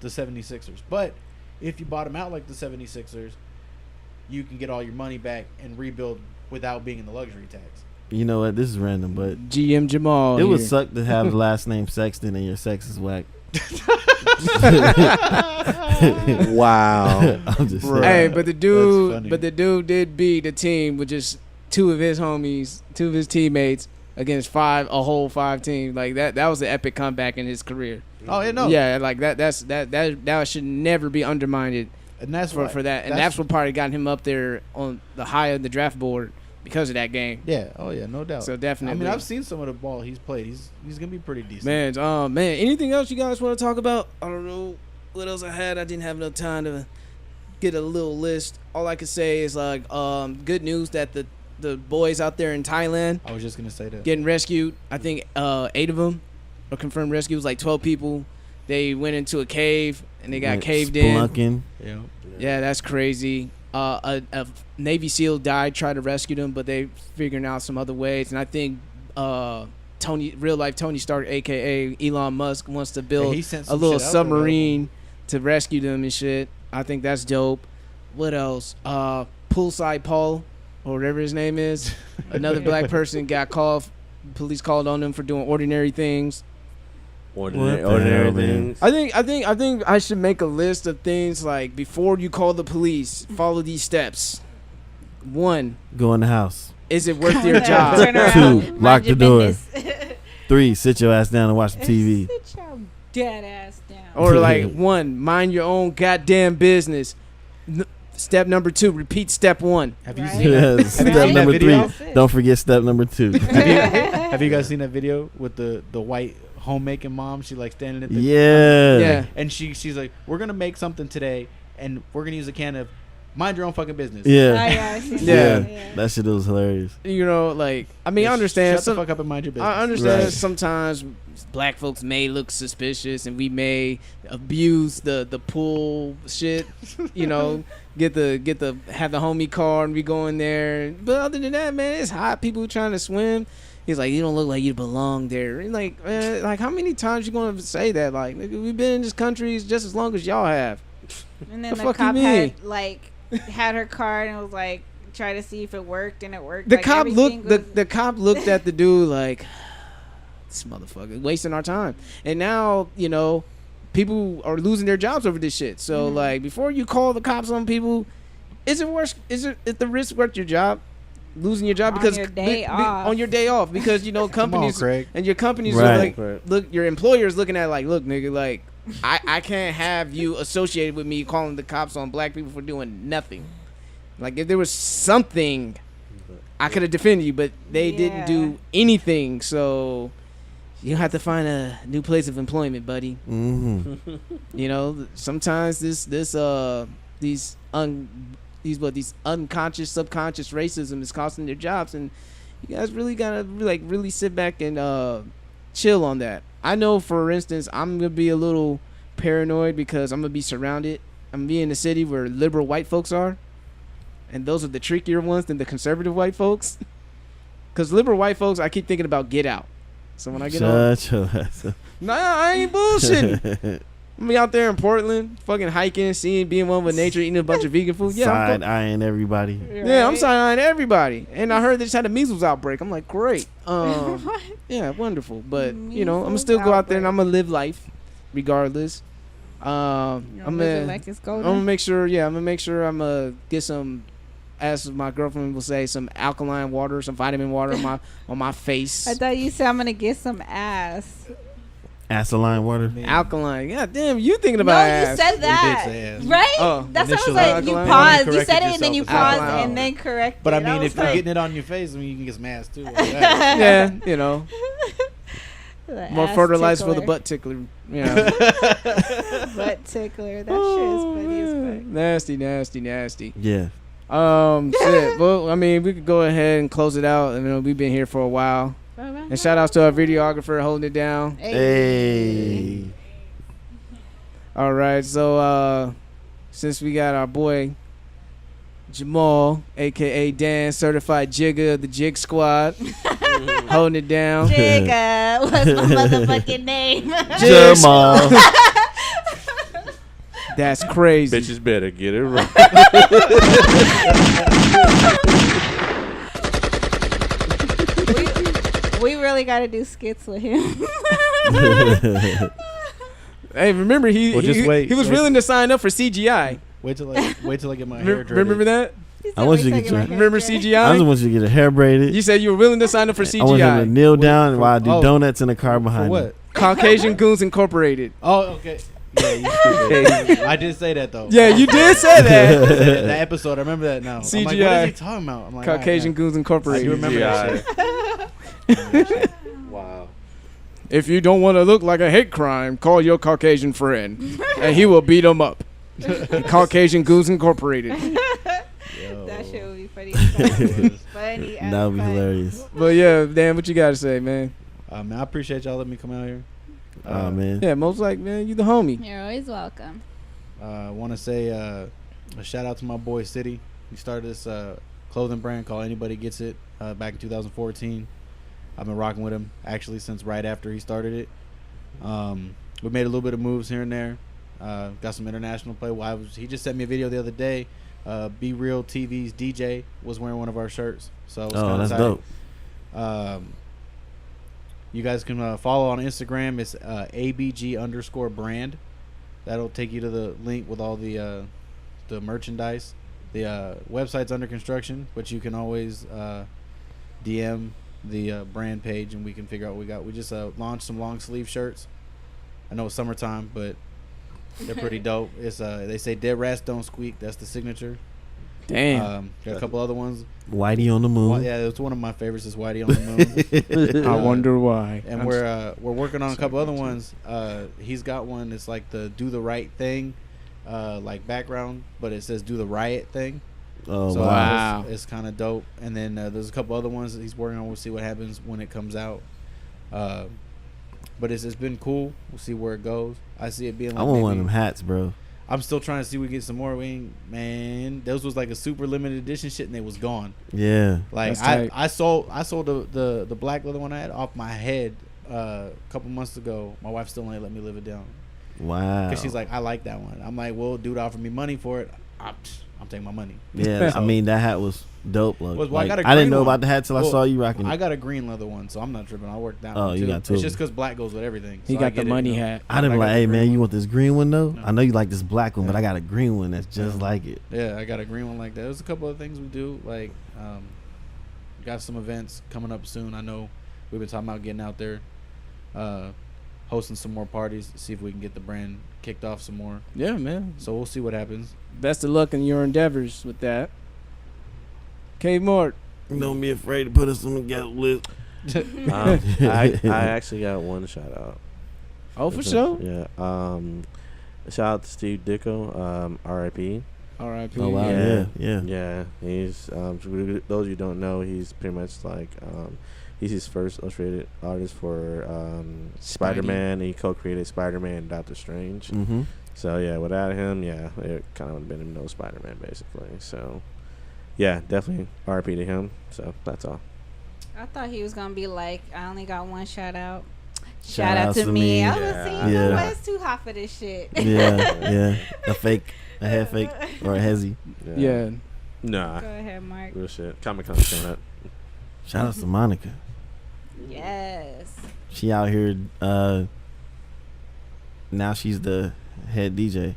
76ers. But if you bottom out like the 76ers, you can get all your money back and rebuild without being in the luxury tax. You know what? This is random, but GM Jamal. it would here. suck to have the last name Sexton and your sex is whack. Wow. I'm just saying. Hey, but the funny. dude did beat the team with just 2 of his homies, 2 of his teammates against a whole 5 teams. Like that was an epic comeback in his career. Oh, yeah, no. Yeah, like that should never be undermined And that's for why- that. And that's what probably got him up there on the high of the draft board because of that game. Yeah. Oh yeah. No doubt. So definitely. I mean, I've seen some of the ball he's played. He's gonna be pretty decent. Man, anything else you guys want to talk about? I don't know what else I had. I didn't have enough time to get a little list. All I could say is like good news that the boys out there in Thailand I was just gonna say that. getting rescued. I think 8 of them are confirmed rescues. It was like 12 people. They went into a cave and they got Went caved in. spelunking. Yeah. Yeah, that's crazy. a Navy SEAL died, tried to rescue them, but they figuring out some other ways. And I think real life Tony Stark, a.k.a. Elon Musk, wants to build a little submarine to rescue them and shit. I think that's dope. What else? Poolside Paul, or whatever his name is, another black person got called. Police called on them for doing ordinary things. Ordinary things. I think I should make a list of things like, before you call the police, follow these steps. 1, Go in the house. is it worth your job? 2, lock the door. 3, sit your ass down and watch the TV. Sit your dead ass down. Or like 1, mind your own goddamn business. Step number 2, repeat step 1. Have you Right. seen Yes. Have you Step seen that number video? 3. Don't forget step number 2. Have you guys seen that video with the white homemaking mom? She like standing at the Yeah. and she's like, we're gonna make something today, and we're gonna use a can of mind your own fucking business. Yeah. I see Yeah. that. That shit was hilarious. You know, like, I mean, I understand. Shut the fuck up and mind your business. I understand Right. sometimes black folks may look suspicious and we may abuse the pool shit, you know, have the homie car and we go in there. But other than that, man, it's hot. People trying to swim. He's like, you don't look like you belong there. And like, man, like, how many times you gonna say that? Like, nigga, we've been in this country just as long as y'all have. And then The the fuck you cop mean? had like had her card and was like try to see if it worked, and it worked. The Like, cop everything looked. was- The cop looked at the dude like, this motherfucker wasting our time. And now, you know, people are losing their jobs over this shit. So like, before you call the cops on people, is the risk worth your job? Losing your job On because your day off. on your day off, because you know Come on, companies Craig. and your companies Right. are like, look, your employer's looking at like, look, nigga, like, I can't have you associated with me calling the cops on black people for doing nothing. Like, if there was something, I could have defended you, but they didn't do anything. So you have to find a new place of employment, buddy. Mm-hmm. You know, sometimes these unconscious, subconscious racism is costing their jobs, and you guys really gotta really sit back and chill on that. I know, for instance, I'm gonna be a little paranoid because I'm gonna be surrounded. I'm gonna be in a city where liberal white folks are, and those are the trickier ones than the conservative white folks. Because liberal white folks, I keep thinking about Get Out. So when I get on, Shut your ass up. nah, I ain't bullshitting. I'm gonna be out there in Portland, fucking hiking, being one with nature, eating a bunch of vegan food. Yeah, Side eyeing everybody. I'm signing everybody. And I heard they just had a measles outbreak. I'm like, great. Yeah, wonderful. But you know, I'm gonna still go out there and I'm gonna live life, regardless. I'm gonna like it's I'm gonna make sure. Yeah, I'm gonna get some, as my girlfriend will say, some alkaline water, some vitamin water on my face. I thought you said I'm gonna get some ass. Asaline water. Alkaline. God damn, you thinking about No, ass? you said that, say ass. right? Oh, That's what I was initially. like. You Alkaline. paused. You Corrected said it and then you yourself. paused Alkaline. and then corrected. But I mean, was if you're like, getting it on your face, I mean, you can get some ass too. Like that. Yeah, you know, the more ass fertilizer for the tickler. butt tickler. You know. Butt tickler. That shit is funny as fuck. Nasty. Yeah. Shit. Well, I mean, we could go ahead and close it out. I mean, we've been here for a while. And shout outs to our videographer holding it down. Hey. All right, so since we got our boy Jamal, a.k.a. Dan, certified jigger of the Jig Squad, holding it down. Jigga, what's my motherfucking name? Jamal. That's crazy. Bitches better get it right. we really got to do skits with him. Hey, remember he Well, just wait. was willing to sign up for CGI. Wait till I get my hair dreaded. Remember that? I want you to get your- Remember I just CGI? want you to get your hair braided. You said you were willing to sign up for I want you to CGI. kneel down for- while I do oh. donuts in the car behind For you. what? Caucasian Goons Incorporated. Oh, okay. Yeah, you stupid. I did say that though. Yeah, you did say that. That episode, I remember that now. I'm like, what CGI. is he talking about? I'm like, Caucasian Goons I do Incorporated. remember that shit. Wow. If you don't want to look like a hate crime, call your Caucasian friend, and he will beat him up. Caucasian Goons Incorporated. That shit would be funny. Funny. That would be hilarious. But yeah, Dan, what you got to say, man? Man, I appreciate y'all letting me come out here. Oh man. Yeah, most like, man, you the homie. You're always welcome. I want to say A shout out to my boy City. He started this clothing brand called Anybody Gets It back in 2014. I've been rocking with him actually since right after he started it. We made a little bit of moves here and there. Got some international play. He just sent me a video the other day. Be Real TV's DJ was wearing one of our shirts. So that's tight. dope. You guys can follow on Instagram. It's ABG_brand. That'll take you to the link with all the merchandise. The website's under construction, but you can always DM the brand page and we can figure out what we got. We just launched some long sleeve shirts. I know it's summertime, but they're pretty dope. It's they say dead rats don't squeak. That's the signature. Damn. Got a couple other ones. Whitey on the moon. Yeah, it's one of my favorites. Is Whitey on the moon. I wonder why. And we're working on a couple other ones. He's got one. It's like the do the right thing, like background, but it says do the riot thing. Oh, so wow. It's kind of dope. And then there's a couple other ones that he's working on. We'll see what happens when it comes out. But it's been cool. We'll see where it goes. I see it being like I want one of them hats, bro. I'm still trying to see if we get some more. Man, those was like a super limited edition shit and they was gone. Yeah. Like I sold the black leather one I had off my head a couple months ago. My wife still ain't let me live it down. Wow. Because she's like, I like that one. I'm like, well, dude offered me money for it. I'm taking my money. Yeah, So- I mean that hat was dope. Look, Well, I like, got a I didn't green know one. about the hat till I Well, saw you rocking it. I got a green leather one, so I'm not tripping. I'll work that one. Oh, you too. got two. It's just because black goes with everything. He So I got the get it, money you know. hat. I didn't got like, the hey green man, you one. want this green one though? No. I know you like this black one, but Yeah. I got a green one that's just like it. Yeah, I got a green one like that. There's a couple of things we do. Like, got some events coming up soon. I know we've been talking about getting out there, hosting some more parties, see if we can get the brand kicked off some more. Yeah, man. So we'll see what happens. Best of luck in your endeavors with that. K Mort. Don't be afraid to put us on the gas list. I actually got one shout out. Oh, for sure. Yeah. Shout out to Steve Dicko, R.I.P. R.I.P. Oh wow, yeah. Yeah, he's for those of you who don't know, he's pretty much like he's his first illustrated artist for Spider-Man. He co-created Spider-Man and Doctor Strange. Mm-hmm. So yeah, without him, yeah, it kind of would have been no Spider-Man basically. So yeah, definitely R.I.P. to him. So that's all. I thought he was gonna be like, I only got one shout out. Shout Shout out outs to to me. me. I was Yeah. saying, Yeah. the West too hot for this shit. Yeah. A head fake or a hezzy. Yeah. Nah. Go ahead, Mark. Real shit. Comic-Con's coming up. Shout out to Monica. Yes. She out here. Now she's the head DJ.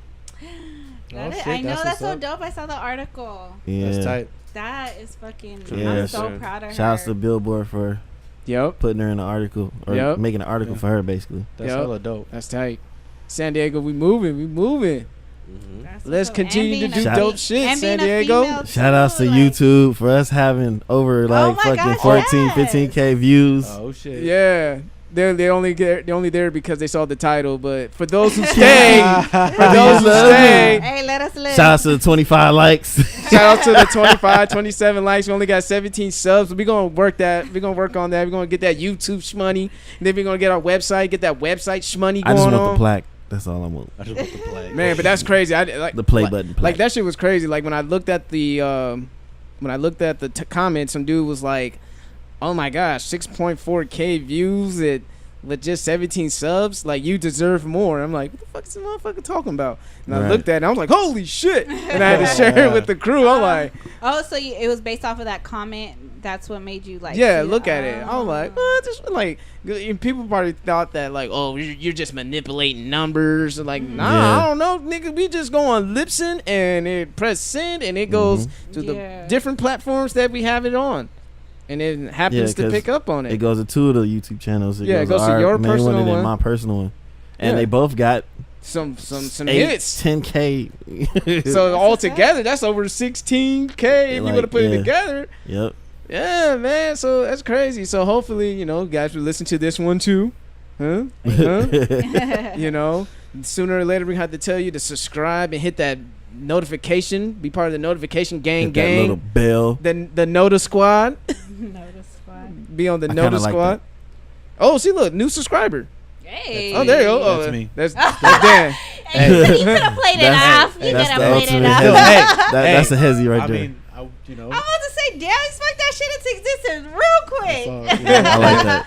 I know that's so dope. I saw the article. Yeah. That's tight. That is fucking. Yeah, I'm so sure. proud of her. Shout out to Billboard for Yep. putting her in an article or Yep. making an article for her, basically. That's Yep. hella dope. That's tight. San Diego, we moving. Mm-hmm. That's Let's what's up. continue to And do being a dope fe- shit, and San being a Diego. female Shout outs to too, YouTube for us having over like my fucking gosh, 14, yes. 15K views. Oh shit. Yeah. They're only there because they saw the title, but for those who stay, Hey, let us live. Shout outs to the 25 likes. shout out to the 25, 27 likes. We only got 17 subs. We're gonna work that. We're gonna work on that. We're gonna get that YouTube shmoney. And then we're gonna get our website, get that website shmoney I going just want on. the plaque. That's all I want. I just want the play. Man, but that's crazy. I like The play like, button. Like Plaque. that shit was crazy. Like when I looked at the comments, some dude was like, "Oh my gosh, 6.4K views with just 17 subs. Like you deserve more." I'm like, "What the fuck is this motherfucker talking about?" And I Right. looked at it, and I was like, "Holy shit!" And I had to share it with the crew. I'm like, Oh, so it was based off of that comment. That's what made you like. "Yeah, see look that. at it." I was like, "What?" Just like, and people probably thought that like, "Oh, you're just manipulating numbers." And like, nah, Yeah. I don't know, nigga. We just go on Lipson and it press send, and it goes to the Yeah. different platforms that we have it on, and it happens to 'cause pick up on It it. goes to two of the YouTube channels. Yeah, it goes to our your main personal one and then one. my personal one. And Yeah. they both got Some 8, hits. 10K. So all together, that's over 16K if you Like, would have put it yeah. together. Yep. Yeah, man. So that's crazy. So hopefully, guys will listen to this one too. Huh? Sooner or later we have to tell you to subscribe and hit that notification. Be part of the notification Hit that little gang. bell. The Nota Squad. Notice fine. Be on the I kinda Nota like Squad. Oh, see, look, new subscriber. Hey. Oh, there you go. Oh, That's me. That's Dan. You could have played it off. You could have played it off. That's a hezzy right there. I mean, you know. I'm about to say, damn, you spoke that shit into existence real quick. I like that.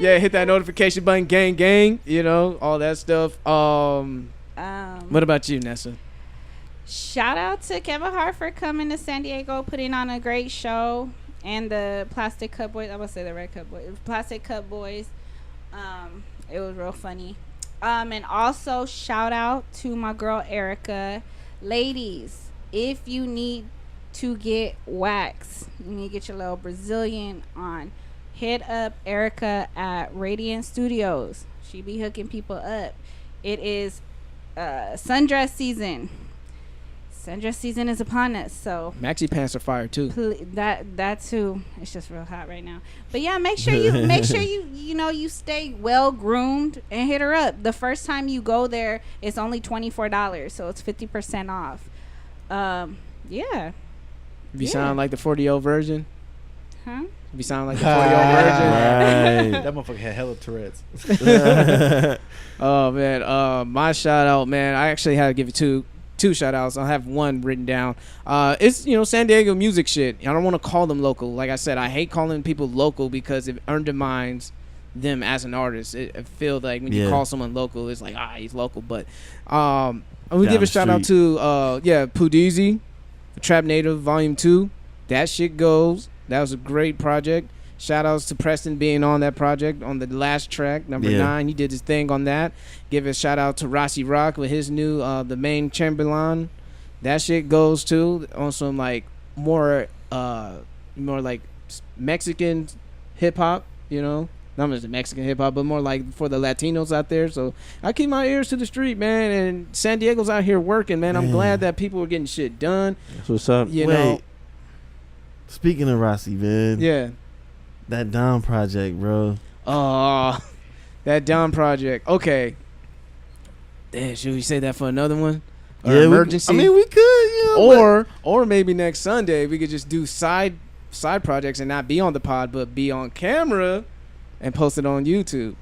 Yeah, hit that notification button, gang, you know, all that stuff. What about you, Nessa? Shout out to Kevin Hart for coming to San Diego, putting on a great show, and the Plastic Cup Boys. I'm gonna say the Red Cup Boys, Plastic Cup Boys. It was real funny. And also shout out to my girl Erica. Ladies, if you need to get wax, you need to get your little Brazilian on, hit up Erica at Radiant Studios. She be hooking people up. It is sundress season. Sundress season is upon us, so maxi pants are fire too. That too. It's just real hot right now. But yeah, make sure you stay well groomed and hit her up. The first time you go there, it's only $24, so it's 50% off. Yeah. If you sound like the 40-year-old virgin. Huh? If you sound like the 40-year-old virgin. Right. That motherfucker had hella Tourette's. Oh man, my shout out, man. I actually had to give you two shout outs. I'll have one written down. It's San Diego music shit. I don't want to call them local. Like I said, I hate calling people local because it undermines them as an artist. I feel like when you call someone local, it's like he's local. But I'm gonna give a shout out to Pudeezy, Trap Native Volume 2. That shit goes. That was a great project. Shout outs to Preston being on that project on the last track, number 9. He did his thing on that. Give a shout out to Rossi Rock with his new The Main Chamberlain. That shit goes too. On some like more like Mexican hip hop, not just Mexican hip hop, but more like for the Latinos out there. So I keep my ears to the street, man. And San Diego's out here working, man. I'm glad that people are getting shit done. That's what's up. You know. Speaking of Rossi, man. Yeah. That Dom project, bro. That Dom project. Okay. Damn, should we say that for another one? Or emergency? We could, or maybe next Sunday we could just do side projects and not be on the pod, but be on camera and post it on YouTube.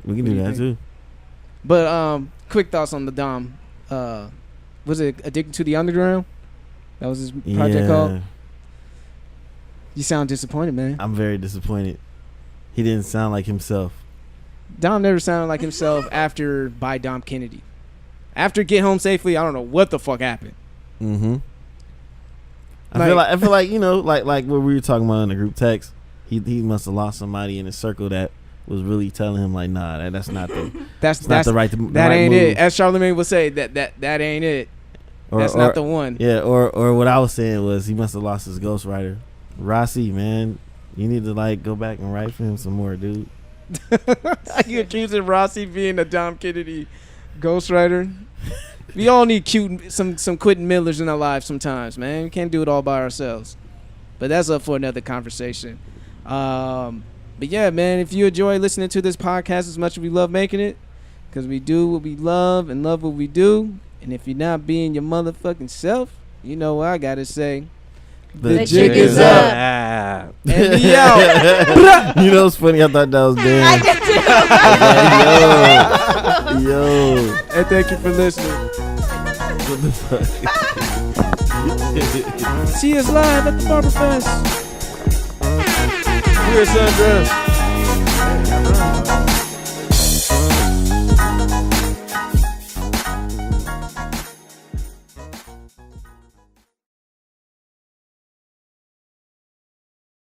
We can do that too. But quick thoughts on the Dom. Was it Addicted to the Underground? That was his project called? You sound disappointed, man. I'm very disappointed. He didn't sound like himself. Dom never sounded like himself after By Dom Kennedy. After Get Home Safely, I don't know what the fuck happened. Mm-hmm. I feel like like what we were talking about in the group text. He must have lost somebody in his circle that was really telling him like, nah, that's not the that's not the right that ain't move. It. As Charlamagne would say, that ain't it. That's not the one. Yeah, or what I was saying was he must have lost his ghostwriter. Rossi, man, you need to like go back and write for him some more, dude. You accusing Rossi being a Dom Kennedy ghostwriter? We all need some Quentin Millers in our lives sometimes, man. We can't do it all by ourselves. But that's up for another conversation. But yeah, man, if you enjoy listening to this podcast as much as we love making it, because we do what we love and love what we do, and if you're not being your motherfucking self, you know what I gotta say. The jig is up. And we out. You know what's funny? I thought that was Dan. I did too. Yo. And thank you for listening. What the fuck? See us live at the Barber Fest. We're Sundress.